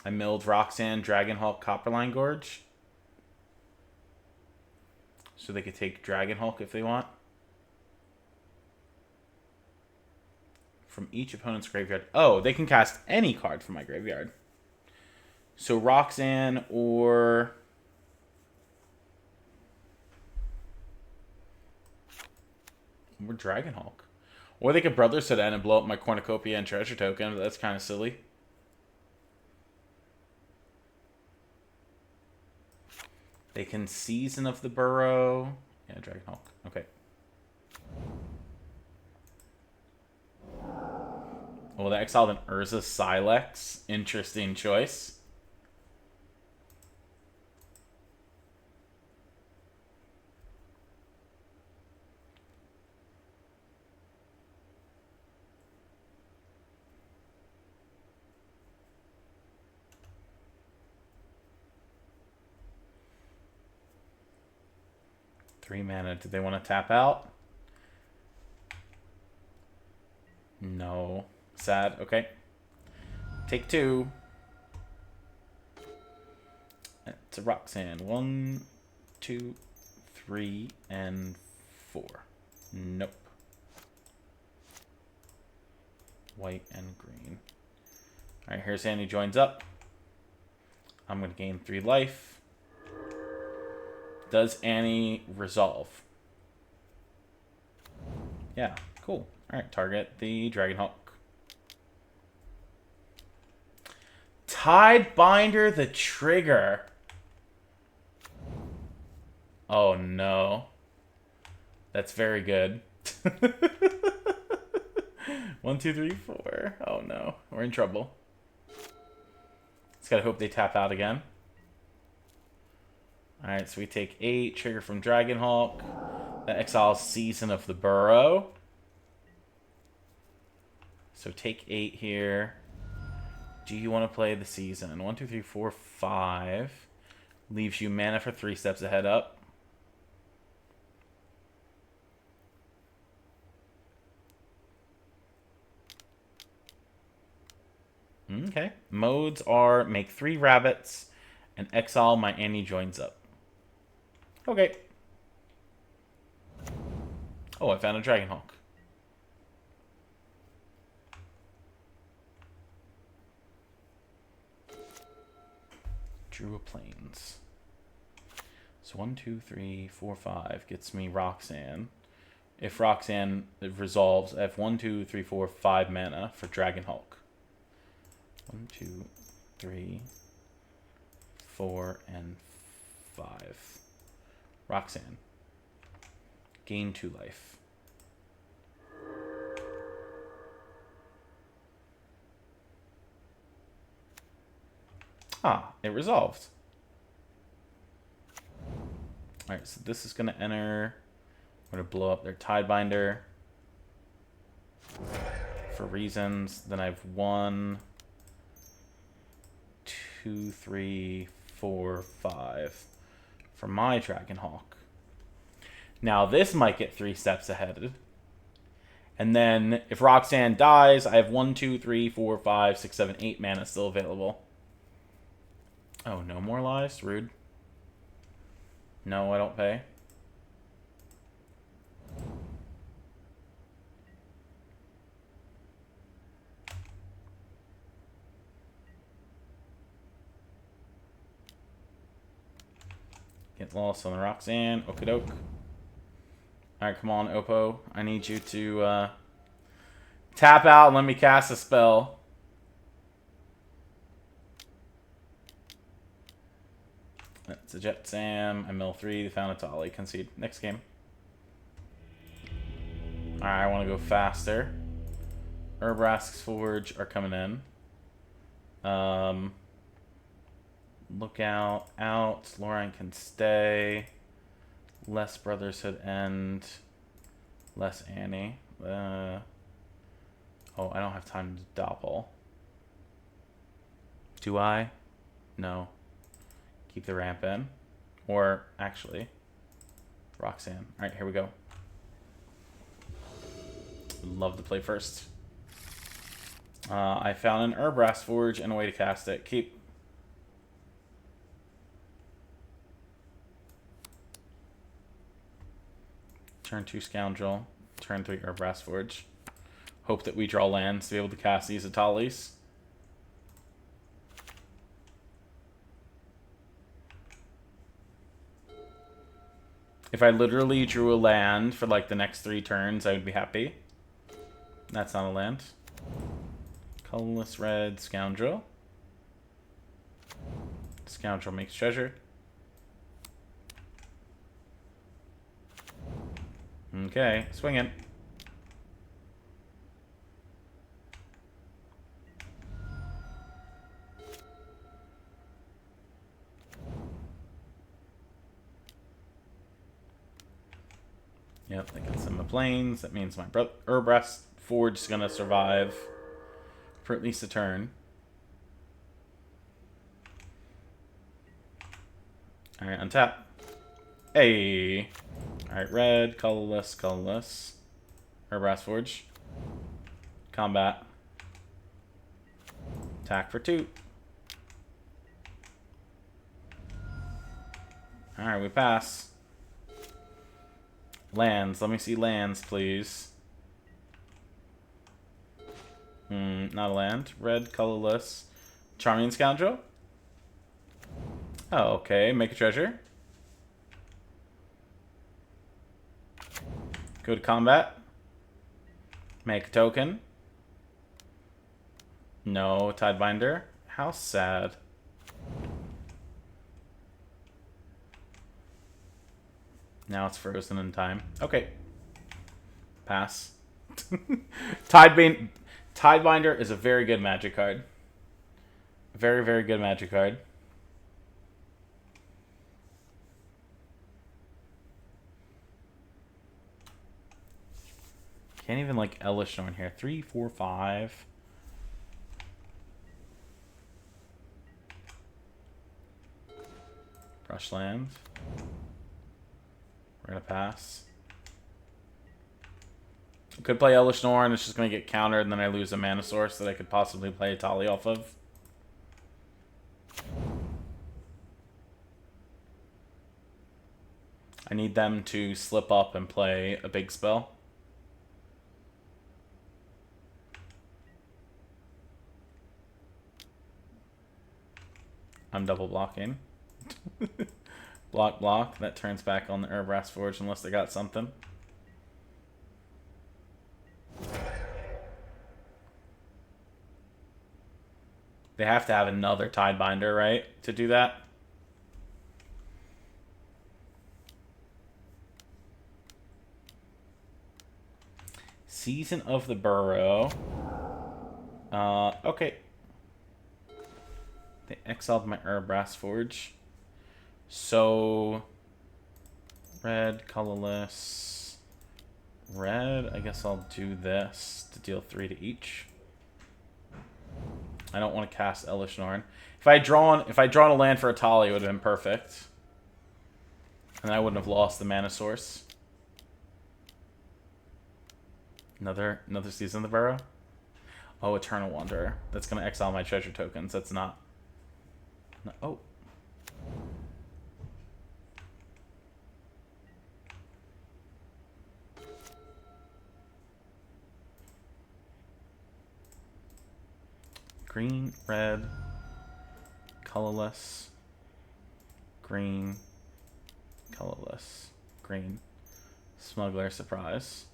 I milled Roxanne, Dragonhawk, Copperline Gorge. So they could take Dragonhawk if they want. From each opponent's graveyard. Oh, they can cast any card from my graveyard. So Roxanne or... Dragonhawk. Or they could Brother Sedan and blow up my Cornucopia and Treasure Token, but that's kind of silly. They can Season of the Burrow. Yeah, Dragonhawk. Okay. Oh, they exiled an Urza Silex. Interesting choice. Three mana. Did they want to tap out? No. Sad. Okay. Take 2. It's a Roxanne. 1, 2, 3, and 4. Nope. White and green. Alright, here's Annie joins up. I'm going to gain 3 life. Does Annie resolve? Yeah, cool. Alright, target the Dragonhawk. Tidebinder the trigger. Oh no. That's very good. 1, 2, 3, 4. Oh no. We're in trouble. Just gotta hope they tap out again. Alright, so we take 8, trigger from Dragonhawk. That exiles Season of the Burrow. So take 8 here. Do you want to play the Season? 1, 2, 3, 4, 5. Leaves you mana for 3 steps ahead up. Okay. Modes are make 3 rabbits and exile my Annie joins up. Okay. Oh, I found a Dragonhawk. Drew a Plains. So 1, 2, 3, 4, 5 gets me Roxanne. If Roxanne resolves, I have 1, 2, 3, 4, 5 mana for Dragonhawk. 1, 2, 3, 4, and 5. Roxanne. Gain 2 life. Ah, it resolved. Alright, so this is going to enter. I'm going to blow up their Tidebinder for reasons. Then I have 1, 2, 3, 4, 5 for my Dragonhawk. Now this might get 3 steps ahead. And then if Roxanne dies, I have 1, 2, 3, 4, 5, 6, 7, 8 mana still available. Oh, no more lives? Rude. No, I don't pay. Get lost on the Roxanne. Okie doke. Alright, come on, Oppo. I need you to tap out and let me cast a spell. That's a Jet Sam. I mill 3. They found a Tali. Concede. Next game. Alright, I want to go faster. Urbrask's Forge are coming in. Look out. Lorraine can stay. Less Brothershood end. Less Annie. Oh, I don't have time to doppel. Do I? No. Keep the ramp in. Or, actually, Roxanne. Alright, here we go. Love to play first. I found an Urbrask Forge and a way to cast it. Keep. Turn 2 Scoundrel. Turn 3 Urbrask Forge. Hope that we draw lands to be able to cast these Atalis. If I literally drew a land for like the next 3 turns, I would be happy. That's not a land. Colorless red Scoundrel. Scoundrel makes treasure. Okay, swing it. Yep, that gets in the plains. That means my Urbrask Forge is going to survive for at least a turn. Alright, untap. Hey! Alright, red, colorless. Urbrask Forge. Combat. Attack for 2. Alright, we pass. Lands. Let me see lands, please. Not a land. Red, colorless. Charming Scoundrel. Oh, okay. Make a treasure. Go to combat. Make a token. No, Tidebinder. How sad. Now it's frozen in time. Okay. Pass. Tidebinder is a very good Magic card. Very, very good Magic card. Can't even like Elish Norn here. 3, 4, 5. Brushland. We're gonna pass. Could play Elish Norn, it's just gonna get countered, and then I lose a mana source that I could possibly play a Tali off of. I need them to slip up and play a big spell. I'm double blocking. Block. That turns back on the Urbrask Forge unless they got something. They have to have another Tidebinder, right? To do that. Season of the Burrow. Okay. They exiled my Urbrask Forge. So, red, colorless, red. I guess I'll do this to deal 3 to each. I don't want to cast Elish Norn. If I drawn a land for a Tali, it would have been perfect, and I wouldn't have lost the mana source. Another season of the Burrow. Oh, Eternal Wanderer. That's gonna exile my treasure tokens. That's not. Oh. Green, red, colorless, green, colorless, green, smuggler, surprise.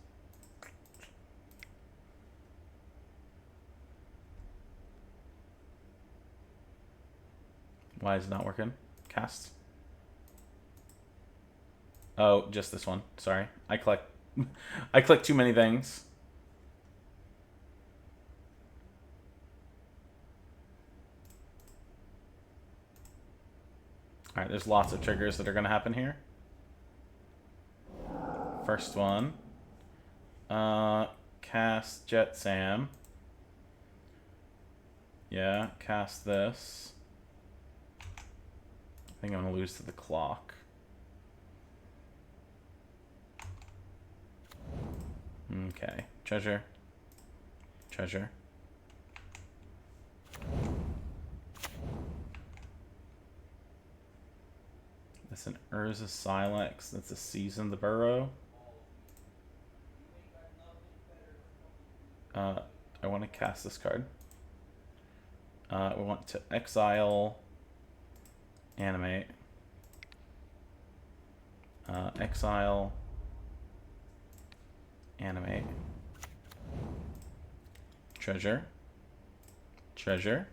Why is it not working? Cast. Oh, just this one. Sorry. I click too many things. Alright, there's lots of triggers that are going to happen here. First one. Cast Jet Sam. Yeah, cast this. I think I'm going to lose to the clock. Okay. Treasure. Treasure. That's an Urza Silex. That's a Season the Burrow. I want to cast this card. We want to exile, animate, exile, animate, treasure, treasure.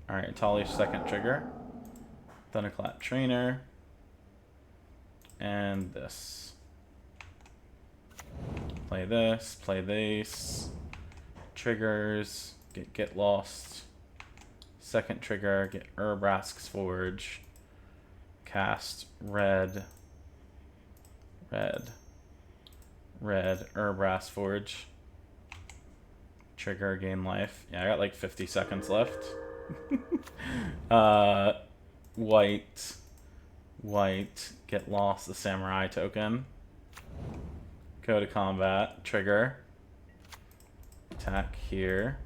Alright, Tali's second trigger. Thunderclap Trainer. And this. Play this, play this. Triggers, get lost. Second trigger, get Urbrask's Forge. Cast red, red, red, Urbrask Forge. Trigger, gain life. Yeah, I got like 50 seconds left. White, white, get lost, the samurai token. Go to combat, trigger. Attack here.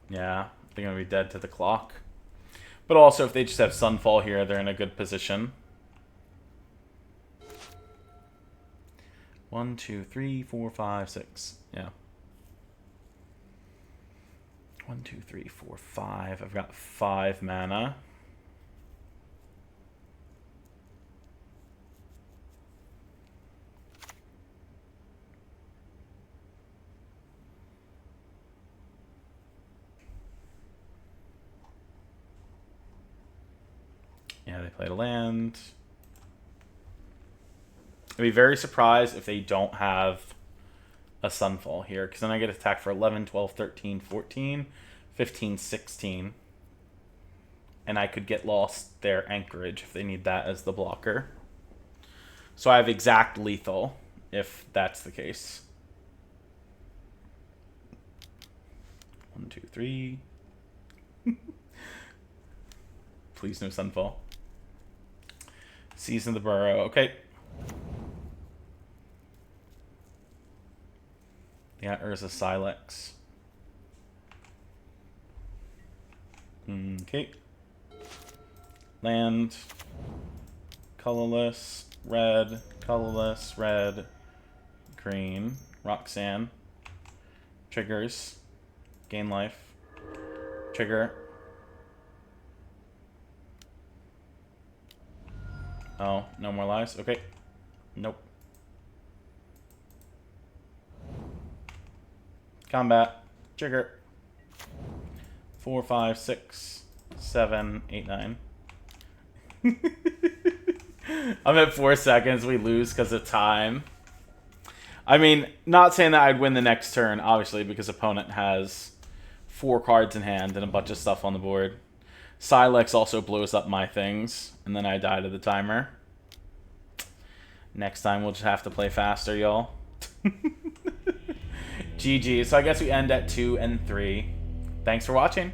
Yeah, they're gonna be dead to the clock. But also, if they just have Sunfall here, they're in a good position. 1, 2, 3, 4, 5, 6. Yeah. 1, 2, 3, 4, 5. I've got 5 mana. Yeah, they played a land. I'd be very surprised if they don't have a Sunfall here, because then I get attacked for 11, 12, 13, 14, 15, 16. And I could get lost their Anchorage if they need that as the blocker. So I have exact lethal, if that's the case. 1, 2, 3. Please no Sunfall. Season the Burrow. Okay. Yeah, Urza Silex. Okay. Land. Colorless. Red. Colorless. Red. Green. Roxanne. Triggers. Gain life. Trigger. Oh, no more lives? Okay. Nope. Combat. Trigger. 4, 5, 6, 7, 8, 9. I'm at 4 seconds. We lose because of time. I mean, not saying that I'd win the next turn, obviously, because opponent has 4 cards in hand and a bunch of stuff on the board. Silex also blows up my things, and then I die to the timer. Next time we'll just have to play faster, y'all. GG. So I guess we end at 2 and 3. Thanks for watching.